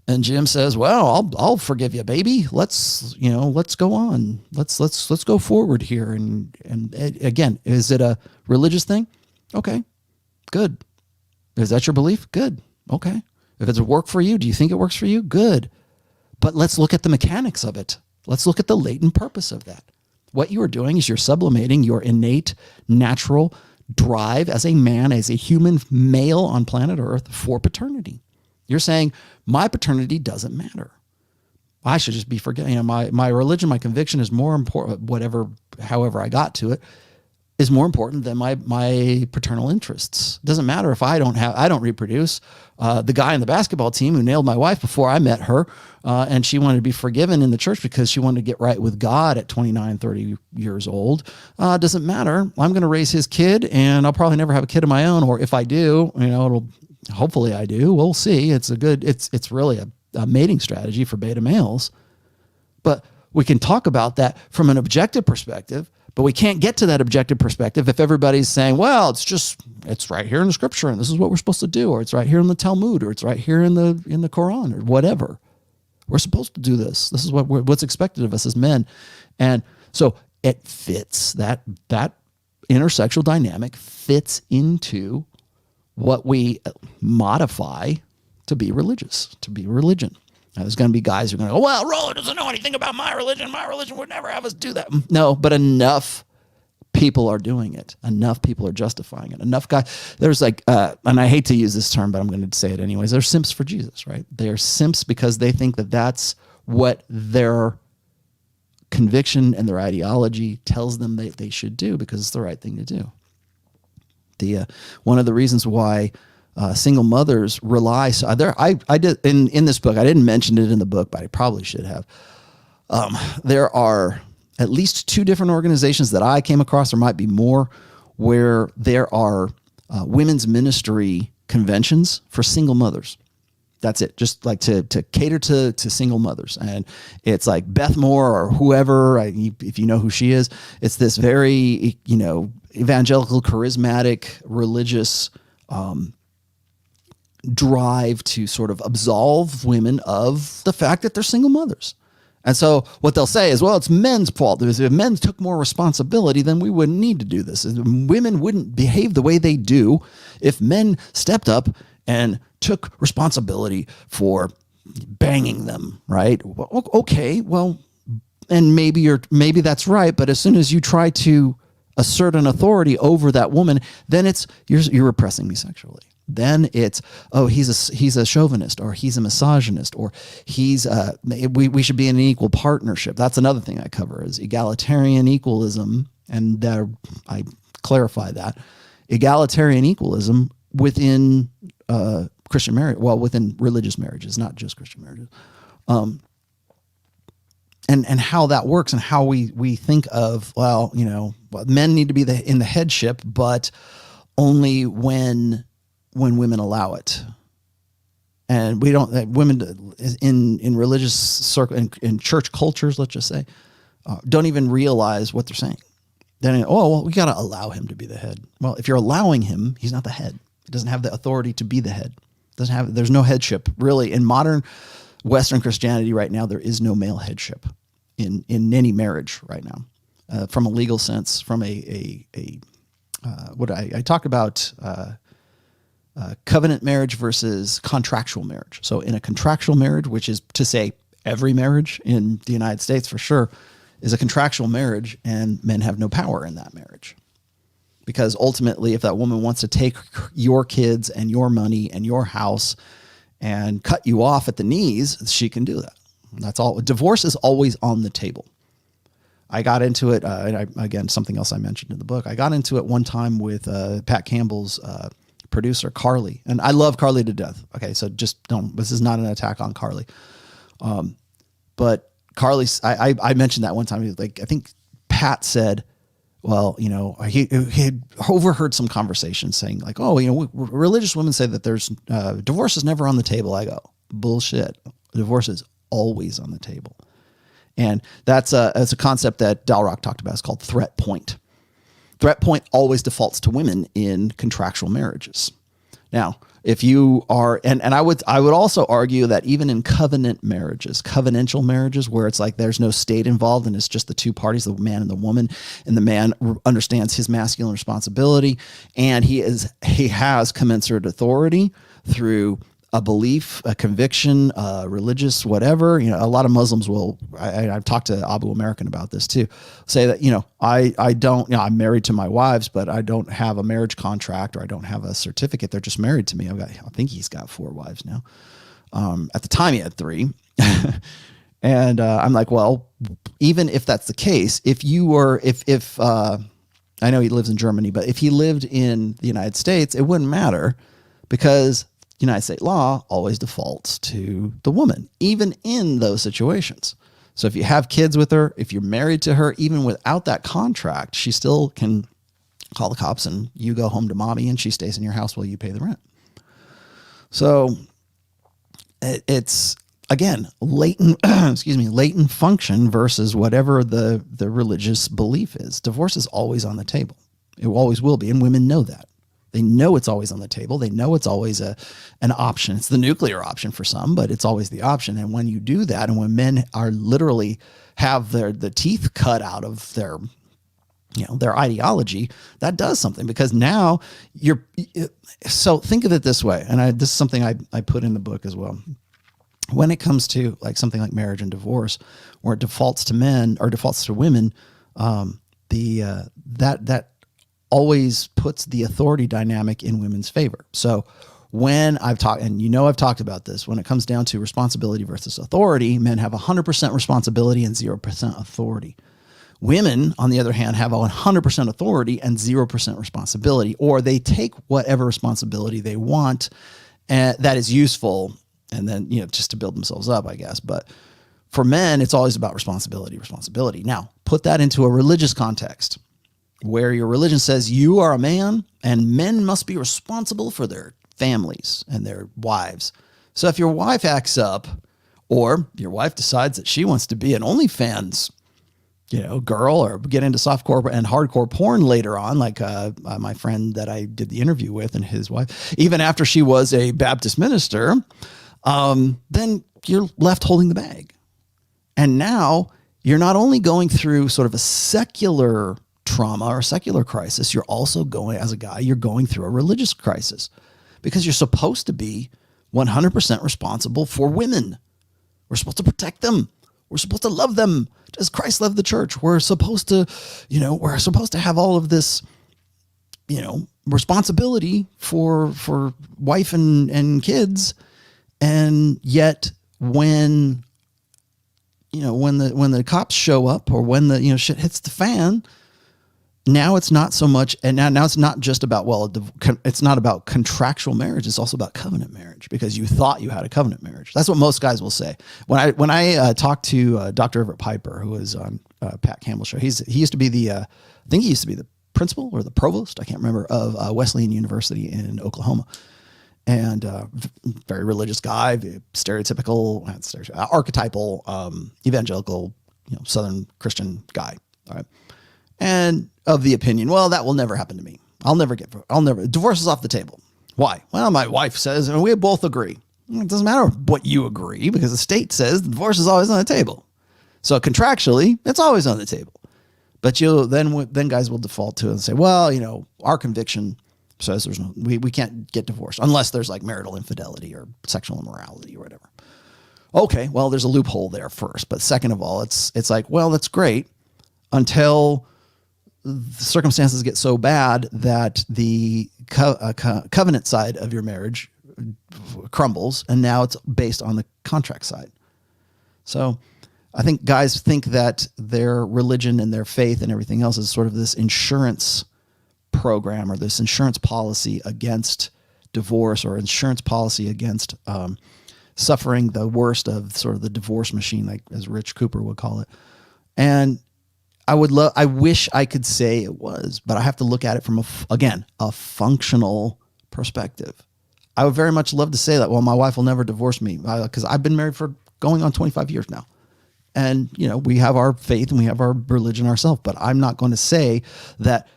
And Jim says, well, I'll forgive you, baby. Let's go on. Let's go forward here. And again, is it a religious thing? Okay, good. Is that your belief? Good. Okay. If it's a work for you, do you think it works for you? Good. But let's look at the mechanics of it. Let's look at the latent purpose of that. What you are doing is you're sublimating your innate, natural drive as a man, as a human male on planet Earth for paternity. You're saying my paternity doesn't matter. I should just be forgetting. My religion, my conviction is more important. However I got to it, is more important than my paternal interests. It doesn't matter if I don't reproduce. The guy on the basketball team who nailed my wife before I met her, and she wanted to be forgiven in the church because she wanted to get right with God at 29, 30 years old. Doesn't matter. I'm going to raise his kid, and I'll probably never have a kid of my own. Or if I do, hopefully I do. We'll see. It's really a mating strategy for beta males. But we can talk about that from an objective perspective, but we can't get to that objective perspective if everybody's saying, well, it's right here in the scripture and this is what we're supposed to do, or it's right here in the Talmud, or it's right here in the Quran, or whatever. We're supposed to do this. This is what's expected of us as men. And so it fits, that intersexual dynamic fits into what we modify to be religious, to be religion. Now, there's going to be guys who are going to go, well, Rollo doesn't know anything about my religion. My religion would never have us do that. No, but enough people are doing it. Enough people are justifying it. Enough guys. There's and I hate to use this term, but I'm going to say it anyways. They're simps for Jesus, right? They're simps because they think that that's what their conviction and their ideology tells them they should do because it's the right thing to do. One of the reasons why single mothers rely. So I did in this book. I didn't mention it in the book, but I probably should have. There are at least two different organizations that I came across. There might be more, where there are women's ministry conventions for single mothers. That's it. Just like to cater to single mothers. And it's like Beth Moore or whoever, if you know who she is, it's this very, evangelical, charismatic, religious, drive to sort of absolve women of the fact that they're single mothers. And so what they'll say is, well, it's men's fault. If men took more responsibility, then we wouldn't need to do this. Women wouldn't behave the way they do if men stepped up and took responsibility for banging them, right? Well, okay, well, and maybe that's right, but as soon as you try to assert an authority over that woman, then you're repressing me sexually. Then it's, oh, he's a chauvinist, or he's a misogynist, or we should be in an equal partnership. That's another thing I cover is egalitarian equalism, and I clarify that egalitarian equalism within Christian marriage, well, within religious marriages, not just Christian marriages, and how that works, and how we think of, well, men need to be in the headship, but only when women allow it. And we don't, women in religious circle, in church cultures, let's just say, don't even realize what they're saying. Then, we got to allow him to be the head. Well, if you're allowing him, he's not the head. He doesn't have the authority to be the head. There's no headship really in modern Western Christianity right now. There is no male headship in any marriage right now, from a legal sense, from what I talk about, covenant marriage versus contractual marriage. So in a contractual marriage, which is to say every marriage in the United States for sure is a contractual marriage, and men have no power in that marriage. Because ultimately, if that woman wants to take your kids and your money and your house and cut you off at the knees, she can do that. That's all. Divorce is always on the table. I got into it, again, something else I mentioned in the book. I got into it one time with Pat Campbell's producer, Carly. And I love Carly to death. Okay, so just don't, this is not an attack on Carly. But Carly, I mentioned that one time. Like, I think Pat said, well, he had overheard some conversations saying like, religious women say that there's divorce is never on the table. I go, bullshit. Divorce is always on the table. And that's a concept that Dalrock talked about. It's called threat point. Threat point always defaults to women in contractual marriages. Now, if you are, and I would also argue that even in covenant marriages, covenantal marriages, where it's like there's no state involved and it's just the two parties, the man and the woman, and the man understands his masculine responsibility, and he has commensurate authority through a belief, a conviction, religious, whatever. A lot of Muslims will, I've talked to Abu American about this too, say that, I don't, I'm married to my wives, but I don't have a marriage contract, or I don't have a certificate. They're just married to me. I think he's got 4 wives now. At the time he had 3. And I'm like, well, even if that's the case, if you were, if I know he lives in Germany, but if he lived in the United States, it wouldn't matter, because United States law always defaults to the woman, even in those situations. So if you have kids with her, if you're married to her, even without that contract, she still can call the cops and you go home to mommy and she stays in your house while you pay the rent. So it's, again, latent, latent function versus whatever the religious belief is. Divorce is always on the table. It always will be. And women know that. They know it's always on the table. They know it's always an option. It's the nuclear option for some, but it's always the option. And when you do that, and when men are literally have the teeth cut out of their ideology, that does something, because now so think of it this way. And this is something I put in the book as well. When it comes to like something like marriage and divorce, where it defaults to men or defaults to women, that always puts the authority dynamic in women's favor. So when I've talked, and I've talked about this, when it comes down to responsibility versus authority, men have 100% responsibility and 0% authority. Women, on the other hand, have 100% authority and 0% responsibility, or they take whatever responsibility they want that is useful, and then, just to build themselves up, I guess. But for men, it's always about responsibility. Now, put that into a religious context, where your religion says you are a man and men must be responsible for their families and their wives. So if your wife acts up, or your wife decides that she wants to be an OnlyFans, girl, or get into softcore and hardcore porn later on, like my friend that I did the interview with and his wife, even after she was a Baptist minister, then you're left holding the bag. And now you're not only going through sort of a secular trauma or secular crisis, you're also going, as a guy, you're going through a religious crisis, because you're supposed to be 100% responsible for women. We're supposed to protect them. We're supposed to love them as Christ loved the church. We're supposed to, have all of this responsibility for wife and kids. And yet when the cops show up, or when the shit hits the fan, now it's not so much, and now it's not just about, it's not about contractual marriage. It's also about covenant marriage, because you thought you had a covenant marriage. That's what most guys will say. When I talked to Dr. Everett Piper, who was on Pat Campbell's show, he used to be I think he used to be the principal or the provost, I can't remember, of Wesleyan University in Oklahoma. And very religious guy, archetypal, evangelical, Southern Christian guy. All right. And of the opinion, well, that will never happen to me. Divorce is off the table. Why? Well, my wife says, and we both agree. It doesn't matter what you agree, because the state says the divorce is always on the table. So contractually, it's always on the table. But then guys will default to it and say, well, our conviction says we can't get divorced unless there's like marital infidelity or sexual immorality or whatever. Okay, well, there's a loophole there first. But second of all, it's like, well, that's great until the circumstances get so bad that the covenant side of your marriage crumbles, and now it's based on the contract side. So I think guys think that their religion and their faith and everything else is sort of this insurance program, or this insurance policy against divorce, or insurance policy against suffering the worst of sort of the divorce machine, like as Rich Cooper would call it. And I wish I could say it was, but I have to look at it from a functional perspective. I would very much love to say that, well, my wife will never divorce me, because I've been married for going on 25 years now. And, we have our faith and we have our religion ourselves, but I'm not going to say that,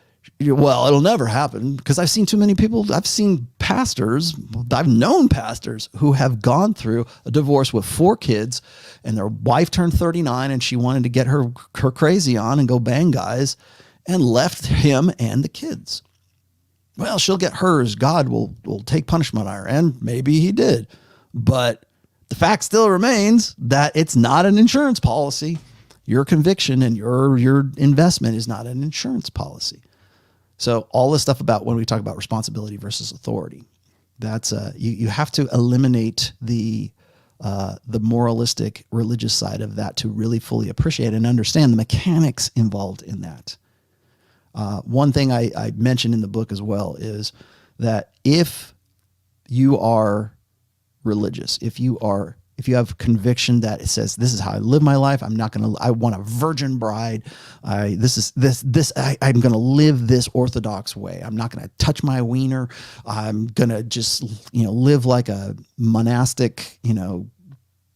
well, it'll never happen, because I've seen too many people. I've seen pastors, I've known pastors who have gone through a divorce with 4 kids, and their wife turned 39 and she wanted to get her crazy on and go bang guys, and left him and the kids. Well, she'll get hers. God will take punishment on her. And maybe he did. But the fact still remains that it's not an insurance policy. Your conviction and your investment is not an insurance policy. So all this stuff about when we talk about responsibility versus authority, that's you have to eliminate the moralistic religious side of that to really fully appreciate and understand the mechanics involved in that. One thing I mentioned in the book as well is that if you are religious, if you have conviction that it says, this is how I live my life, I want a virgin bride. I'm going to live this Orthodox way. I'm not going to touch my wiener. I'm going to just, live like a monastic,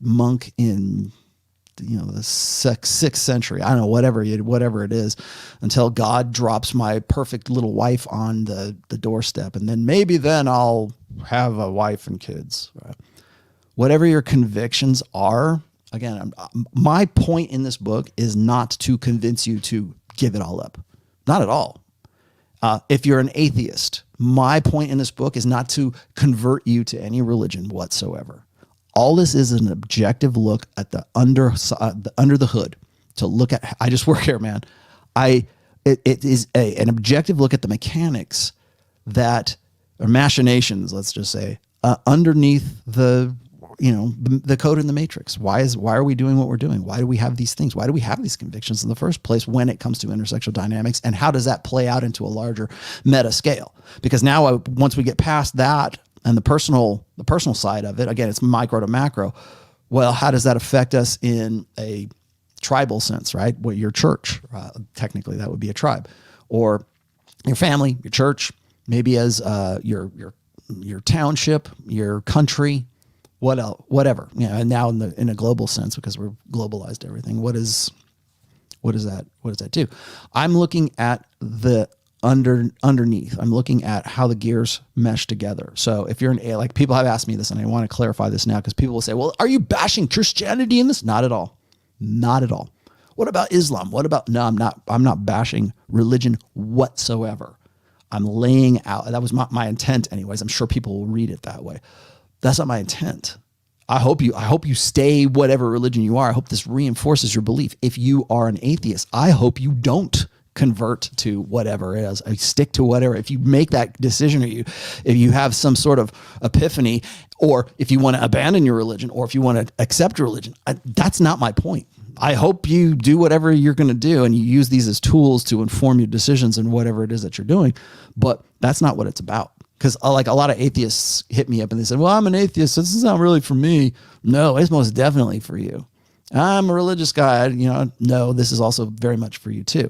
monk in, the 6th century. I don't know, whatever it is, until God drops my perfect little wife on the doorstep. And then I'll have a wife and kids, right? Whatever your convictions are, again, my point in this book is not to convince you to give it all up. Not at all. If you're an atheist, my point in this book is not to convert you to any religion whatsoever. All this is an objective look at the under the hood. To look at, I just work here, man. It is an objective look at the mechanics that, or machinations, let's just say, underneath the code in the matrix. Why are we doing what we're doing? Why do we have these things? Why do we have these convictions in the first place when it comes to intersexual dynamics? And how does that play out into a larger meta scale? Because now once we get past that and the personal side of it, again, it's micro to macro. Well, how does that affect us in a tribal sense, right? Well, your church, technically that would be a tribe, or your family, your church, maybe as your township, your country, what else, whatever, and now in a global sense, because we're globalized everything. What does that do? I'm looking at the underneath. I'm looking at how the gears mesh together. So if you're like, people have asked me this, and I want to clarify this now, because people will say, well, are you bashing Christianity in this? Not at all. Not at all. What about Islam? No, I'm not bashing religion whatsoever. I'm laying out, that was my intent anyways. I'm sure people will read it that way. That's not my intent. I hope you stay whatever religion you are. I hope this reinforces your belief. If you are an atheist, I hope you don't convert to whatever it is. I stick to whatever. If you make that decision, or if you have some sort of epiphany, or if you want to abandon your religion, or if you want to accept your religion, that's not my point. I hope you do whatever you're going to do and you use these as tools to inform your decisions and whatever it is that you're doing. But that's not what it's about. Because like a lot of atheists hit me up and they said, well, I'm an atheist, so this is not really for me. No, it's most definitely for you. I'm a religious guy. No, this is also very much for you too.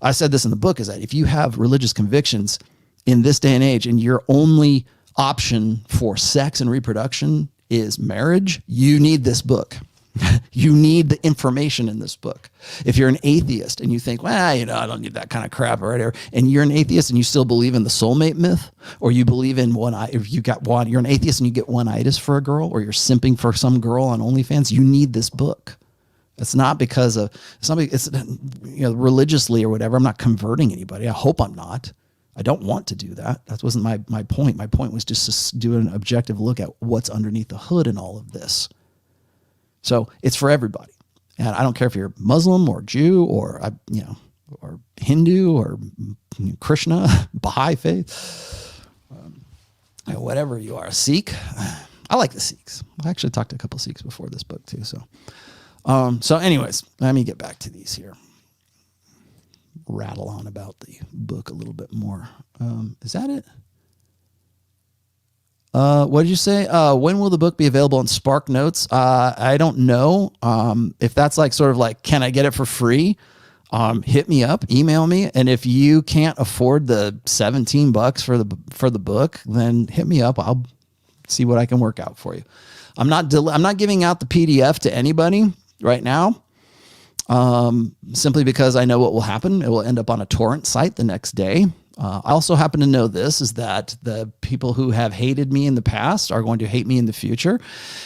I said this in the book, is that if you have religious convictions in this day and age and your only option for sex and reproduction is marriage, you need this book. You need the information in this book. If you're an atheist and you think, well, I don't need that kind of crap or whatever, and you're an atheist and you still believe in the soulmate myth, or you believe in if you got one, you're an atheist and you get one-itis for a girl, or you're simping for some girl on OnlyFans, you need this book. It's not because of somebody, it's religiously or whatever. I'm not converting anybody. I hope I'm not. I don't want to do that. That wasn't my point. My point was just to do an objective look at what's underneath the hood in all of this. So it's for everybody. And I don't care if you're Muslim or Jew or Hindu or Krishna, Baha'i faith, whatever you are, a Sikh. I like the Sikhs. I actually talked to a couple of Sikhs before this book too. So anyways, let me get back to these here. Rattle on about the book a little bit more. Is that it? What did you say? When will the book be available on Spark Notes? I don't know. If that's like sort of like, can I get it for free? Hit me up, email me. And if you can't afford the $17 for the book, then hit me up. I'll see what I can work out for you. I'm not giving out the PDF to anybody right now. Simply because I know what will happen. It will end up on a torrent site the next day. I also happen to know this, is that the people who have hated me in the past are going to hate me in the future,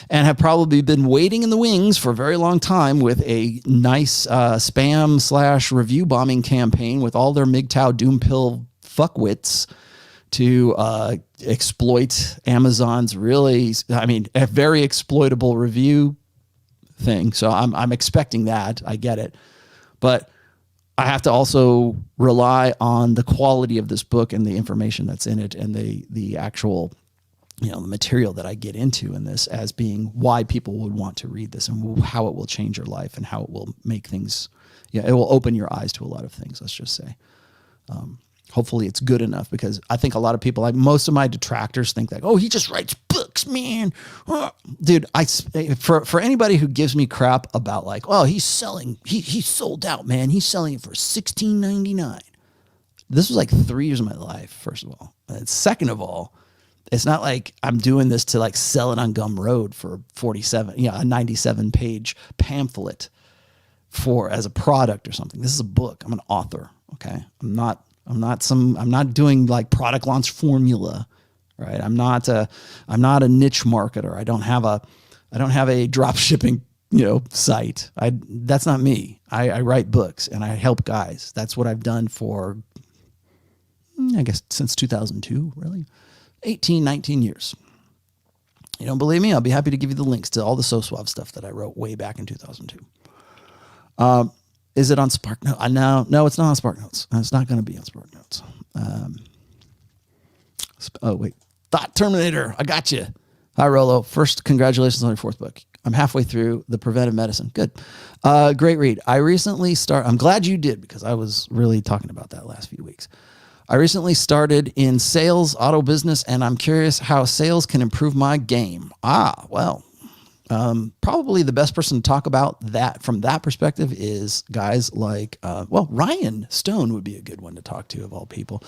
and have probably been waiting in the wings for a very long time with a nice spam / review bombing campaign with all their MGTOW doom pill fuckwits to exploit Amazon's a very exploitable review thing. So I'm expecting that. I get it. But I have to also rely on the quality of this book and the information that's in it, and the actual, the material that I get into in this as being why people would want to read this, and how it will change your life, and how it will make things, it will open your eyes to a lot of things, let's just say. Hopefully it's good enough, because I think a lot of people, most of my detractors think that, oh, he just writes books, man. Dude, for anybody who gives me crap about like, oh, he's sold out, man. He's selling it for $16.99. This was like 3 years of my life, first of all. And second of all, it's not like I'm doing this to like sell it on Gumroad for 47, a 97-page pamphlet as a product or something. This is a book. I'm an author. Okay. I'm not doing like product launch formula, right? I'm not a niche marketer. I don't have a drop shipping, site. That's not me. I write books and I help guys. That's what I've done for, I guess, since 2002, really 18, 19 years. You don't believe me? I'll be happy to give you the links to all the So Suave stuff that I wrote way back in 2002. Is it on Spark Notes? No, it's not on Spark Notes. It's not going to be on Spark Notes. Oh, wait. Thought Terminator. I got you. Hi, Rollo. First, congratulations on your 4th book. I'm halfway through The Preventive Medicine. Good. Great read. I'm glad you did, because I was really talking about that last few weeks. I recently started in sales, auto business, and I'm curious how sales can improve my game. Probably the best person to talk about that from that perspective is guys like, Ryan Stone would be a good one to talk to, of all people.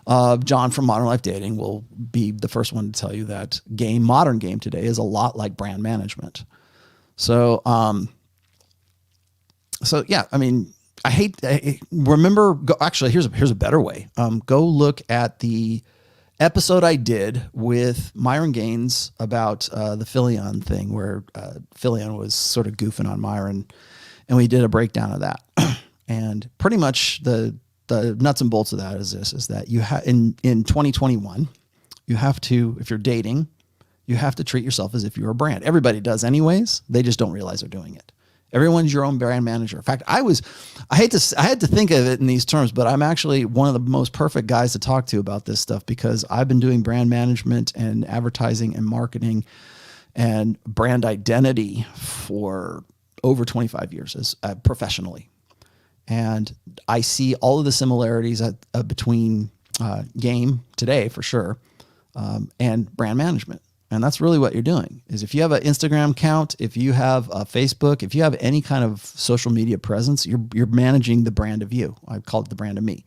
John from Modern Life Dating will be the first one to tell you that modern game today is a lot like brand management. So yeah, actually, here's a better way. Go look at the episode I did with Myron Gaines about the Philion thing, where Philion was sort of goofing on Myron, and we did a breakdown of that. And pretty much the nuts and bolts of that is that you have in 2021, you have to, if you're dating, you have to treat yourself as if you're a brand. Everybody does anyways. They just don't realize they're doing it. Everyone's your own brand manager. In fact, I had to think of it in these terms, but I'm actually one of the most perfect guys to talk to about this stuff because I've been doing brand management and advertising and marketing and brand identity for over 25 years professionally. And I see all of the similarities between game today for sure and brand management. And that's really what you're doing is if you have an Instagram account, if you have a Facebook, if you have any kind of social media presence, you're managing the brand of you. I call it the brand of me.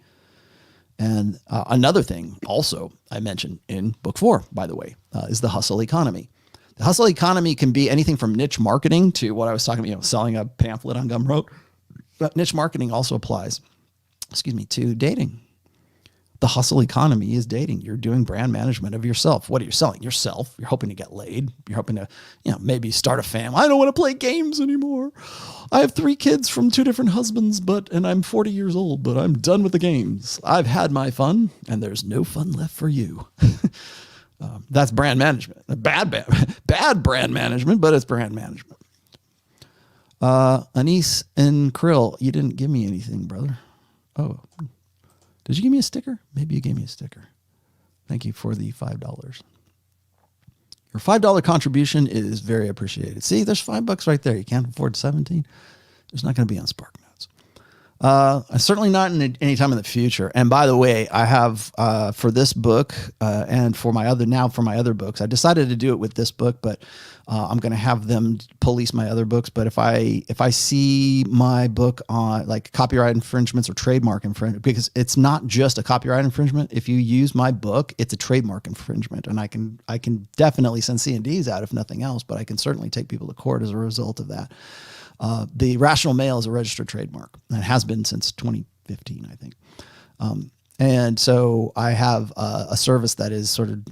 And another thing also I mentioned in book 4, by the way, is the hustle economy. The hustle economy can be anything from niche marketing to what I was talking about, selling a pamphlet on Gumroad. But niche marketing also applies, to dating. The hustle economy is dating. You're doing brand management of yourself. What are you selling? Yourself. You're hoping to get laid. You're hoping to, maybe start a family. I don't want to play games anymore. I have 3 kids from 2 different husbands, and I'm 40 years old, but I'm done with the games. I've had my fun and there's no fun left for you. That's brand management. Bad brand management, but it's brand management. Anise and Krill, you didn't give me anything, brother. Oh, did you give me a sticker? Maybe you gave me a sticker. Thank you for the $5. Your $5 contribution is very appreciated. See, there's $5 right there. You can't afford 17. It's not going to be on SparkNotes. Certainly not in any time in the future. And by the way, I have for this book and for my other books, I decided to do it with this book, but I'm going to have them police my other books. But if I see my book on like copyright infringements or trademark infringement, because it's not just a copyright infringement. If you use my book, it's a trademark infringement, and I can definitely send C&Ds out if nothing else. But I can certainly take people to court as a result of that. The rationalmale is a registered trademark and has been since 2015, I think. And so I have a service that is sort of,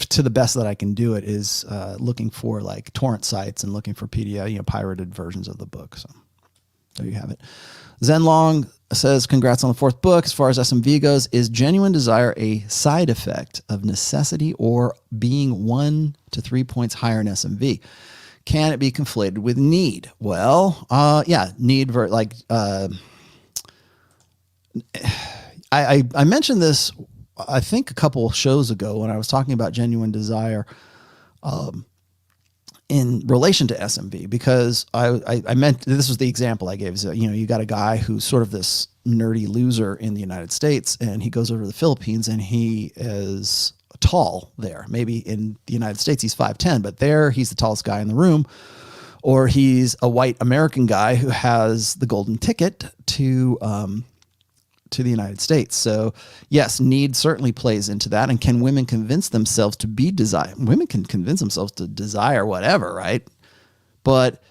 to the best that I can do it, is looking for like torrent sites and looking for PDF, pirated versions of the book. So there you have it. Zenlong says, congrats on the 4th book. As far as SMV goes, is genuine desire a side effect of necessity or being 1 to 3 points higher in SMV? Can it be conflated with need? Well, yeah, need I mentioned this, I think a couple shows ago when I was talking about genuine desire in relation to SMV, because I meant, this was the example I gave. So, you got a guy who's sort of this nerdy loser in the United States, and he goes over to the Philippines and he is tall there. Maybe in the United States he's 5'10", but there he's the tallest guy in the room. Or he's a white American guy who has the golden ticket to the United States. So yes, need certainly plays into that. And can women convince themselves to be desire? Women can convince themselves to desire whatever, right? But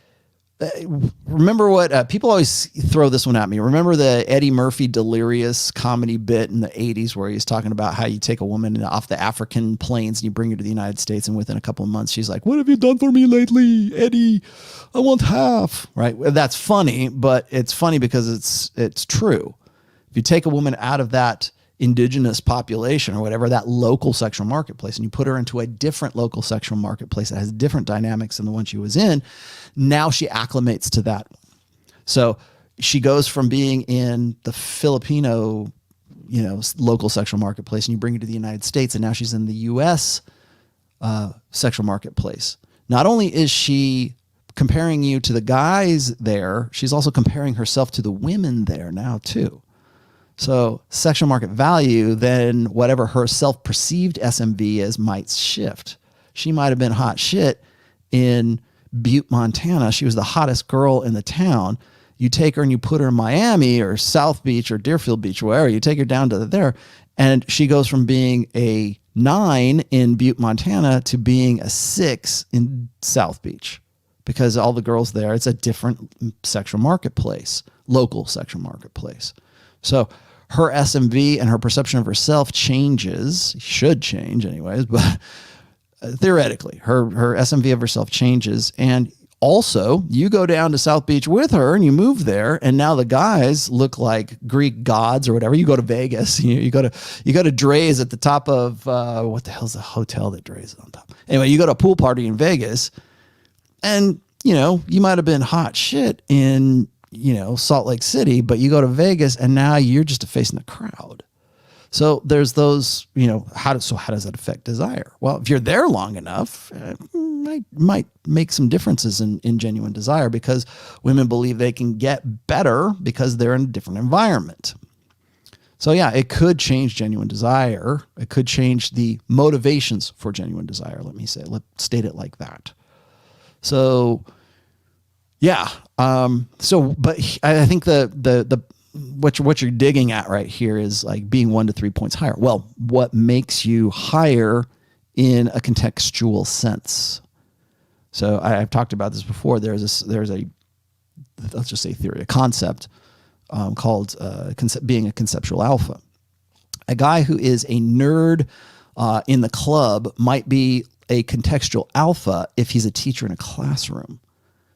remember what people always throw this one at me. Remember the Eddie Murphy delirious comedy bit in the 80s where he's talking about how you take a woman off the African plains and you bring her to the United States, and within a couple of months she's like, "What have you done for me lately, Eddie? I want half." Right? That's funny, but it's funny because it's true. If you take a woman out of that indigenous population or whatever, that local sexual marketplace, and you put her into a different local sexual marketplace that has different dynamics than the one she was in, now she acclimates to that. So she goes from being in the Filipino, local sexual marketplace, and you bring her to the United States, and now she's in the U.S. Sexual marketplace. Not only is she comparing you to the guys there, she's also comparing herself to the women there now too. So sexual market value, then whatever her self-perceived SMV is might shift. She might have been hot shit in Butte, Montana. She was the hottest girl in the town. You take her and you put her in Miami or South Beach or Deerfield Beach, wherever. You take her down to there, and she goes from being a 9 in Butte, Montana to being a 6 in South Beach, because all the girls there, it's a different sexual marketplace, local sexual marketplace. So her SMV and her perception of herself changes, should change anyways, but theoretically, her SMV of herself changes. And also, you go down to South Beach with her and you move there, and now the guys look like Greek gods or whatever. You go to Vegas, you go to Dre's at the top of, what the hell's the hotel that Dre's on top? Anyway, you go to a pool party in Vegas, and you know, you might have been hot shit in, you know, Salt Lake City, but you go to Vegas and now you're just a face in the crowd. So there's those, you know, how does that affect desire? Well, if you're there long enough, might make some differences in genuine desire, because women believe they can get better because they're in a different environment. So yeah, it could change genuine desire. It could change the motivations for genuine desire. Let's state it like that. So yeah. But I think what you're digging at right here is like being 1 to 3 points higher. Well, what makes you higher in a contextual sense? So I've talked about this before. There's a let's just say theory, a concept called being a conceptual alpha. A guy who is a nerd in the club might be a contextual alpha if he's a teacher in a classroom,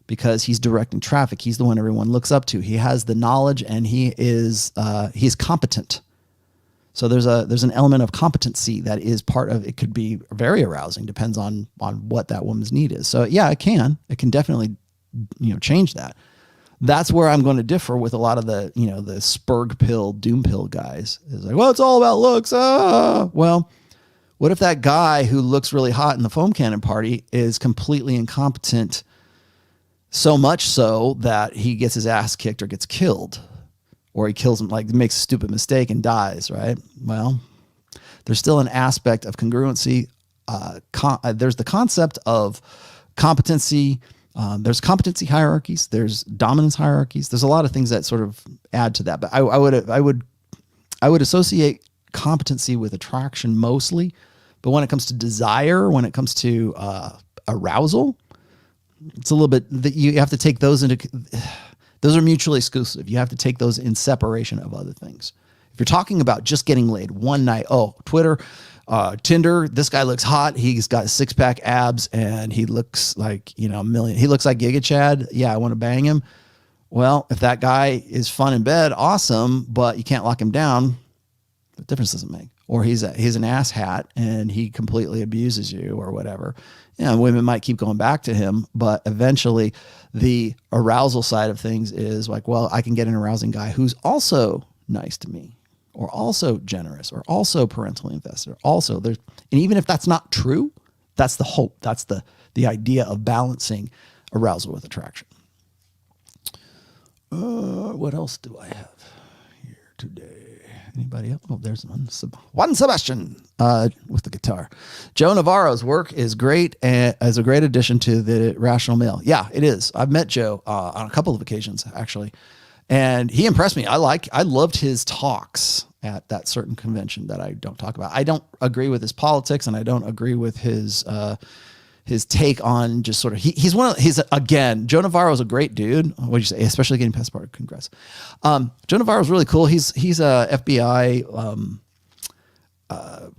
because he's directing traffic. He's the one everyone looks up to. He has the knowledge and he's competent. So there's an element of competency that is part of it. Could be very arousing, depends on what that woman's need is. So yeah, it can definitely, you know, change that. That's where I'm going to differ with a lot of the, you know, the spurg pill, doom pill guys. Is like, well, it's all about looks. Well, what if that guy who looks really hot in the foam cannon party is completely incompetent, so much so that he gets his ass kicked or gets killed, or he kills him, like makes a stupid mistake and dies, right? Well, there's still an aspect of congruency. There's the concept of competency. There's competency hierarchies. There's dominance hierarchies. There's a lot of things that sort of add to that. But I would associate competency with attraction mostly. But when it comes to desire, when it comes to arousal, it's a little bit that you have to take those those are mutually exclusive. You have to take those in separation of other things. If you're talking about just getting laid one night, Twitter, Tinder, this guy looks hot. He's got 6-pack abs and he looks like, you know, a million. He looks like Giga Chad. Yeah, I want to bang him. Well, if that guy is fun in bed, awesome, but you can't lock him down, what difference does it make? Or he's an ass hat and he completely abuses you or whatever. Yeah, women might keep going back to him, but eventually the arousal side of things is like, well, I can get an arousing guy who's also nice to me, or also generous, or also parentally invested, or also there's, and even if that's not true, that's the hope. That's the idea of balancing arousal with attraction. What else do I have here today? Anybody else? Oh, there's Juan Sebastian with the guitar. Joe Navarro's work is great and as a great addition to the Rational Male. Yeah, it is. I've met Joe on a couple of occasions actually, and he impressed me. I loved his talks at that certain convention that I don't talk about. I don't agree with his politics, and I don't agree with his take on just sort of, he's again, Joe Navarro is a great dude. What'd you say? Especially getting passport. Congrats. Joe Navarro is really cool. He's a FBI,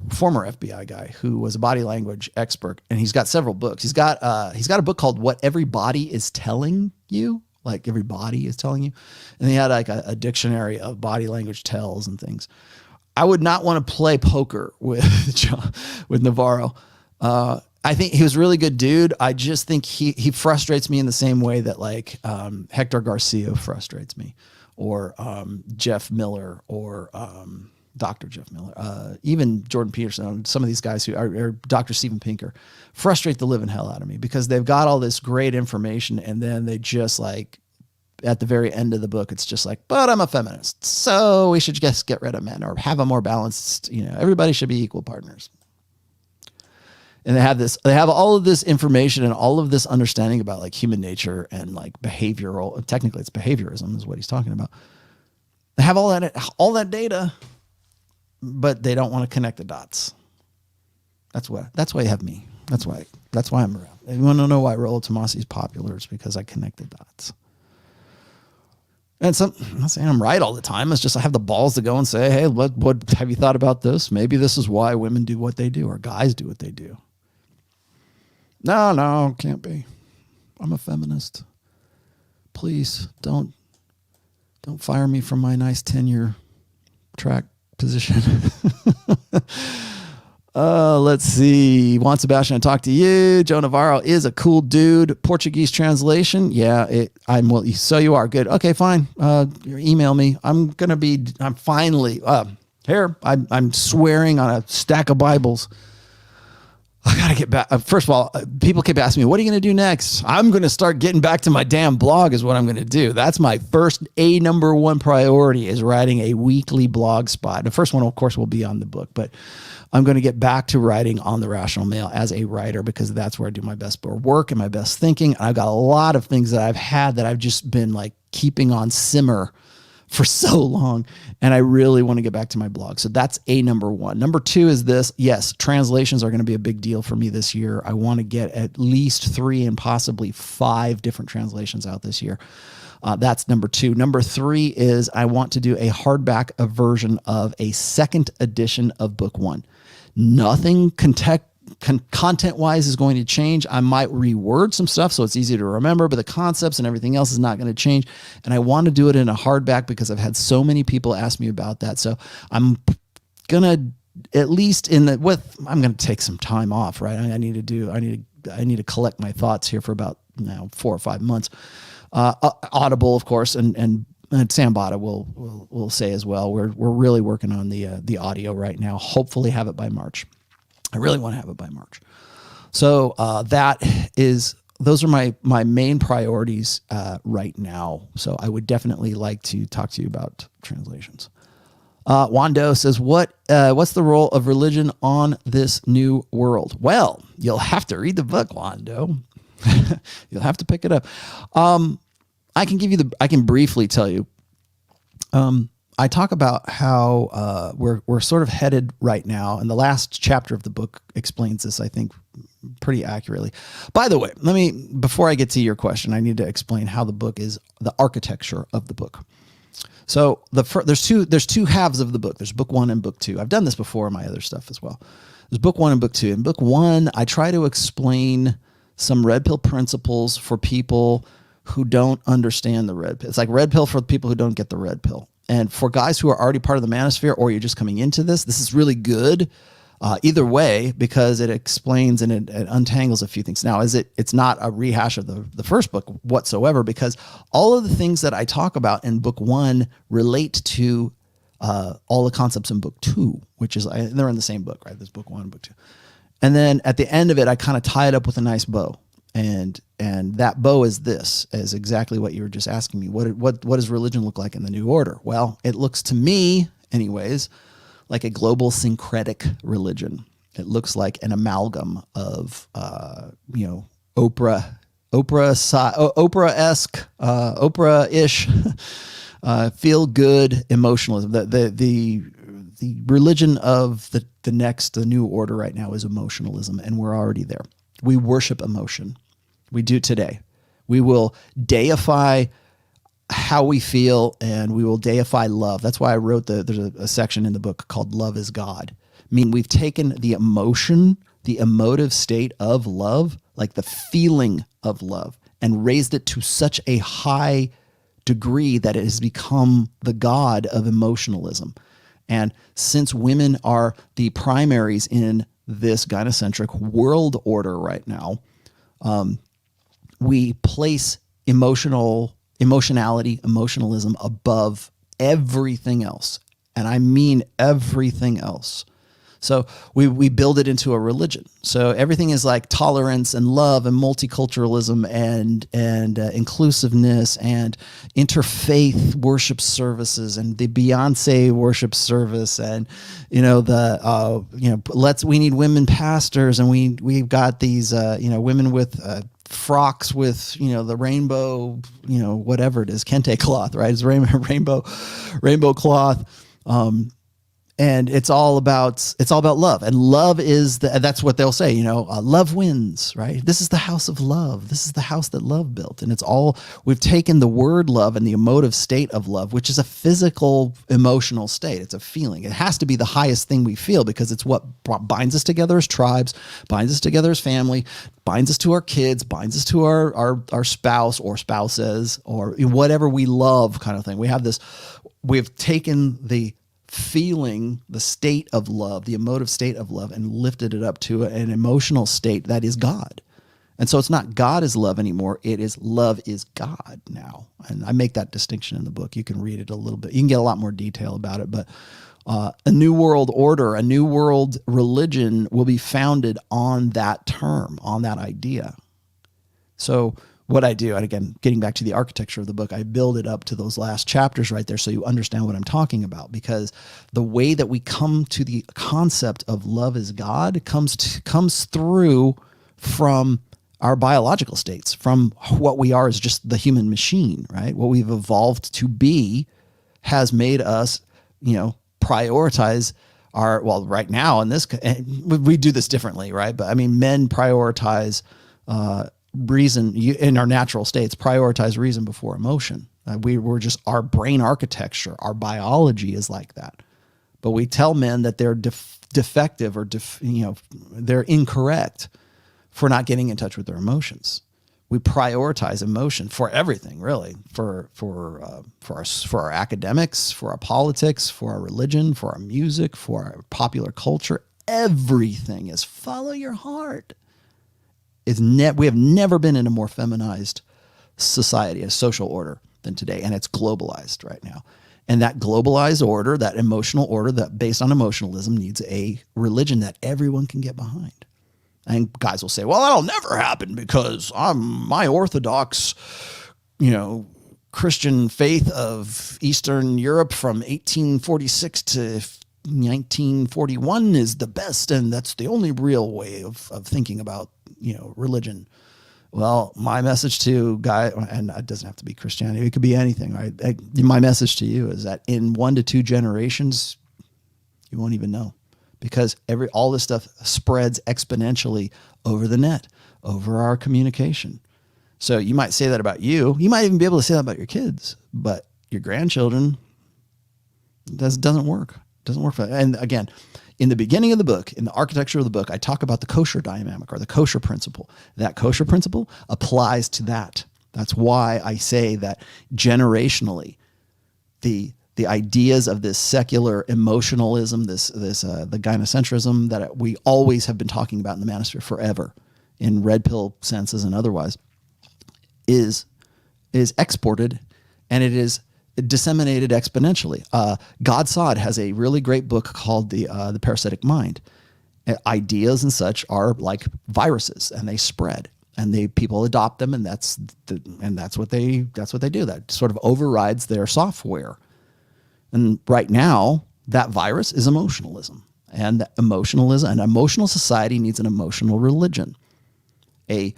former FBI guy who was a body language expert, and he's got several books. He's got a book called What Everybody Is Telling You. Like everybody is telling you. And he had like a dictionary of body language tells and things. I would not want to play poker with Navarro. I think he was a really good dude. I just think he frustrates me in the same way that like Hector Garcia frustrates me, or Jeff Miller, or Dr. Jeff Miller, even Jordan Peterson. Some of these guys who are Dr. Steven Pinker frustrate the living hell out of me, because they've got all this great information and then they just like at the very end of the book, it's just like, but I'm a feminist, so we should just get rid of men or have a more balanced, you know, everybody should be equal partners. And they have all of this information and all of this understanding about like human nature and like behavioral, technically it's behaviorism is what he's talking about. They have all that data, but they don't want to connect the dots. That's why you have me. That's why I'm around. If you want to know why Rollo Tomassi is popular, it's because I connect the dots. And I'm not saying I'm right all the time. It's just I have the balls to go and say, hey, what have you thought about this? Maybe this is why women do what they do, or guys do what they do. No, can't be. I'm a feminist. Please don't fire me from my nice tenure track position. Let's see. Juan Sebastian, I talk to you. Joe Navarro is a cool dude. Portuguese translation. Yeah, well, so you are good. Okay, fine. Email me. I'm finally here. I'm swearing on a stack of Bibles. I got to get back. First of all, people keep asking me, what are you going to do next? I'm going to start getting back to my damn blog is what I'm going to do. That's my first number one priority is writing a weekly blog spot. The first one, of course, will be on the book, but I'm going to get back to writing on the Rational Male as a writer because that's where I do my best work and my best thinking. I've got a lot of things that I've had that I've just been like keeping on simmer for so long. And I really want to get back to my blog. So that's number one. Number two is this. Yes, translations are going to be a big deal for me this year. I want to get at least 3 and possibly 5 different translations out this year. That's number two. Number three is I want to do a hardback version of a second edition of book 1. Nothing content-wise is going to change. I might reword some stuff so it's easy to remember, but the concepts and everything else is not going to change. And I want to do it in a hardback because I've had so many people ask me about that. So I'm going to, at least I'm going to take some time off, right? I need to collect my thoughts here for about 4 or 5 months. Audible, of course, and Sam Bada will say as well. We're really working on the audio right now. Hopefully have it by March. I really want to have it by March. So those are my main priorities right now. So I would definitely like to talk to you about translations. Wando says, what's the role of religion on this new world? Well, you'll have to read the book, Wando. You'll have to pick it up. I can briefly tell you. I talk about how we're sort of headed right now, and the last chapter of the book explains this, I think, pretty accurately. By the way, before I get to your question, I need to explain how the book is, the architecture of the book. So there's two halves of the book. There's book 1 and book 2. I've done this before in my other stuff as well. There's book 1 and book 2. In book 1, I try to explain some red pill principles for people who don't understand the red pill. It's like red pill for people who don't get the red pill. And for guys who are already part of the manosphere, or you're just coming into this is really good either way, because it explains and it untangles a few things. Now, it's not a rehash of the first book whatsoever, because all of the things that I talk about in book 1 relate to all the concepts in book 2, which is, they're in the same book, right? There's book 1 and book 2. And then at the end of it, I kind of tie it up with a nice bow. And that bow is exactly what you were just asking me. What does religion look like in the New Order? Well, it looks to me, anyways, like a global syncretic religion. It looks like an amalgam of, Oprah-esque, Oprah-ish, feel good emotionalism. The religion of the New Order right now is emotionalism, and we're already there. We worship emotion. We do today. We will deify how we feel, and we will deify love. That's why I wrote there's a section in the book called Love is God. I mean, we've taken the emotion, the emotive state of love, like the feeling of love, and raised it to such a high degree that it has become the god of emotionalism. And since women are the primaries in this gynocentric world order right now, we place emotionality, emotionalism above everything else. And I mean everything else. So we build it into a religion. So everything is like tolerance and love and multiculturalism and inclusiveness and interfaith worship services and the Beyonce worship service and we need women pastors, and we've got these women with frocks with the rainbow whatever it is, kente cloth, right? It's rainbow cloth. And it's all about love, and love is that's what they'll say, love wins, right? This is the house of love. This is the house that love built. And we've taken the word love and the emotive state of love, which is a physical, emotional state. It's a feeling. It has to be the highest thing we feel, because it's what binds us together as tribes, binds us together as family, binds us to our kids, binds us to our spouse or spouses or whatever we love kind of thing. We've taken the feeling the state of love, the emotive state of love, and lifted it up to an emotional state that is God. And so it's not God is love anymore. It is love is God now. And I make that distinction in the book. You can read it a little bit. You can get a lot more detail about it. But a new world order, a new world religion will be founded on that term, on that idea. So what I do, and again, getting back to the architecture of the book, I build it up to those last chapters right there so you understand what I'm talking about, because the way that we come to the concept of love is God comes through from our biological states, from what we are as just the human machine, right? What we've evolved to be has made us, prioritize right now in this, we do this differently, right? But I mean, men prioritize, reason in our natural states, prioritize reason before emotion. We're just, our brain architecture, our biology is like that. But we tell men that they're defective or they're incorrect for not getting in touch with their emotions. We prioritize emotion for everything, really, for our academics, for our politics, for our religion, for our music, for our popular culture. Everything is follow your heart. We have never been in a more feminized society, a social order than today, and it's globalized right now. And that globalized order, that emotional order that based on emotionalism, needs a religion that everyone can get behind. And guys will say, well, that'll never happen because my Orthodox, Christian faith of Eastern Europe from 1846 to 1941 is the best, and that's the only real way of thinking about religion. Well, my message to guy, and it doesn't have to be Christianity, it could be anything, right? My message to you is that in 1 to 2 generations, you won't even know, because all this stuff spreads exponentially over the net, over our communication. So you might say that about you. You might even be able to say that about your kids, but your grandchildren, doesn't work. Doesn't work for that. And again, in the beginning of the book, in the architecture of the book, I talk about the kosher dynamic or the kosher principle. That kosher principle applies to that. That's why I say that generationally, the ideas of this secular emotionalism, the gynocentrism that we always have been talking about in the manosphere forever, in red pill senses and otherwise, is exported, and it is disseminated exponentially. Godsod has a really great book called the Parasitic Mind. Ideas and such are like viruses, and they spread, and people adopt them, and that's what they do. That sort of overrides their software. And right now, that virus is emotionalism, and an emotional society needs an emotional religion. A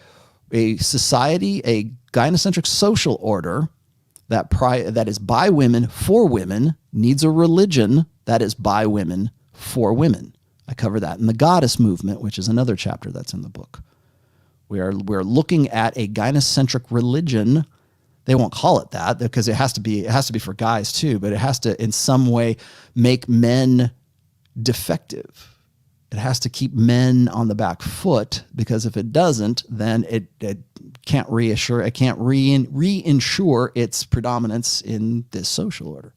society, a gynocentric social order that is by women for women needs a religion that is by women for women. I cover that in the Goddess movement, which is another chapter that's in the book. We're looking at a gynocentric religion. They won't call it that because it has to be for guys too, but it has to in some way make men defective. It has to keep men on the back foot, because if it doesn't, then it can't reinsure its predominance in this social order.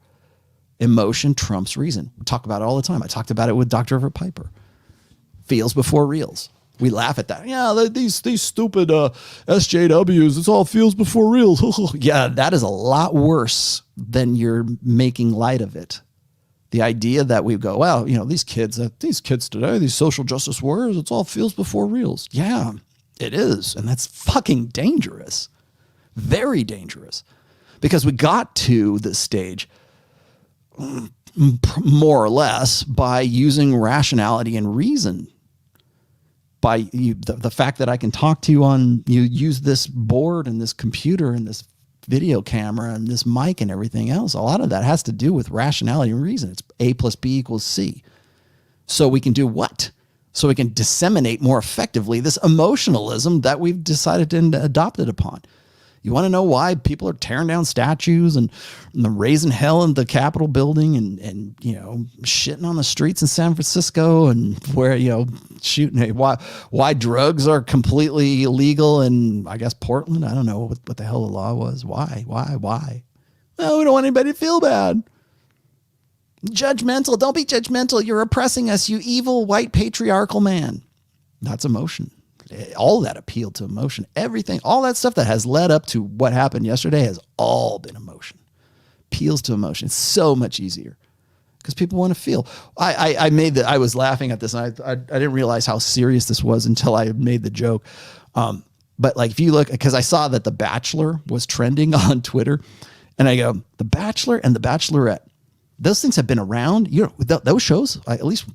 Emotion trumps reason. We talk about it all the time. I talked about it with Dr. Everett Piper. Feels before reals. We laugh at that. Yeah, these stupid SJWs, it's all feels before reals. Yeah, that is a lot worse than you're making light of it. The idea that we go, well, these kids today, these social justice warriors, it's all feels before reals. Yeah, it is. And that's fucking dangerous. Very dangerous. Because we got to this stage more or less by using rationality and reason. By the fact that I can talk to you use this board and this computer and this video camera and this mic and everything else. A lot of that has to do with rationality and reason. It's A plus B equals C. So we can do what? So we can disseminate more effectively this emotionalism that we've decided to adopt it upon. You want to know why people are tearing down statues and raising hell in the Capitol building and shitting on the streets in San Francisco and where, shooting, why drugs are completely illegal in, I guess, Portland? I don't know what the hell the law was. Why? Well, we don't want anybody to feel bad. Judgmental. Don't be judgmental. You're oppressing us, you evil white patriarchal man. That's emotion. All that appealed to emotion. Everything, all that stuff that has led up to what happened yesterday has all been emotion. Appeals to emotion. It's so much easier because people want to feel. I was laughing at this, and I didn't realize how serious this was until I made the joke. But like, if you look, because I saw that The Bachelor was trending on Twitter, and I go, The Bachelor and The Bachelorette, those things have been around. You know, those shows, at least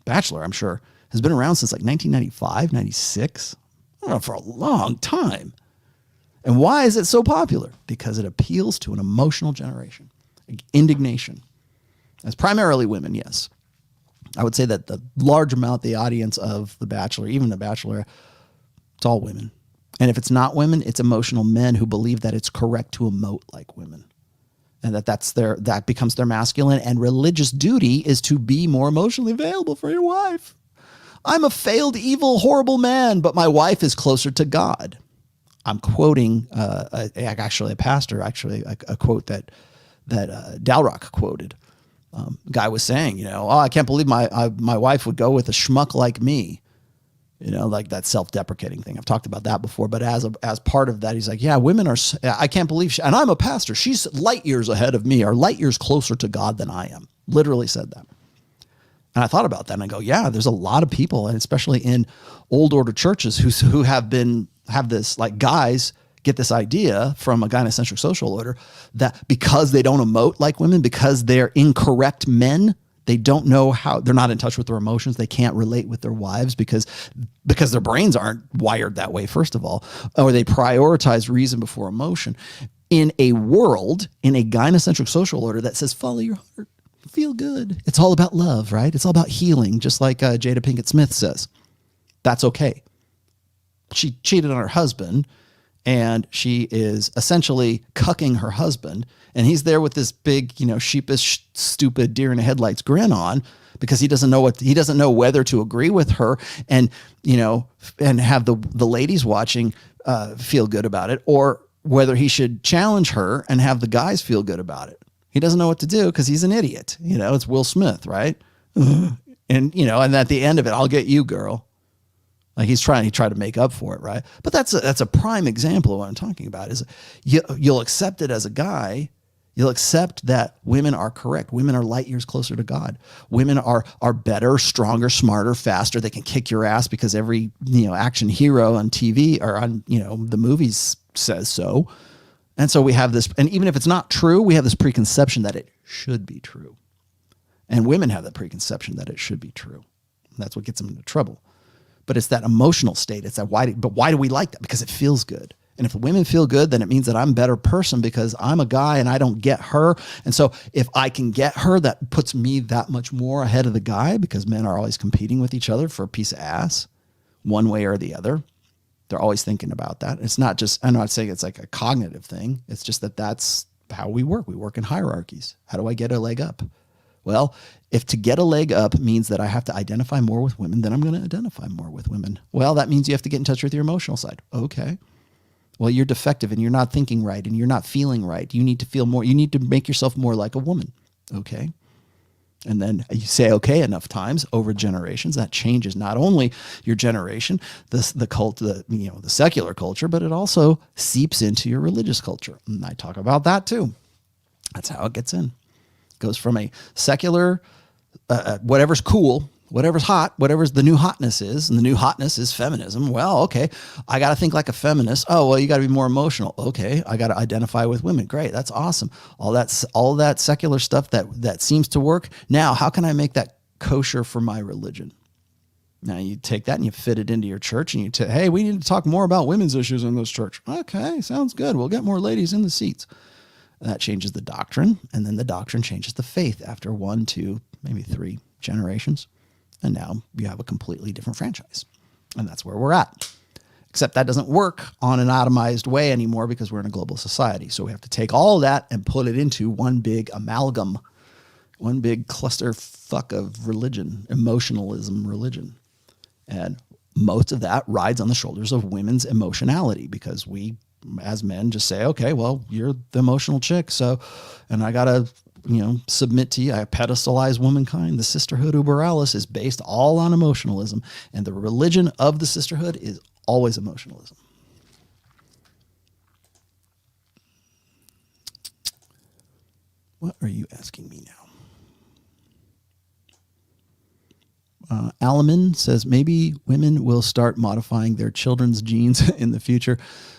Bachelor, I'm sure, has been around since like 1995, 96. I don't know, for a long time. And why is it so popular? Because it appeals to an emotional generation. Indignation. As primarily women, yes. I would say that the large amount, the audience of The Bachelor, even The Bachelor, it's all women. And if it's not women, it's emotional men who believe that it's correct to emote like women. And that becomes their masculine, and religious duty is to be more emotionally available for your wife. I'm a failed, evil, horrible man, but my wife is closer to God. I'm quoting actually a pastor, a quote that Dalrock quoted. Guy was saying, I can't believe my wife would go with a schmuck like me. Like that self-deprecating thing. I've talked about that before, but as part of that, he's like, yeah, women are, I can't believe and I'm a pastor. She's light years ahead of me, or light years closer to God than I am. Literally said that. And I thought about that and I go, yeah, there's a lot of people, and especially in old order churches who have this, like, guys get this idea from a gynocentric social order that because they don't emote like women, because they're incorrect men, they don't know how, they're not in touch with their emotions. They can't relate with their wives because their brains aren't wired that way, first of all, or they prioritize reason before emotion. In a world, in a gynocentric social order that says, follow your heart, feel good. It's all about love, right? It's all about healing, just like Jada Pinkett Smith says. That's okay. She cheated on her husband, and she is essentially cucking her husband, and he's there with this big, sheepish, stupid deer in the headlights grin on, because he doesn't know whether to agree with her and have the ladies watching feel good about it, or whether he should challenge her and have the guys feel good about it. He doesn't know what to do because he's an idiot. It's Will Smith, right? And at the end of it, I'll get you, girl. Like he tried to make up for it, right? But that's a prime example of what I'm talking about. Is you'll accept it as a guy. You'll accept that women are correct. Women are light years closer to God. Women are better, stronger, smarter, faster. They can kick your ass because every action hero on TV or on the movies says so. And so we have this, and even if it's not true, we have this preconception that it should be true. And women have that preconception that it should be true. And that's what gets them into trouble. But it's that emotional state. It's that why do we like that? Because it feels good. And if women feel good, then it means that I'm a better person because I'm a guy and I don't get her. And so if I can get her, that puts me that much more ahead of the guy, because men are always competing with each other for a piece of ass, one way or the other. They're always thinking about that. It's not just, I'm not saying it's like a cognitive thing. It's just that's how we work. We work in hierarchies. How do I get a leg up? Well, if to get a leg up means that I have to identify more with women, then I'm going to identify more with women. Well, that means you have to get in touch with your emotional side. Okay. Well, you're defective and you're not thinking right and you're not feeling right. You need to feel more. You need to make yourself more like a woman. Okay. And then you say okay enough times over generations, that changes not only your generation, the cult, the secular culture, but it also seeps into your religious culture. And I talk about that too. That's how it gets in. It goes from a secular, whatever's cool, whatever's hot, whatever's the new hotness is, and the new hotness is feminism. Well, okay, I got to think like a feminist. Oh, well, you got to be more emotional. Okay, I got to identify with women. Great, that's awesome. All that secular stuff that seems to work. Now, how can I make that kosher for my religion? Now you take that and you fit it into your church, and you hey, we need to talk more about women's issues in this church. Okay, sounds good. We'll get more ladies in the seats. That changes the doctrine, and then the doctrine changes the faith after 1, 2, maybe 3 generations. And now you have a completely different franchise. And that's where we're at. Except that doesn't work on an atomized way anymore because we're in a global society. So we have to take all of that and put it into one big amalgam, one big clusterfuck of religion, emotionalism religion. And most of that rides on the shoulders of women's emotionality, because we, as men, just say, okay, well, you're the emotional chick. So, and I got to submit to you. I pedestalize womankind. The sisterhood uberalis is based all on emotionalism, and the religion of the sisterhood is always emotionalism. What are you asking me now? Alaman says maybe women will start modifying their children's genes in the future.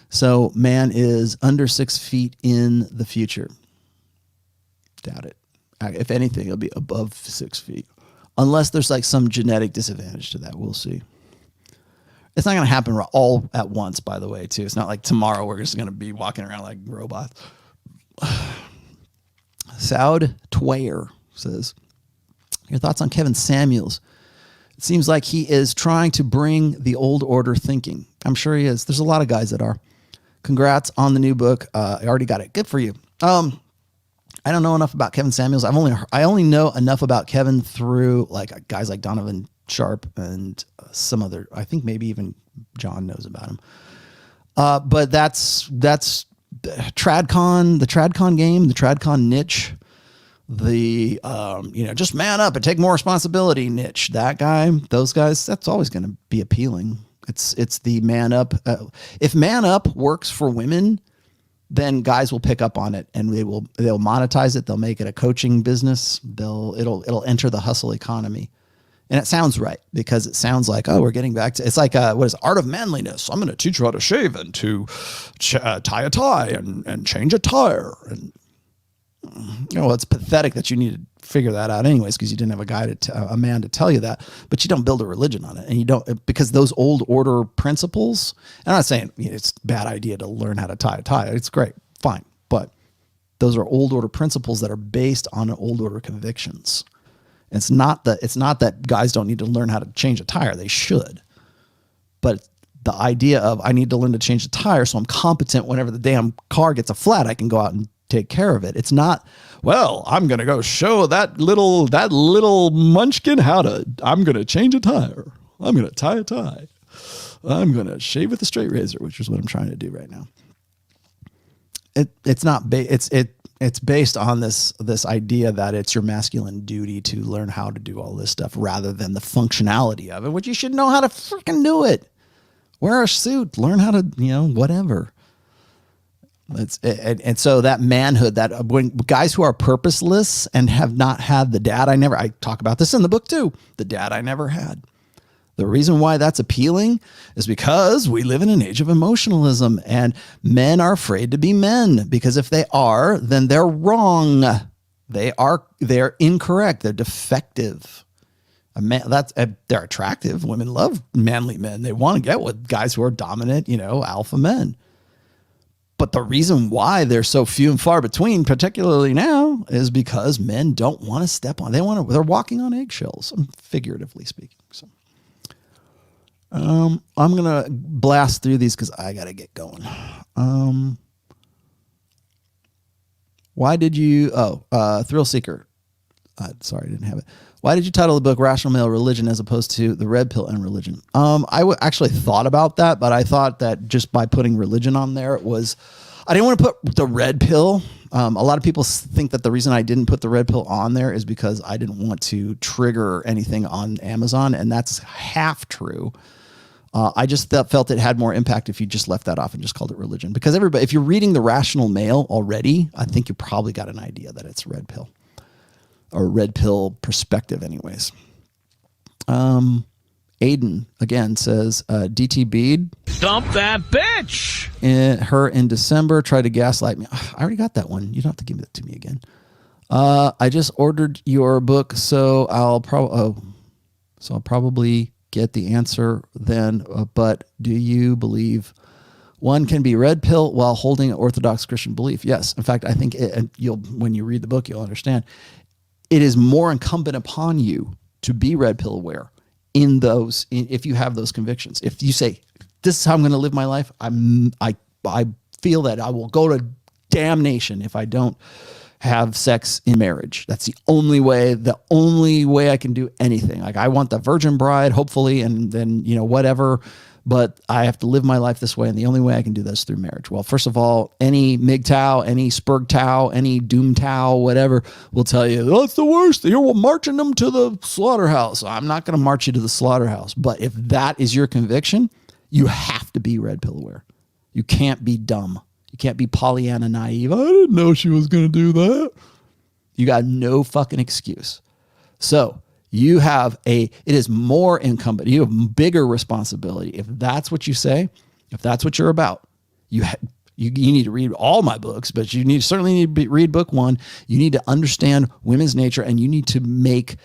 So man is under 6 feet in the future. Doubt it. If anything, it'll be above 6 feet. Unless there's like some genetic disadvantage to that. We'll see. It's not going to happen all at once, by the way, too. It's not like tomorrow we're just going to be walking around like robots. Saud Twayer says, your thoughts on Kevin Samuels? It seems like he is trying to bring the old order thinking. I'm sure he is. There's a lot of guys that are. Congrats on the new book. I already got it. Good for you. I don't know enough about Kevin Samuels. I only know enough about Kevin through like guys like Donovan Sharp and some other. I think maybe even John knows about him. But that's TradCon, the TradCon game, the TradCon niche. The just man up and take more responsibility niche. That guy, those guys, that's always going to be appealing. It's the man up. If man up works for women, then guys will pick up on it and they'll monetize it. They'll make it a coaching business. It'll enter the hustle economy. And it sounds right because it sounds like, oh, we're getting back to, it's like, what is Art of Manliness? I'm going to teach you how to shave and to tie a tie and change a tire. And, it's pathetic that you need to figure that out anyways, because you didn't have a man to tell you that, but you don't build a religion on it. And you don't, because those old order principles, and I'm not saying it's a bad idea to learn how to tie a tie. It's great. Fine. But those are old order principles that are based on old order convictions. It's not that guys don't need to learn how to change a tire. They should. But the idea of I need to learn to change a tire so I'm competent whenever the damn car gets a flat, I can go out and take care of it. It's not, well, I'm going to go show that little munchkin I'm going to change a tire. I'm going to tie a tie. I'm going to shave with a straight razor, which is what I'm trying to do right now. It's based on this idea that it's your masculine duty to learn how to do all this stuff rather than the functionality of it, which you should know how to freaking do it. Wear a suit, learn how to, whatever. And so that manhood, that when guys who are purposeless and have not had the dad I talk about this in the book too, the dad I never had. The reason why that's appealing is because we live in an age of emotionalism and men are afraid to be men because if they are, then they're wrong. They're incorrect. They're defective. They're attractive. Women love manly men. They want to get with guys who are dominant, alpha men. But the reason why they're so few and far between, particularly now, is because men don't want to step on. They're walking on eggshells, figuratively speaking. So, I'm gonna blast through these because I gotta get going. Why did you? Thrill Seeker. Sorry, I didn't have it. Why did you title the book "Rational Male Religion" as opposed to "The Red Pill and Religion"? I actually thought about that, but I thought that just by putting religion on there, I didn't want to put the red pill. A lot of people think that the reason I didn't put the red pill on there is because I didn't want to trigger anything on Amazon, and that's half true. I just felt it had more impact if you just left that off and just called it religion. Because if you're reading The Rational Male already, I think you probably got an idea that it's red pill. Or red pill perspective anyways. Aiden again says, DT Bede. Dump that bitch. Her in December tried to gaslight me. I already got that one. You don't have to give that to me again. I just ordered your book, so I'll probably get the answer then. But do you believe one can be red pill while holding an Orthodox Christian belief? Yes. In fact, I think when you read the book, you'll understand. It is more incumbent upon you to be red pill aware if you have those convictions. If you say, this is how I'm going to live my life, I feel that I will go to damnation if I don't have sex in marriage. That's the only way I can do anything. Like I want the virgin bride, hopefully, and then, whatever. but I have to live my life this way, and the only way I can do this is through marriage. Well, first of all, any MGTOW, any SPRGTOW, any DoomTOW, whatever, will tell you, oh, it's the worst. You're marching them to the slaughterhouse. I'm not going to march you to the slaughterhouse. But if that is your conviction, you have to be red pill aware. You can't be dumb. You can't be Pollyanna naive. I didn't know she was going to do that. You got no fucking excuse. So it is more incumbent. You have bigger responsibility. If that's what you say, if that's what you're about, you need to read all my books, but you certainly need to read book 1. You need to understand women's nature, and you need to make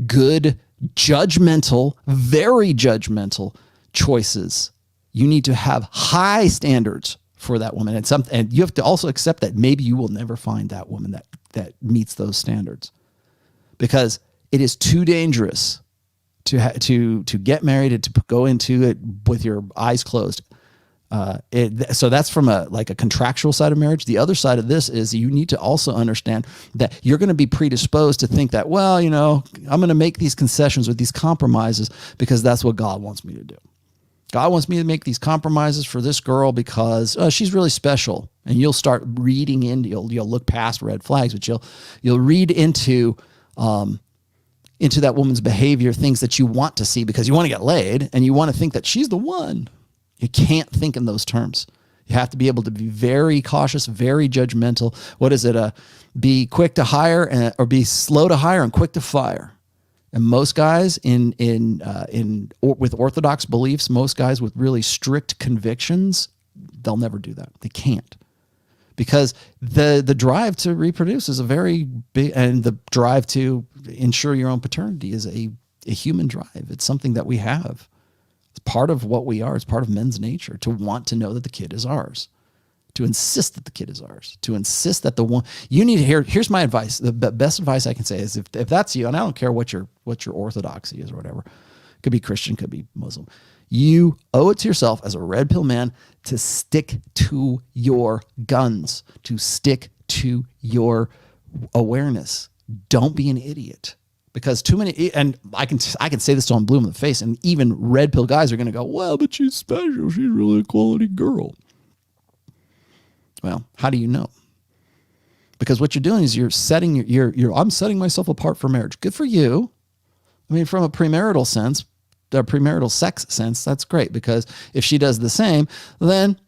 good, judgmental, very judgmental choices. You need to have high standards for that woman, and you have to also accept that maybe you will never find that woman that meets those standards, because it is too dangerous to get married and to go into it with your eyes closed. So that's from a contractual side of marriage. The other side of this is you need to also understand that you're going to be predisposed to think that, well, I'm going to make these concessions or these compromises because that's what God wants me to do. God wants me to make these compromises for this girl because she's really special. And you'll start reading into, you'll look past red flags, but you'll read into that woman's behavior, things that you want to see because you want to get laid and you want to think that she's the one. You can't think in those terms. You have to be able to be very cautious, very judgmental. What is it? Be quick to hire or be slow to hire and quick to fire. And most guys with orthodox beliefs, most guys with really strict convictions, they'll never do that. They can't. Because the drive to reproduce is a very big, and the drive to ensure your own paternity is a human drive. It's something that we have. It's part of what we are. It's part of men's nature to want to know that the kid is ours, to insist that the kid is ours, to insist that the one you need to hear. Here's my advice. The best advice I can say is if that's you, and I don't care what your orthodoxy is or whatever, could be Christian, could be Muslim. You owe it to yourself as a red pill man to stick to your guns, to stick to your awareness. Don't be an idiot, because too many, and I can say this till I'm blue in the face, and even red pill guys are going to go, well, but she's special. She's really a quality girl. Well, how do you know? Because what you're doing is you're setting I'm setting myself apart for marriage. Good for you. I mean, from a premarital sense, the premarital sex sense, that's great, because if she does the same, then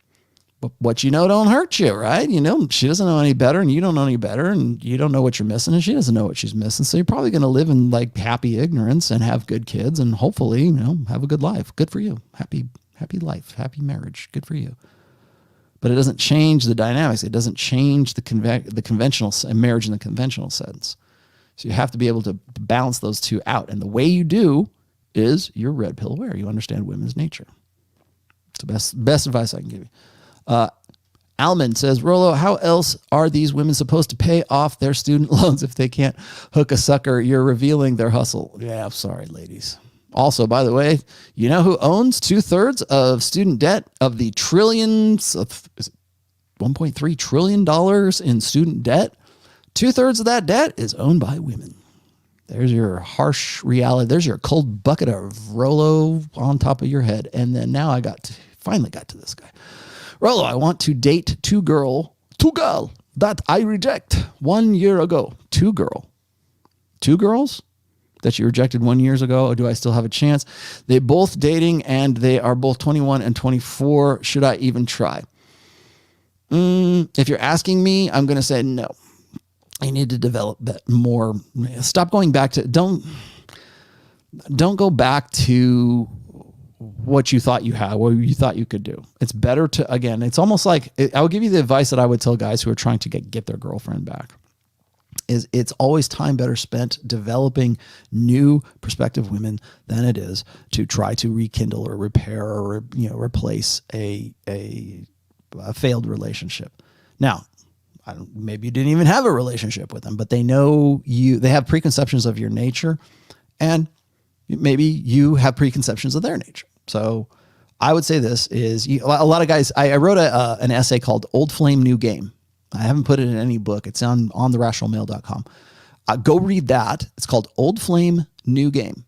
what you know don't hurt you, right? She doesn't know any better, and you don't know any better, and you don't know what you're missing, and she doesn't know what she's missing. So you're probably going to live in happy ignorance and have good kids, and hopefully, have a good life. Good for you. Happy life, happy marriage. Good for you. But it doesn't change the dynamics. It doesn't change the conventional marriage in the conventional sense. So you have to be able to balance those two out. And the way you do is you're red pill aware. You understand women's nature. It's the best advice I can give you. Alman says, Rollo, how else are these women supposed to pay off their student loans if they can't hook a sucker? You're revealing their hustle. Yeah, I'm sorry, ladies. Also, by the way, you know who owns 2/3 of student debt of the trillions of $1.3 trillion in student debt? 2/3 of that debt is owned by women. There's your harsh reality. There's your cold bucket of Rollo on top of your head. And then now I finally got to this guy. Rollo, I want to date two girl that I reject 1 year ago. Two girls that you rejected 1 year ago, or do I still have a chance? They both dating, and they are both 21 and 24. Should I even try? If you're asking me, I'm going to say no. I need to develop that more. Stop going back to, don't go back to what you thought you had, what you thought you could do. It's better to, again, it's almost like, I will give you the advice that I would tell guys who are trying to get their girlfriend back. It's always time better spent developing new prospective women than it is to try to rekindle or repair or replace a failed relationship. Now, maybe you didn't even have a relationship with them, but they know you. They have preconceptions of your nature, and maybe you have preconceptions of their nature. So I would say this is a lot of guys. I wrote an essay called "Old Flame, New Game." I haven't put it in any book. It's on the rationalmale.com. Go read that. It's called Old Flame, New Game.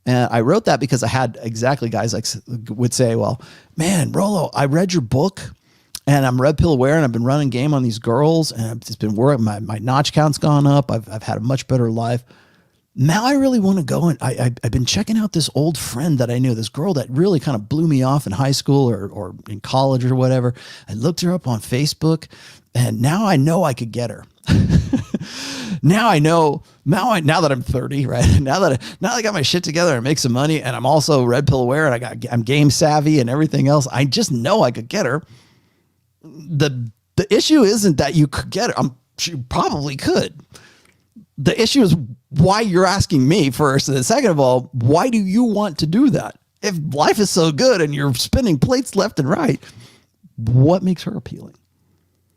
And I wrote that because I had exactly guys like would say, well, man, Rollo, I read your book and I'm red pill aware and I've been running game on these girls and I've just been working. My notch count's gone up. I've had a much better life. Now I really want to go and I've been checking out this old friend that I knew, this girl that really kind of blew me off in high school or in college or whatever. I looked her up on Facebook and now I know I could get her. Now that I'm 30, right? Now that I got my shit together and make some money and I'm also red pill aware and I'm game savvy and everything else, I just know I could get her. The issue isn't that you could get her. She probably could. The issue is why you're asking me first. And second of all, why do you want to do that? If life is so good and you're spinning plates left and right, what makes her appealing?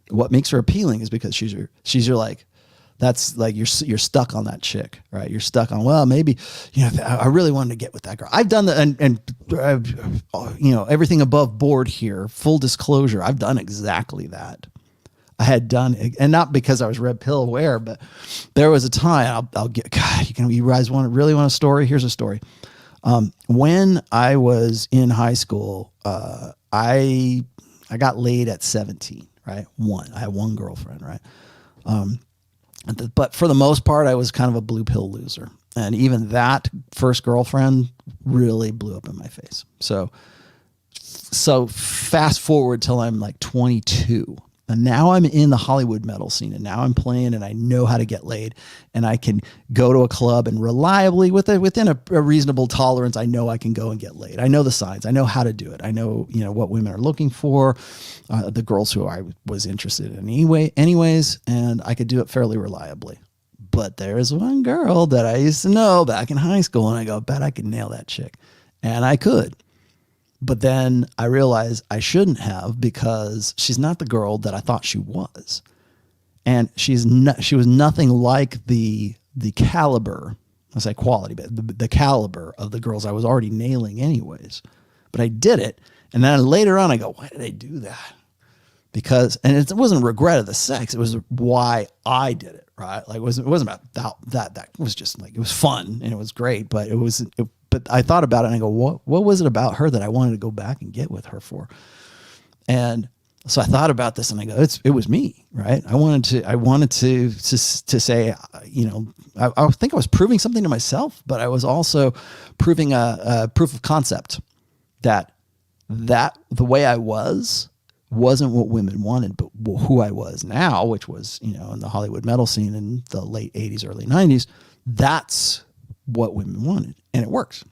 What makes her appealing is because she's your like, that's like, you're stuck on that chick, right? You're stuck on, well, maybe, I really wanted to get with that girl. I've done that. And everything above board here, full disclosure, I've done exactly that. I had done, and not because I was red pill aware, but there was a time I'll get, God, you guys really want a story? Here's a story. When I was in high school, I got laid at 17, right? I had one girlfriend, right? But for the most part, I was kind of a blue pill loser. And even that first girlfriend really blew up in my face. So fast forward till I'm like 22. And now I'm in the Hollywood metal scene and now I'm playing and I know how to get laid and I can go to a club and reliably within a reasonable tolerance, I know I can go and get laid. I know the signs. I know how to do it. I know, what women are looking for, the girls who I was interested in anyways, and I could do it fairly reliably. But there's one girl that I used to know back in high school and I go, bet I could nail that chick. And I could. But then I realized I shouldn't have because she's not the girl that I thought she was. And she was nothing like the caliber, I say quality, but the caliber of the girls I was already nailing anyways. But I did it. And then later on I go, why did I do that? Because, and it wasn't regret of the sex. It was why I did it, right? Like it wasn't about that. That was just like, it was fun and it was great, but but I thought about it and I go, what was it about her that I wanted to go back and get with her for? And so I thought about this and I go, it was me, right? I wanted to say, I think I was proving something to myself, but I was also proving a proof of concept that the way I wasn't what women wanted, but who I was now, which was, in the Hollywood metal scene in the late 80s, early 90s, that's what women wanted. And it works.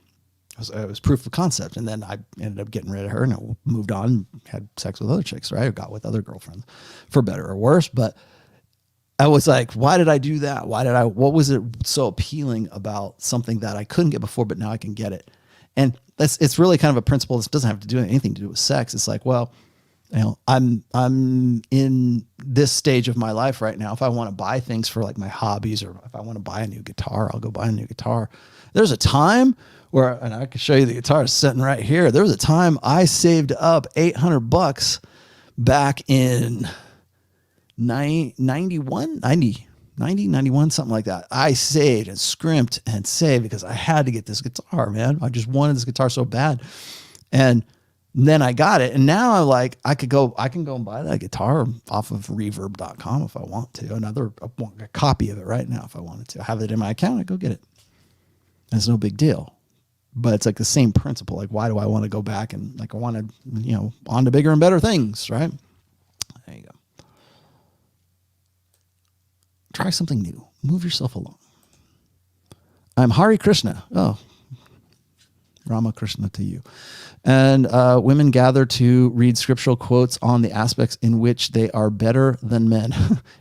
It was proof of concept. And then I ended up getting rid of her and I moved on and had sex with other chicks, right? I got with other girlfriends for better or worse. But I was like, why did I do that? What was it so appealing about something that I couldn't get before, but now I can get it? And it's really kind of a principle. This doesn't have to do anything to do with sex. It's like, well, I'm in this stage of my life right now. If I want to buy things for like my hobbies or if I want to buy a new guitar, I'll go buy a new guitar. There's a time where, and I can show you the guitar sitting right here. There was a time I saved up $800 back in 91, something like that. I saved and scrimped and saved because I had to get this guitar, man. I just wanted this guitar so bad. And then I got it. And now I'm like, I can go and buy that guitar off of reverb.com if I want to. A copy of it right now if I wanted to. I have it in my account. I go get it. And it's no big deal. But it's like the same principle. Like, why do I want to go back and like I want to, on to bigger and better things, right? There you go. Try something new. Move yourself along. I'm Hare Krishna. Oh, Rama Krishna to you. And women gather to read scriptural quotes on the aspects in which they are better than men.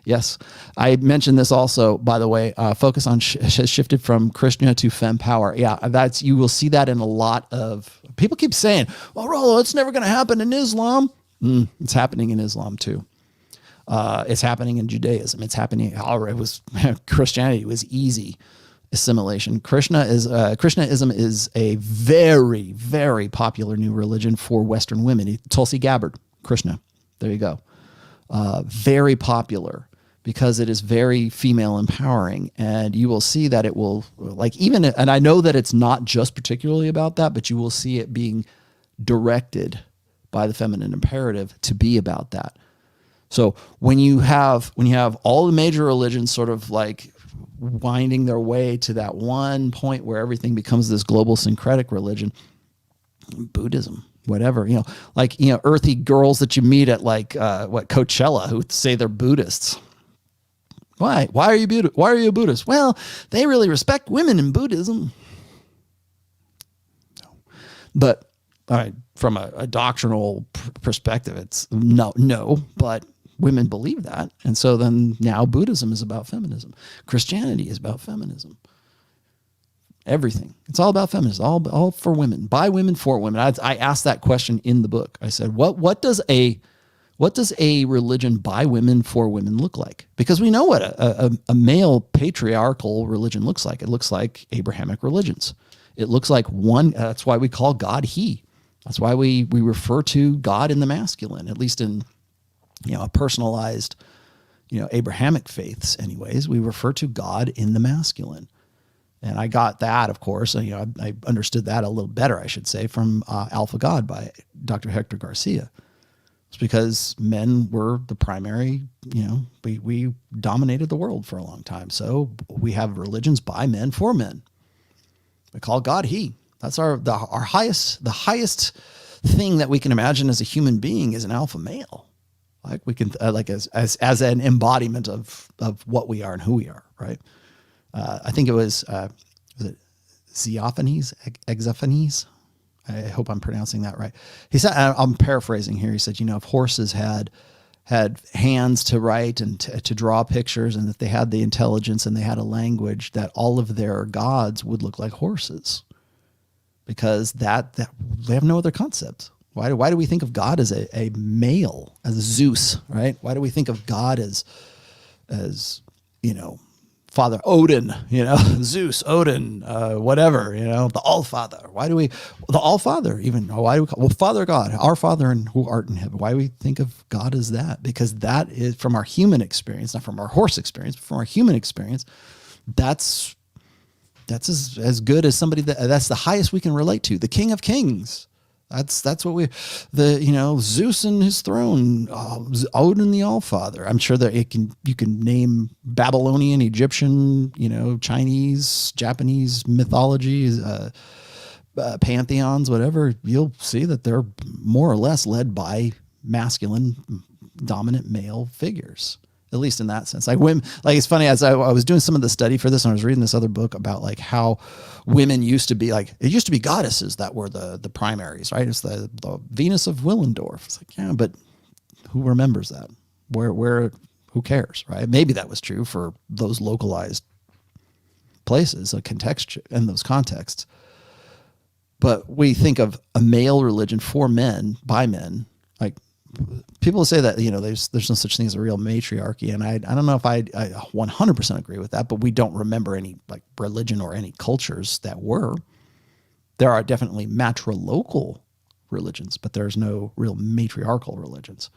Yes, I mentioned this also, by the way. Focus on has shifted from Krishna to fem power. Yeah, you will see that in a lot of people keep saying, well, Rollo, it's never going to happen in Islam. It's happening in Islam too. It's happening in Judaism. It's happening. It was Christianity was easy assimilation. Krishnaism is a very, very popular new religion for Western women. Tulsi Gabbard, Krishna. There you go. Very popular. because it is very female empowering. And you will see that it will, like, even, and I know that it's not just particularly about that, but you will see it being directed by the feminine imperative to be about that. So when you have all the major religions sort of like winding their way to that one point where everything becomes this global syncretic religion, Buddhism, whatever, like, earthy girls that you meet at like, Coachella, who say they're Buddhists. Why are you a Buddhist? Well, they really respect women in Buddhism. No. But all right, from a doctrinal perspective, it's no, but women believe that. And so then now Buddhism is about feminism. Christianity is about feminism. Everything. It's all about feminism, all for women, by women, for women. I asked that question in the book. I said, what does a religion by women, for women look like? Because we know what a male patriarchal religion looks like. It looks like Abrahamic religions. It looks like one, that's why we call God he. That's why we refer to God in the masculine, at least in, a personalized, Abrahamic faiths anyways. We refer to God in the masculine. And I got that, of course, I understood that a little better, I should say, from Alpha God by Dr. Hector Garcia. It's because men were the primary, we dominated the world for a long time. So we have religions by men, for men. We call God he. That's the highest thing that we can imagine as a human being is an alpha male. Like we can, as an embodiment of what we are and who we are, right? I think it was it Xenophanes, Exophanes? I hope I'm pronouncing that right. He said, I'm paraphrasing here. He said, if horses had hands to write and to draw pictures, and that they had the intelligence and they had a language, that all of their gods would look like horses, because that they have no other concept. Why do we think of God as a male, as a Zeus, right? Why do we think of God as Father Odin, Zeus, Odin, whatever, the All-Father. The All-Father even, why do we call, Father God, our Father and who art in heaven. Why do we think of God as that? Because that is from our human experience, not from our horse experience, but from our human experience. That's as good as somebody that's the highest we can relate to. The King of Kings. That's what Zeus and his throne, Odin the All-Father. I'm sure that you can name Babylonian, Egyptian, Chinese, Japanese mythologies, pantheons, whatever. You'll see that they're more or less led by masculine, dominant male figures. At least in that sense. Like women, like it's funny, as I was doing some of the study for this, and I was reading this other book about like how women used to be it used to be goddesses that were the primaries, right? It's the Venus of Willendorf. It's like, yeah, but who remembers that? Who cares, right? Maybe that was true for those localized places, a context in those contexts. But we think of a male religion for men, by men, like people say that, there's no such thing as a real matriarchy. And I don't know if I 100% agree with that, but we don't remember any like religion or any cultures that were. There are definitely matrilocal religions, but there's no real matriarchal religions.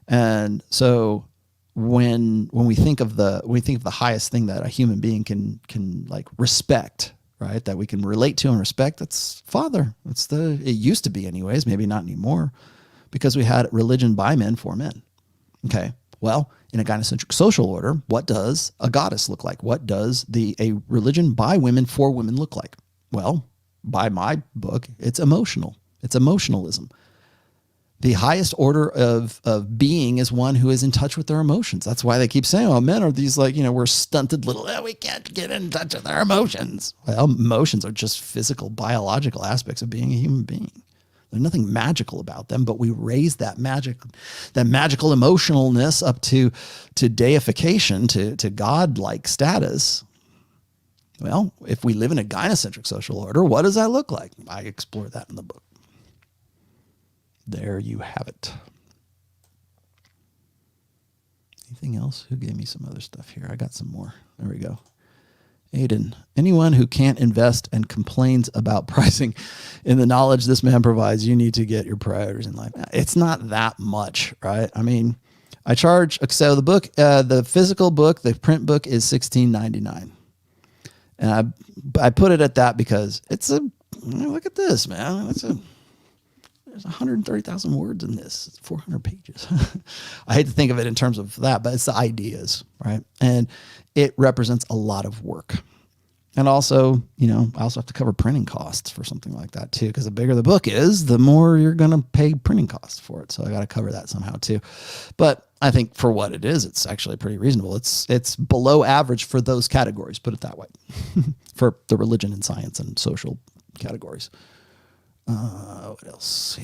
And so when we think of the highest thing that a human being can like respect, right? That we can relate to and respect, that's Father. It used to be anyways, maybe not anymore, because we had religion by men, for men. Okay. Well, in a gynocentric social order, what does a goddess look like? What does a religion by women, for women look like? Well, by my book, it's emotional. It's emotionalism. The highest order of being is one who is in touch with their emotions. That's why they keep saying, oh, men are these we're stunted little, we can't get in touch with our emotions. Well, emotions are just physical, biological aspects of being a human being. There's nothing magical about them, but we raise that magical emotionalness up to deification, to God-like status. Well, if we live in a gynocentric social order, what does that look like? I explore that in the book. There you have it. Anything else? Who gave me some other stuff here? I got some more. There we go. Aiden, anyone who can't invest and complains about pricing in the knowledge this man provides, you need to get your priorities in life. It's not that much, right? I mean, I charge, so the book, the physical book, the print book is $16.99. And I put it at that because it's look at this, man. There's 130,000 words in this. It's 400 pages. I hate to think of it in terms of that, but it's the ideas, right? And it represents a lot of work. And also, I also have to cover printing costs for something like that too, because the bigger the book is, the more you're going to pay printing costs for it. So I got to cover that somehow too. But I think for what it is, it's actually pretty reasonable. It's below average for those categories, put it that way, for the religion and science and social categories. What else?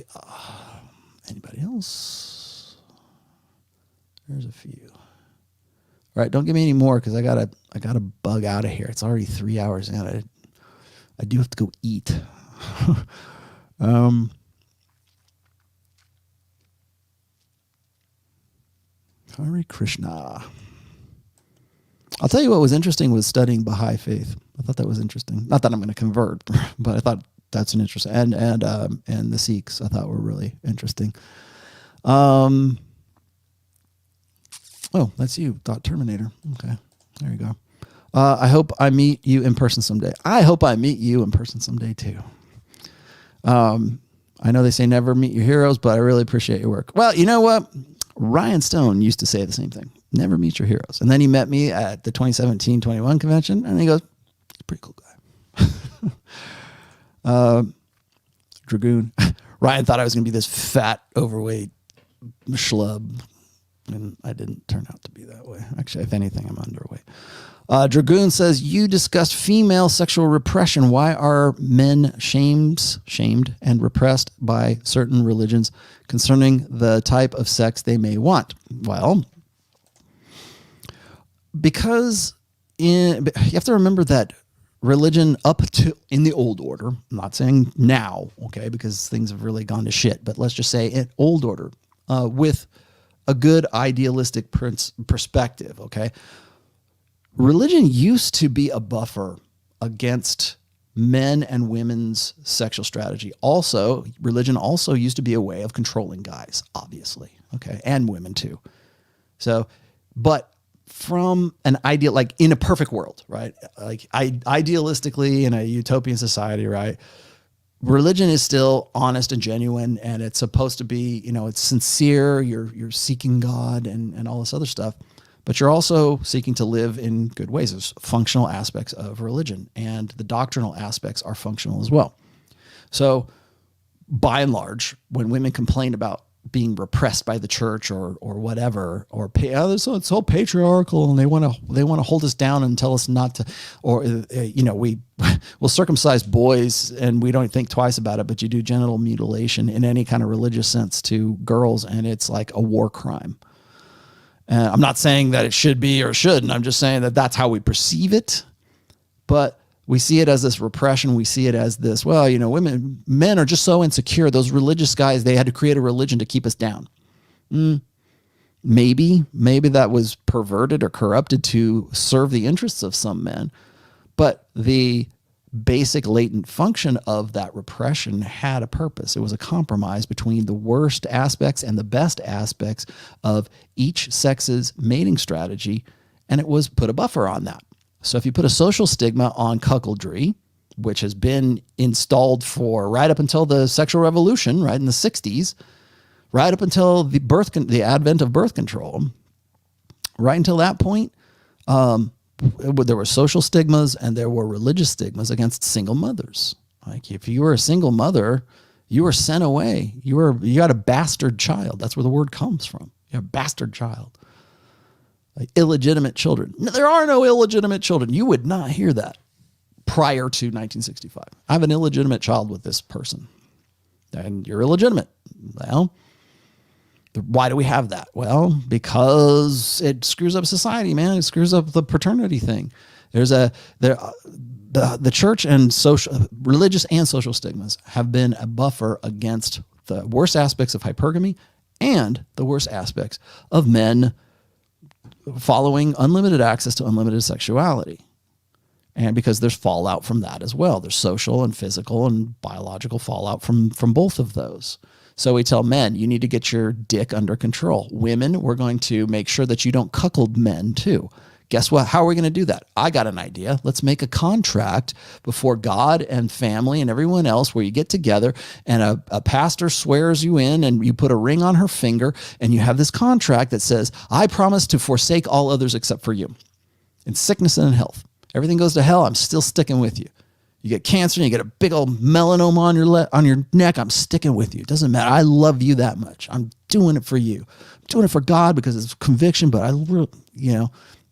Anybody else? There's a few. All right, don't give me any more because I gotta bug out of here. It's already 3 hours in. I do have to go eat. Hare Krishna. I'll tell you what was interesting was studying Baha'i faith. I thought that was interesting. Not that I'm going to convert, but I thought that's an interesting and the Sikhs I thought were really interesting. Oh, that's you, Thought Terminator. Okay, there you go. I hope I meet you in person someday. I hope I meet you in person someday too. I know they say never meet your heroes, but I really appreciate your work. Well, you know what? Ryan Stone used to say the same thing. Never meet your heroes. And then he met me at the 2017-21 convention, and he goes, he's a pretty cool guy. Dragoon. Ryan thought I was going to be this fat, overweight schlub. And I didn't turn out to be that way. Actually, if anything, I'm underweight. Dragoon says, you discussed female sexual repression. Why are men shamed and repressed by certain religions concerning the type of sex they may want? Well, because you have to remember that religion up to in the old order, I'm not saying now, okay, because things have really gone to shit, but let's just say in old order, with a good idealistic perspective, okay? Religion used to be a buffer against men and women's sexual strategy. Also, religion also used to be a way of controlling guys, obviously, okay? And women too. So, but from an ideal, like in a perfect world, right? Like idealistically in a utopian society, right? Religion is still honest and genuine, and it's supposed to be, it's sincere. You're seeking God and all this other stuff, but you're also seeking to live in good ways. There's functional aspects of religion, and the doctrinal aspects are functional as well. So by and large, when women complain about being repressed by the church or whatever, or so it's all patriarchal and they want to hold us down and tell us not to, or we'll circumcise boys and we don't think twice about it, but you do genital mutilation in any kind of religious sense to girls and it's like a war crime. I'm not saying that it should be or shouldn't. I'm just saying that that's how we perceive it, but we see it as this repression. We see it as this, men are just so insecure. Those religious guys, they had to create a religion to keep us down. Maybe that was perverted or corrupted to serve the interests of some men. But the basic latent function of that repression had a purpose. It was a compromise between the worst aspects and the best aspects of each sex's mating strategy. And it was put a buffer on that. So if you put a social stigma on cuckoldry, which has been installed for right up until the sexual revolution, right in the 60s, right up until the advent of birth control, right until that point, there were social stigmas and there were religious stigmas against single mothers. Like if you were a single mother, you were sent away. You got a bastard child. That's where the word comes from. You're a bastard child. Like illegitimate children. No, there are no illegitimate children. You would not hear that prior to 1965. I have an illegitimate child with this person. And you're illegitimate. Well, why do we have that? Well, because it screws up society, man. It screws up the paternity thing. The church and religious and social stigmas have been a buffer against the worst aspects of hypergamy and the worst aspects of men following unlimited access to unlimited sexuality. And because there's fallout from that as well. There's social and physical and biological fallout from both of those. So we tell men, you need to get your dick under control. Women, we're going to make sure that you don't cuckold men too. Guess what? How are we going to do that? I got an idea. Let's make a contract before God and family and everyone else where you get together and a pastor swears you in and you put a ring on her finger and you have this contract that says, I promise to forsake all others except for you. In sickness and in health. Everything goes to hell. I'm still sticking with you. You get cancer and you get a big old melanoma on your neck. I'm sticking with you. It doesn't matter. I love you that much. I'm doing it for you. I'm doing it for God because it's conviction, but I really,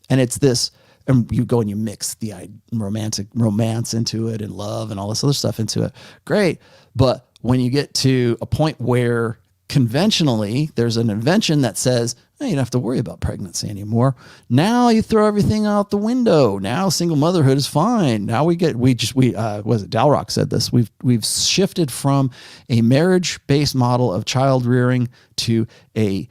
and it's this, and you go and you mix the romance into it and love and all this other stuff into it. Great. But when you get to a point where conventionally there's an invention that says, you don't have to worry about pregnancy anymore. Now you throw everything out the window. Now single motherhood is fine. Now Dalrock said this. We've shifted from a marriage-based model of child rearing to a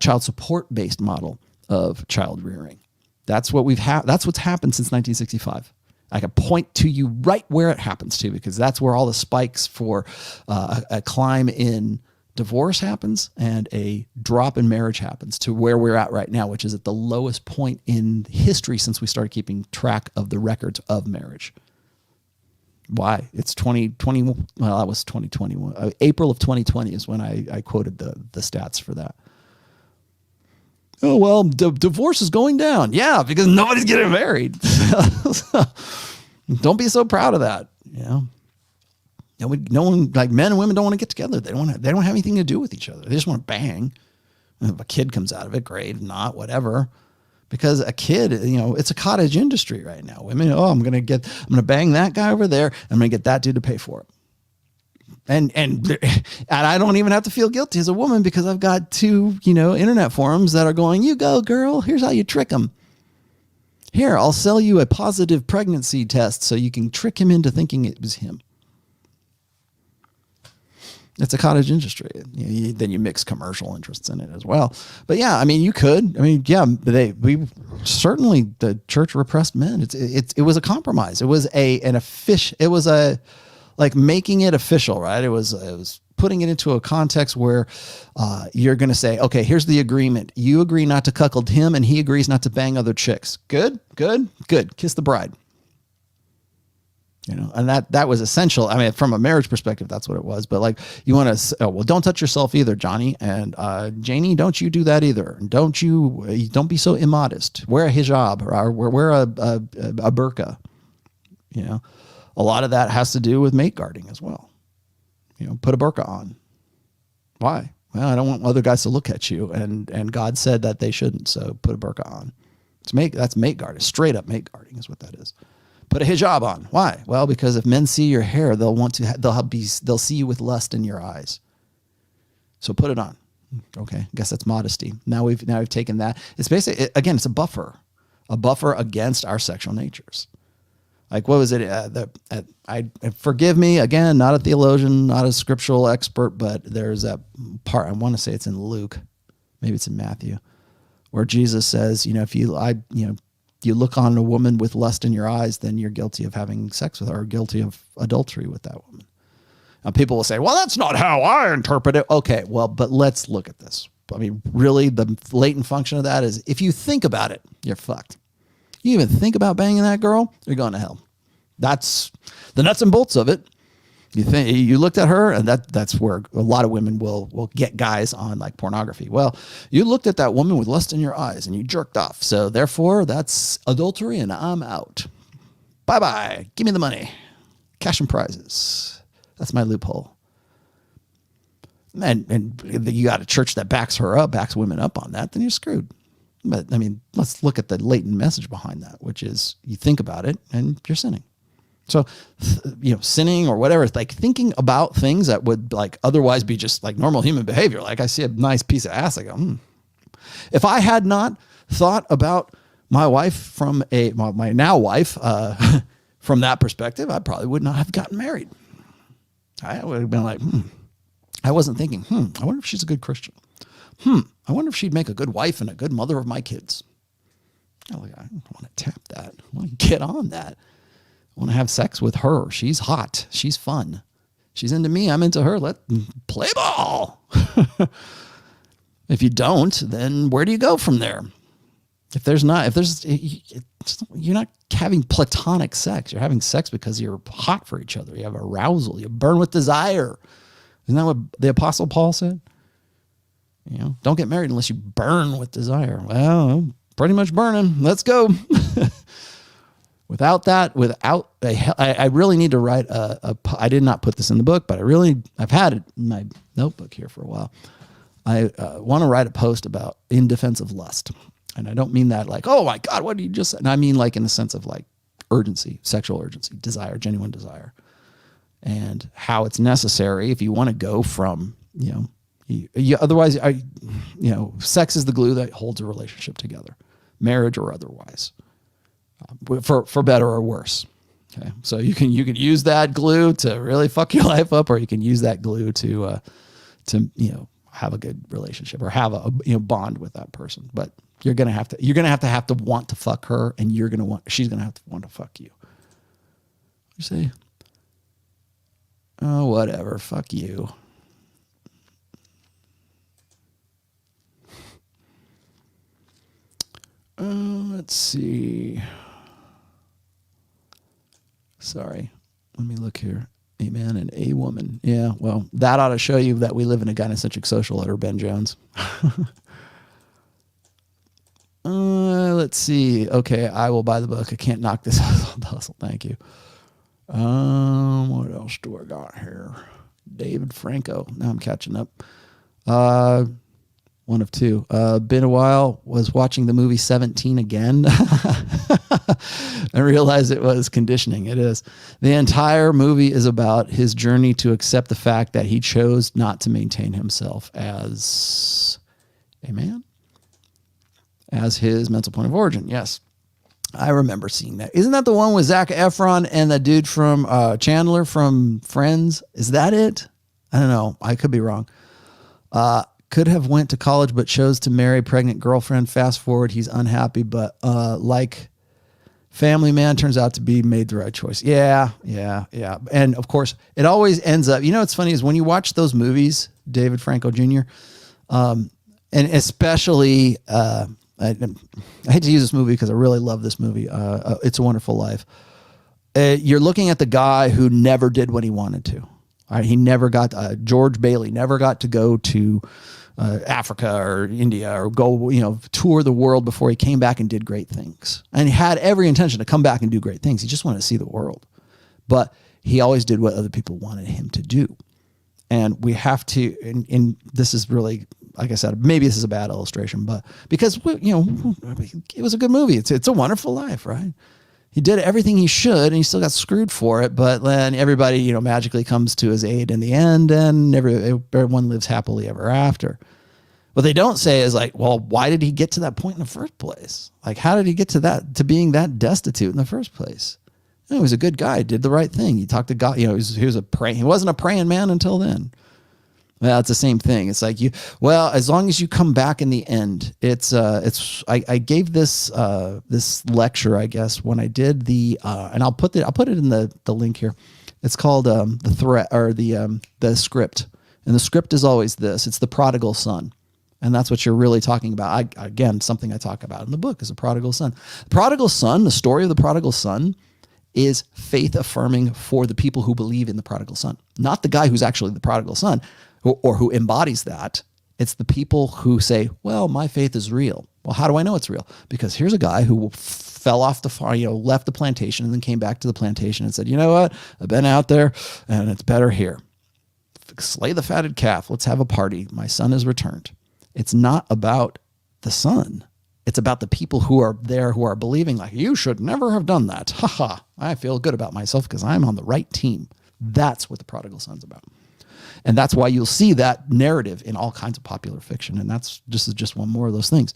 child support-based model of child rearing. That's what that's what's happened since 1965. I can point to you right where it happens to, because that's where all the spikes for a climb in divorce happens and a drop in marriage happens to where we're at right now, which is at the lowest point in history since we started keeping track of the records of marriage. Why? It's 2020. Well, that was 2021. April of 2020 is when I quoted the stats for that. Oh, well, divorce is going down. Yeah, because nobody's getting married. Don't be so proud of that. No one, like men and women, don't want to get together. They don't have anything to do with each other. They just want to bang. And if a kid comes out of it, great. If not, whatever. Because a kid, it's a cottage industry right now. Women, I'm going to bang that guy over there. I'm going to get that dude to pay for it. And I don't even have to feel guilty as a woman because I've got two, internet forums that are going, you go, girl, here's how you trick them. Here, I'll sell you a positive pregnancy test so you can trick him into thinking it was him. It's a cottage industry. Then you mix commercial interests in it as well. But yeah, you could. The church repressed men. It was a compromise. It was making it official, right? It was putting it into a context where you're going to say, okay, here's the agreement. You agree not to cuckold him, and he agrees not to bang other chicks. Good. Kiss the bride. And that was essential. From a marriage perspective, that's what it was. But you want to, don't touch yourself either, Johnny. And Janie, don't you do that either. Don't be so immodest. Wear a hijab or wear a burqa. A lot of that has to do with mate guarding as well. Put a burqa on. Why? Well, I don't want other guys to look at you. And God said that they shouldn't. So put a burqa on. That's mate guarding. Straight up mate guarding is what that is. Put a hijab on. Why? Well, because if men see your hair, they'll see you with lust in your eyes. So put it on. Okay, I guess that's modesty. Now we've taken that. It's basically, again, it's a buffer against our sexual natures. Like, what was it? Forgive me again, not a theologian, not a scriptural expert, but there's that part. I want to say it's in Luke, maybe it's in Matthew, where Jesus says, if you look on a woman with lust in your eyes, then you're guilty of having sex with her, or guilty of adultery with that woman. Now, people will say, well, that's not how I interpret it. Okay, well, but let's look at this. Really, the latent function of that is if you think about it, you're fucked. You even think about banging that girl, you're going to hell. That's the nuts and bolts of it. You looked at her, and that's where a lot of women will get guys on like pornography. Well, you looked at that woman with lust in your eyes and you jerked off. So therefore that's adultery and I'm out. Bye-bye. Give me the money. Cash and prizes. That's my loophole. And you got a church that backs women up on that, then you're screwed. But let's look at the latent message behind that, which is you think about it and you're sinning. So, sinning or whatever, it's like thinking about things that would otherwise be just like normal human behavior. Like I see a nice piece of ass, I go, If I had not thought about my wife from my now wife, from that perspective, I probably would not have gotten married. I would have been like, I wasn't thinking, I wonder if she's a good Christian. I wonder if she'd make a good wife and a good mother of my kids. I want to tap that. I want to get on that. I want to have sex with her. She's hot. She's fun. She's into me. I'm into her. Let play ball. If you don't, then where do you go from there? You're not having platonic sex. You're having sex because you're hot for each other. You have arousal. You burn with desire. Isn't that what the Apostle Paul said? Don't get married unless you burn with desire. Well, I'm pretty much burning. Let's go. I really need to write I did not put this in the book, but I've had it in my notebook here for a while. I want to write a post about in defense of lust. And I don't mean that like, oh my God, what did you just say? And I mean like in the sense of like urgency, sexual urgency, desire, genuine desire, and how it's necessary if you want to go from, otherwise, sex is the glue that holds a relationship together, marriage or otherwise, for better or worse. Okay. So you can use that glue to really fuck your life up, or you can use that glue to have a good relationship or have a bond with that person. But you're gonna have to want to fuck her, and she's gonna have to want to fuck you. You say, oh, whatever, fuck you. Let's see. Sorry, let me look here. A man and a woman. Yeah, well, that ought to show you that we live in a gynocentric social order, Ben Jones. Let's see. Okay, I will buy the book. I can't knock this out of the hustle. Thank you. What else do I got here? David Franco. Now I'm catching up. One of two. Been a while. Was watching the movie 17 again. I realized it was conditioning. It is. The entire movie is about his journey to accept the fact that he chose not to maintain himself as a man, as his mental point of origin. Yes. I remember seeing that. Isn't that the one with Zac Efron and the dude from Chandler from Friends? Is that it? I don't know. I could be wrong. Could have went to college, but chose to marry pregnant girlfriend. Fast forward, he's unhappy, but like family man, turns out to be made the right choice. Yeah. And of course, it always ends up, what's funny is when you watch those movies, David Franco Jr., and especially, I hate to use this movie because I really love this movie. It's a Wonderful Life. You're looking at the guy who never did what he wanted to. All right, he never got, George Bailey never got to go to Africa or India or go, tour the world before he came back and did great things. And he had every intention to come back and do great things. He just wanted to see the world. But he always did what other people wanted him to do. And we have to, and this is really, like I said, maybe this is a bad illustration, but because, it was a good movie. It's a Wonderful Life, right? He did everything he should, and he still got screwed for it. But then everybody, magically comes to his aid in the end, and everyone lives happily ever after. What they don't say is like, well, why did he get to that point in the first place? Like, how did he get to being that destitute in the first place? He was a good guy, did the right thing. He talked to God. He wasn't a praying man until then. Well, it's the same thing. It's like as long as you come back in the end, I gave this lecture, I guess, when I did and I'll put it in the link here. It's called the threat, or the script. And the script is always this. It's the prodigal son. And that's what you're really talking about. Again, something I talk about in the book is a prodigal son. The prodigal son, the story of the prodigal son, is faith affirming for the people who believe in the prodigal son, not the guy who's actually the prodigal son, or who embodies that. It's the people who say, well, my faith is real. Well, how do I know it's real? Because here's a guy who fell off the farm, left the plantation and then came back to the plantation and said, you know what? I've been out there and it's better here. Slay the fatted calf. Let's have a party. My son has returned. It's not about the son. It's about the people who are there, who are believing like, you should never have done that. Ha ha. I feel good about myself because I'm on the right team. That's what the prodigal son's about. And that's why you'll see that narrative in all kinds of popular fiction. And that's just one more of those things.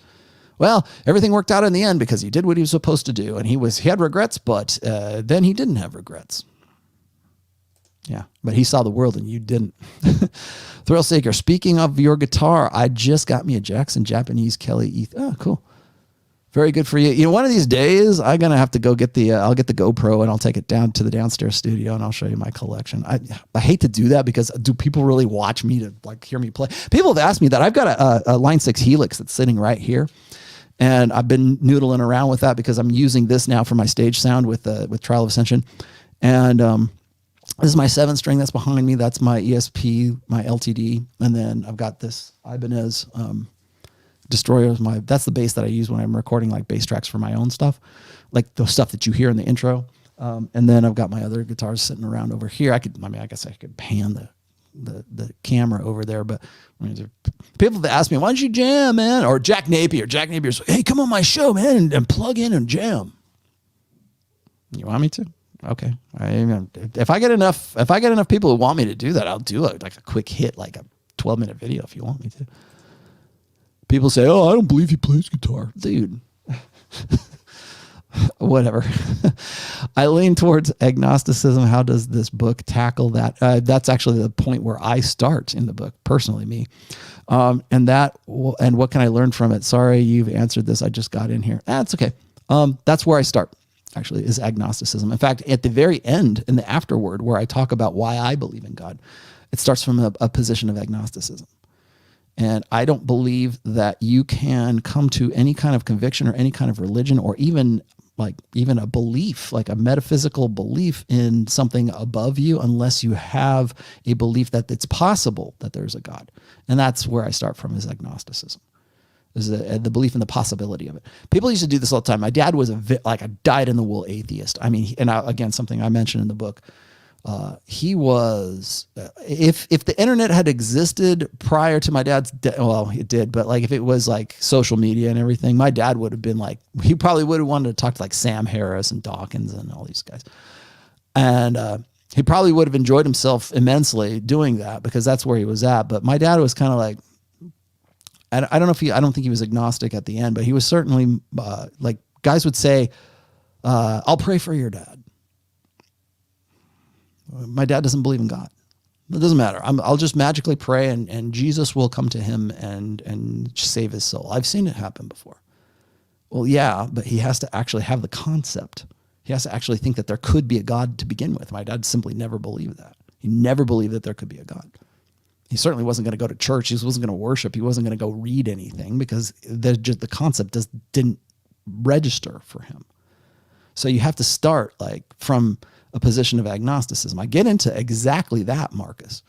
Well, everything worked out in the end because he did what he was supposed to do. And he had regrets, but then he didn't have regrets. Yeah, but he saw the world and you didn't. Thrill Seeker, speaking of your guitar, I just got me a Jackson Japanese Kelly ETH. Oh, cool. Very good for you. You know, one of these days I'm gonna have to go get I'll get the GoPro and I'll take it down to the downstairs studio and I'll show you my collection. I hate to do that because do people really watch me to like hear me play? People have asked me that. I've got a Line 6 Helix that's sitting right here, and I've been noodling around with that because I'm using this now for my stage sound with Trial of Ascension, and this is my 7-string that's behind me. That's my ESP, my LTD, and then I've got this Ibanez. Destroyer is that's the bass that I use when I'm recording like bass tracks for my own stuff, like the stuff that you hear in the intro. And then I've got my other guitars sitting around over here. I guess I could pan the camera over there, but people that ask me, why don't you jam, man? Or Jack Napier's like, hey, come on my show, man, and plug in and jam. You want me to? Okay. If I get enough people who want me to do that, I'll do like a quick hit, like a 12-minute video if you want me to. People say, oh, I don't believe he plays guitar. Dude. Whatever. I lean towards agnosticism. How does this book tackle that? That's actually the point where I start in the book, personally, me. And what can I learn from it? Sorry, you've answered this. I just got in here. That's okay. That's where I start, actually, is agnosticism. In fact, at the very end, in the afterword, where I talk about why I believe in God, it starts from a position of agnosticism. And I don't believe that you can come to any kind of conviction or any kind of religion or even a belief, like a metaphysical belief in something above you, unless you have a belief that it's possible that there's a God. And that's where I start from, is agnosticism, is the belief in the possibility of it. People used to do this all the time. My dad was a dyed-in-the-wool atheist. I mean, again, something I mentioned in the book. He was, if the internet had existed prior to my dad's well, it did, but like if it was like social media and everything, my dad would have been like, he probably would have wanted to talk to like Sam Harris and Dawkins and all these guys. And he probably would have enjoyed himself immensely doing that because that's where he was at. But my dad was kind of like, I don't think he was agnostic at the end, but he was certainly like guys would say, I'll pray for your dad. My dad doesn't believe in God. It doesn't matter. I'll just magically pray and Jesus will come to him and save his soul. I've seen it happen before. Well, yeah, but he has to actually have the concept. He has to actually think that there could be a God to begin with. My dad simply never believed that. He never believed that there could be a God. He certainly wasn't going to go to church. He wasn't going to worship. He wasn't going to go read anything because the concept didn't register for him. So you have to start like from a position of agnosticism. I get into exactly that, Marcus,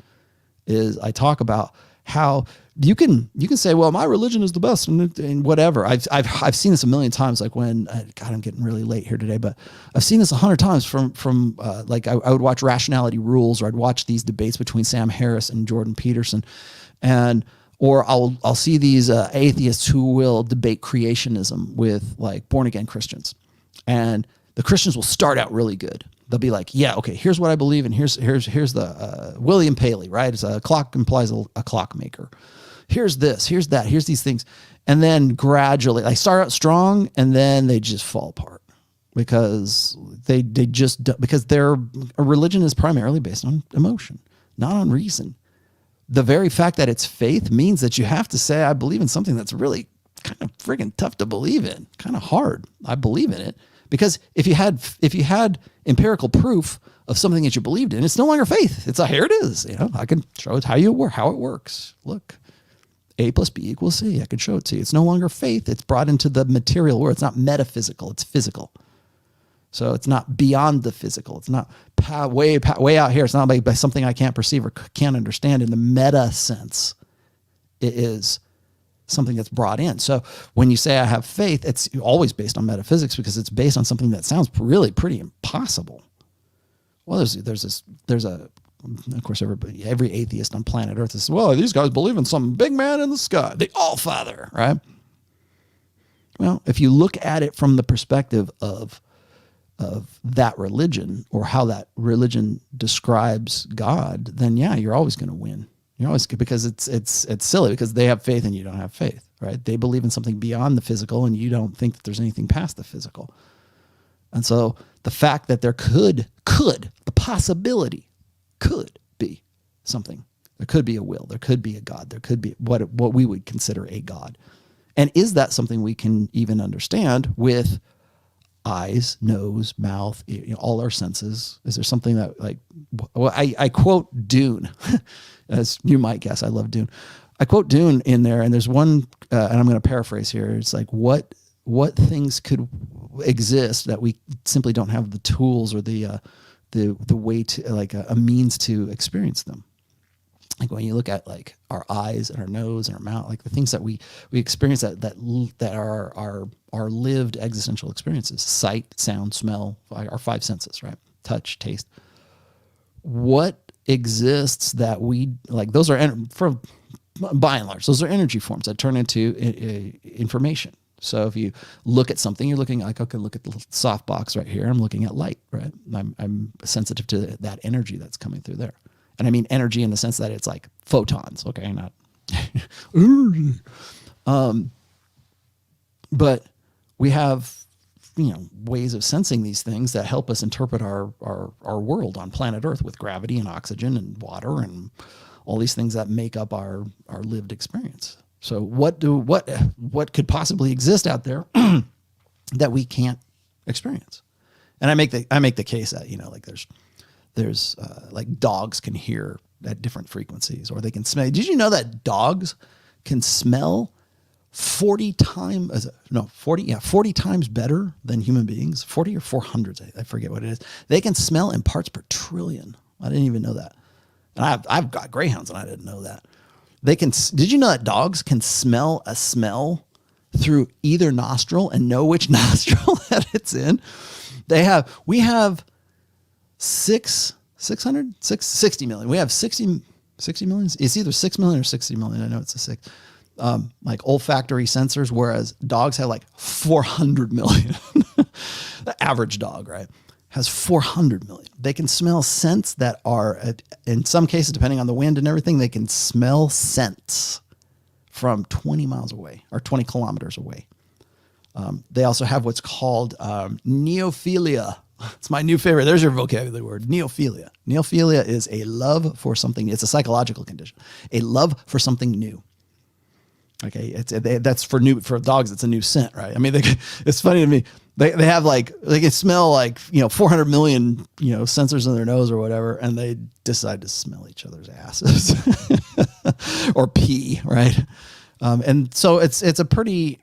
is I talk about how you can say, well, my religion is the best and whatever. I've seen this a million times. Like when, God, I'm getting really late here today, but I've seen this 100 times from like I would watch Rationality Rules, or I'd watch these debates between Sam Harris and Jordan Peterson, or I'll see these atheists who will debate creationism with like born again Christians, and the Christians will start out really good. They'll be like, yeah, okay, here's what I believe, and here's the William Paley, right? It's a clock implies a clockmaker. Here's this, here's that, here's these things. And then gradually, they start out strong, and then they just fall apart because because their religion is primarily based on emotion, not on reason. The very fact that it's faith means that you have to say, I believe in something that's really kind of friggin' tough to believe in, kind of hard. I believe in it. Because if you had empirical proof of something that you believed in, it's no longer faith. It's here it is. You know, I can show it how it works. Look, A plus B equals C. I can show it to you. It's no longer faith. It's brought into the material world. It's not metaphysical. It's physical. So it's not beyond the physical. It's not way out here. It's not like by something I can't perceive or can't understand in the meta sense. It is something that's brought in. So when you say I have faith, it's always based on metaphysics because it's based on something that sounds really pretty impossible. Well, of course, every atheist on planet Earth says, well, these guys believe in some big man in the sky, the All-Father, right? Well, if you look at it from the perspective of that religion, or how that religion describes God, then yeah, you're always going to win. You're always, because it's silly because they have faith and you don't have faith, right? They believe in something beyond the physical and you don't think that there's anything past the physical. And so the fact that there could the possibility could be something. There could be a will. There could be a God. There could be what we would consider a God. And is that something we can even understand with eyes, nose, mouth, all our senses? Is there something that well, I quote Dune, as you might guess, I love Dune. I quote Dune in there, and there's one, and I'm going to paraphrase here. It's like, what things could exist that we simply don't have the tools or the way to, like a means to experience them? Like when you look at like our eyes and our nose and our mouth, like the things that we experience that are our lived existential experiences: sight, sound, smell, our five senses, right? Touch, taste. What exists that we like? Those are by and large, those are energy forms that turn into information. So if you look at something, you're looking like, okay, look at the little soft box right here. I'm looking at light, right? I'm sensitive to that energy that's coming through there. And I mean energy in the sense that it's like photons, okay? Not, but we have, ways of sensing these things that help us interpret our world on planet Earth with gravity and oxygen and water and all these things that make up our lived experience. So what could possibly exist out there that we can't experience? And I make the case that, like there's like dogs can hear at different frequencies, or they can smell. Did you know that dogs can smell 40 times better than human beings? 40 or 400, I forget what it is. They can smell in parts per trillion. I didn't even know that. And I've got greyhounds, and I didn't know that. They can. Did you know that dogs can smell a smell through either nostril and know which nostril that it's in? We have 60 million. We have 60 million. It's either 6 million or 60 million. I know it's a 6. Like olfactory sensors, whereas dogs have like 400 million. The average dog, right, has 400 million. They can smell scents that are, in some cases, depending on the wind and everything, they can smell scents from 20 miles away or 20 kilometers away. They also have what's called neophilia. It's my new favorite. There's your vocabulary word, neophilia. Neophilia is a love for something. It's a psychological condition, a love for something new. Okay, that's for dogs. It's a new scent, right? I mean, it's funny to me. They have they can smell 400 million sensors in their nose or whatever, and they decide to smell each other's asses or pee, right? And so it's a pretty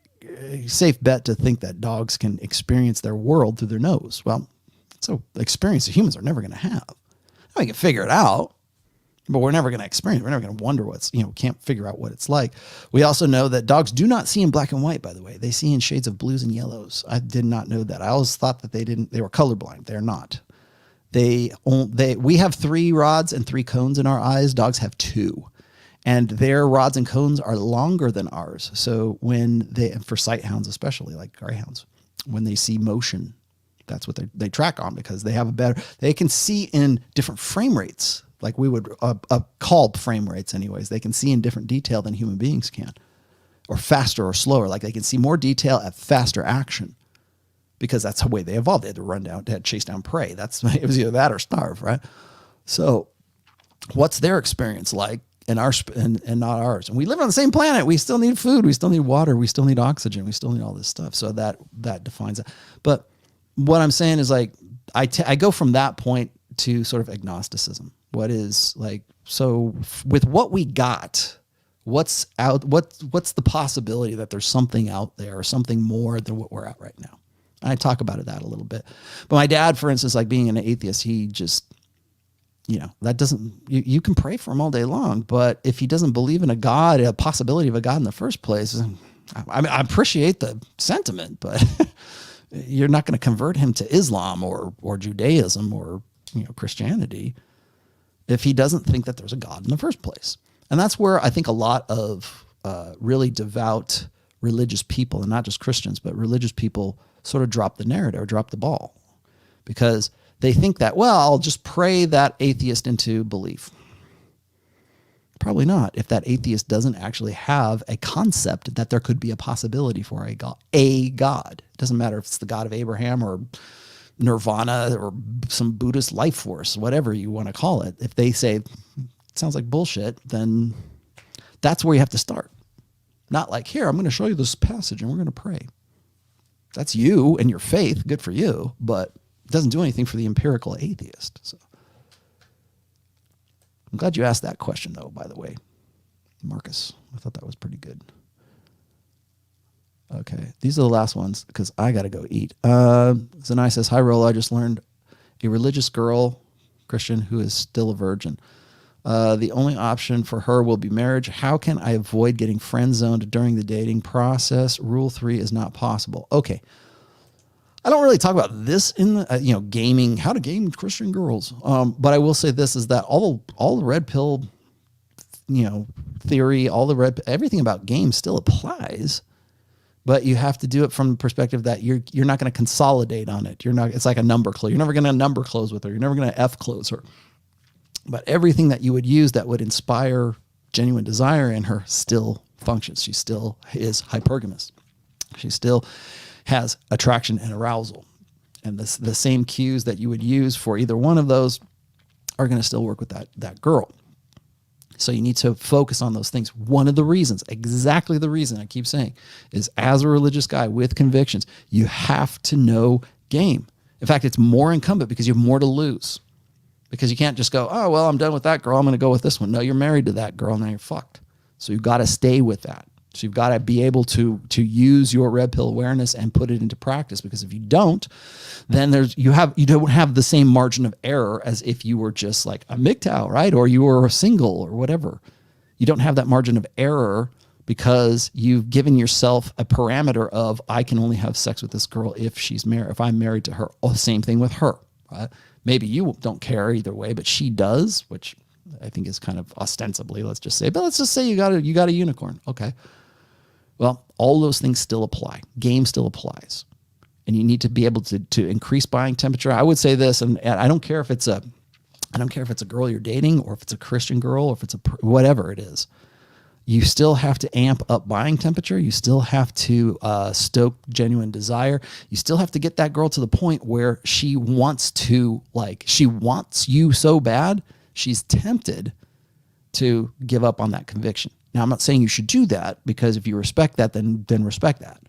safe bet to think that dogs can experience their world through their nose. Well, it's an experience that humans are never going to have. We can figure it out, but we're never going to experience. We're never going to wonder can't figure out what it's like. We also know that dogs do not see in black and white, by the way. They see in shades of blues and yellows. I did not know that. I always thought that they were colorblind. They're not. We have 3 rods and 3 cones in our eyes. Dogs have 2. And their rods and cones are longer than ours. So for sight hounds, especially like greyhounds, when they see motion, that's what they track on, because they can see in different frame rates. Like we would call frame rates anyways. They can see in different detail than human beings can, or faster or slower. Like they can see more detail at faster action, because that's the way they evolved. They had to chase down prey. It was either that or starve, right? So what's their experience like and not ours? And we live on the same planet. We still need food. We still need water. We still need oxygen. We still need all this stuff. So that defines it. But what I'm saying is I go from that point to sort of agnosticism. What is so with what we got, what's the possibility that there's something out there or something more than what we're at right now? And I talk about that a little bit. But my dad, for instance, being an atheist, he just, that doesn't, you can pray for him all day long, but if he doesn't believe in a possibility of a God in the first place, I mean, I appreciate the sentiment, but you're not going to convert him to Islam or Judaism or Christianity if he doesn't think that there's a God in the first place. And that's where I think a lot of really devout religious people, and not just Christians, but religious people, sort of drop the narrative or drop the ball, because they think that, I'll just pray that atheist into belief. Probably not, if that atheist doesn't actually have a concept that there could be a possibility for a God. It doesn't matter if it's the God of Abraham or Nirvana or some Buddhist life force, whatever you want to call it. If they say it sounds like bullshit, then that's where you have to start. Not like, here, I'm going to show you this passage and we're going to pray. That's you and your faith. Good for you. But it doesn't do anything for the empirical atheist. So I'm glad you asked that question, though, by the way, Marcus. I thought that was pretty good. Okay, these are the last ones because I got to go eat. Zanai says, hi, Rollo. I just learned a religious girl, Christian, who is still a virgin. The only option for her will be marriage. How can I avoid getting friend zoned during the dating process? Rule 3 is not possible. Okay. I don't really talk about this in the, gaming, how to game Christian girls. But I will say this is that all the red pill, theory, everything about games still applies. But you have to do it from the perspective that you're not going to consolidate on it. It's like a number close. You're never going to number close with her. You're never going to F close her. But everything that you would use that would inspire genuine desire in her still functions. She still is hypergamous. She still has attraction and arousal. And the same cues that you would use for either one of those are going to still work with that girl. So you need to focus on those things. One of the reasons, exactly the reason I keep saying, is as a religious guy with convictions, you have to know game. In fact, it's more incumbent because you have more to lose. Because you can't just go, oh, well, I'm done with that girl. I'm going to go with this one. No, you're married to that girl. Now you're fucked. So you've got to stay with that. So you've got to be able to use your red pill awareness and put it into practice. Because if you don't, then you don't have the same margin of error as if you were just like a MGTOW, right? Or you were a single or whatever. You don't have that margin of error because you've given yourself a parameter of I can only have sex with this girl if she's married. If I'm married to her, oh, same thing with her. Right? Maybe you don't care either way, but she does, which I think is kind of ostensibly, let's just say you got a unicorn. Okay. Well, all those things still apply. Game still applies. And you need to be able to increase buying temperature. I would say this, and I don't care if it's a girl you're dating or if it's a Christian girl or if it's whatever it is. You still have to amp up buying temperature. You still have to stoke genuine desire. You still have to get that girl to the point where she wants you so bad, she's tempted to give up on that conviction. Now, I'm not saying you should do that because if you respect that, then respect that.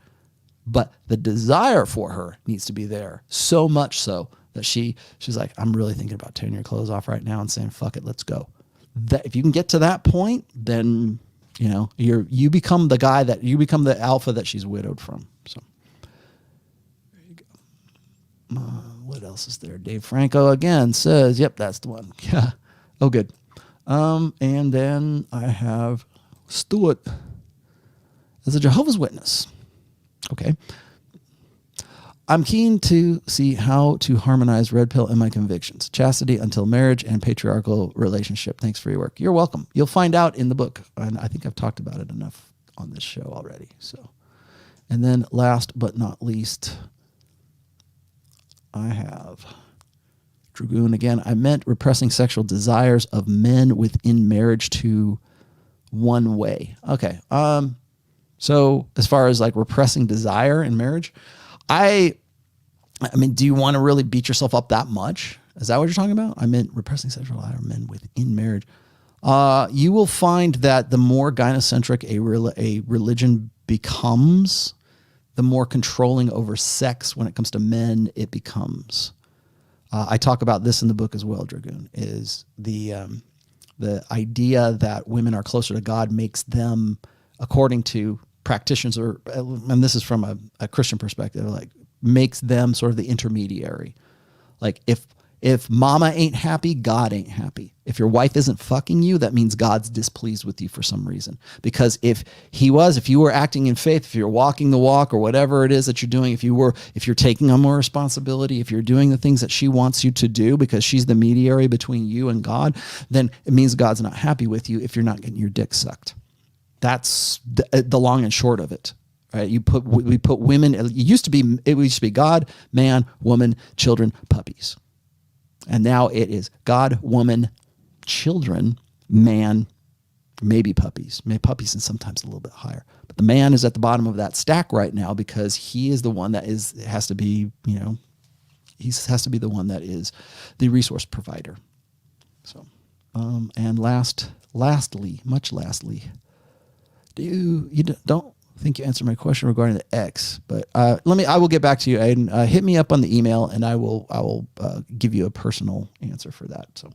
But the desire for her needs to be there so much so that she's like, I'm really thinking about tearing your clothes off right now and saying, fuck it, let's go. That if you can get to that point, then you become the alpha that she's widowed from. So there you go. What else is there? Dave Franco again says, yep, that's the one. Yeah. Oh, good. And then I have Stuart as a Jehovah's Witness. Okay. I'm keen to see how to harmonize red pill and my convictions, chastity until marriage and patriarchal relationship. Thanks for your work. You're welcome. You'll find out in the book. And I think I've talked about it enough on this show already. So, and then last but not least, I have Dragoon again. I meant repressing sexual desires of men within marriage to one way. Okay. So as far as like repressing desire in marriage, I mean, do you want to really beat yourself up that much? Is that what you're talking about? I meant repressing sexual desire of men within marriage. You will find that the more gynocentric a religion becomes, the more controlling over sex when it comes to men it becomes. I talk about this in the book as well, Dragoon, is the idea that women are closer to God makes them, according to practitioners, and this is from a Christian perspective, like makes them sort of the intermediary. Like if mama ain't happy, God ain't happy. If your wife isn't fucking you, that means God's displeased with you for some reason. Because if you were acting in faith, if you're walking the walk or whatever it is that you're doing, if you're taking on more responsibility, if you're doing the things that she wants you to do because she's the mediator between you and God, then it means God's not happy with you if you're not getting your dick sucked. That's the long and short of it. Right? We put women, it used to be God, man, woman, children, puppies. And now it is God, woman, children, man, maybe puppies. Maybe puppies and sometimes a little bit higher. But the man is at the bottom of that stack right now because he is the one that has to be the one that is the resource provider. So, and lastly, don't think you answered my question regarding the X, but I will get back to you, Aiden. Hit me up on the email and I will give you a personal answer for that. So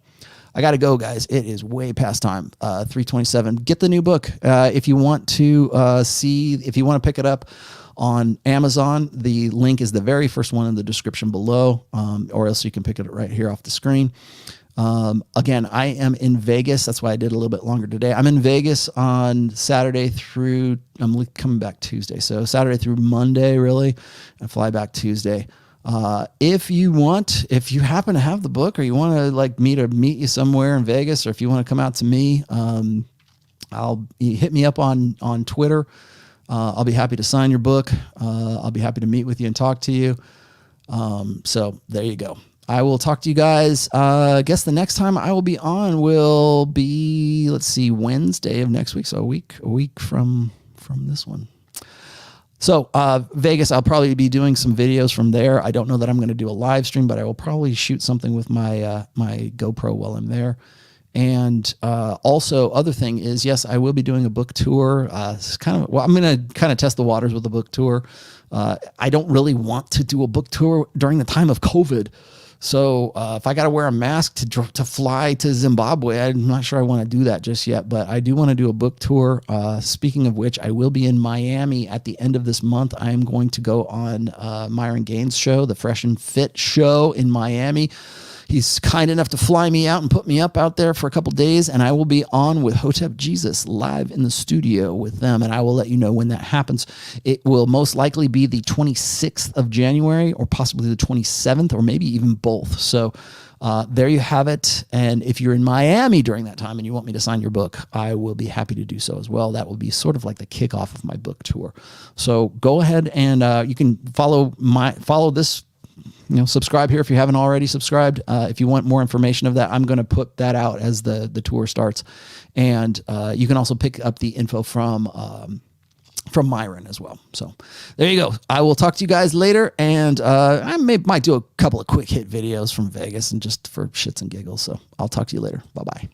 I got to go, guys. It is way past time. 3:27. Get the new book. If you want to if you want to pick it up on Amazon, the link is the very first one in the description below, or else you can pick it right here off the screen. Again, I am in Vegas. That's why I did a little bit longer today. I'm in Vegas on Saturday through, I'm coming back Tuesday. So Saturday through Monday, really. I fly back Tuesday. If you happen to have the book, or you want to like me to meet you somewhere in Vegas, or if you want to come out to me, hit me up on Twitter. I'll be happy to sign your book. I'll be happy to meet with you and talk to you. So there you go. I will talk to you guys. I guess the next time I will be on will be, Wednesday of next week. So a week from this one. So Vegas, I'll probably be doing some videos from there. I don't know that I'm going to do a live stream, but I will probably shoot something with my my GoPro while I'm there. And also, other thing is, yes, I will be doing a book tour. It's I'm going to kind of test the waters with the book tour. I don't really want to do a book tour during the time of COVID. So if I got to wear a mask to fly to Zimbabwe, I'm not sure I want to do that just yet, but I do want to do a book tour. Speaking of which, I will be in Miami at the end of this month. I am going to go on Myron Gaines' show, the Fresh and Fit show in Miami. He's kind enough to fly me out and put me up out there for a couple days, and I will be on with Hotep Jesus live in the studio with them, and I will let you know when that happens. It will most likely be the 26th of January, or possibly the 27th, or maybe even both. So there you have it. And if you're in Miami during that time and you want me to sign your book, I will be happy to do so as well. That will be sort of like the kickoff of my book tour. So go ahead and you can follow this. Subscribe here if you haven't already subscribed. If you want more information of that, I'm going to put that out as the tour starts. And you can also pick up the info from Myron as well. So there you go. I will talk to you guys later. And I might do a couple of quick hit videos from Vegas and just for shits and giggles. So I'll talk to you later. Bye-bye.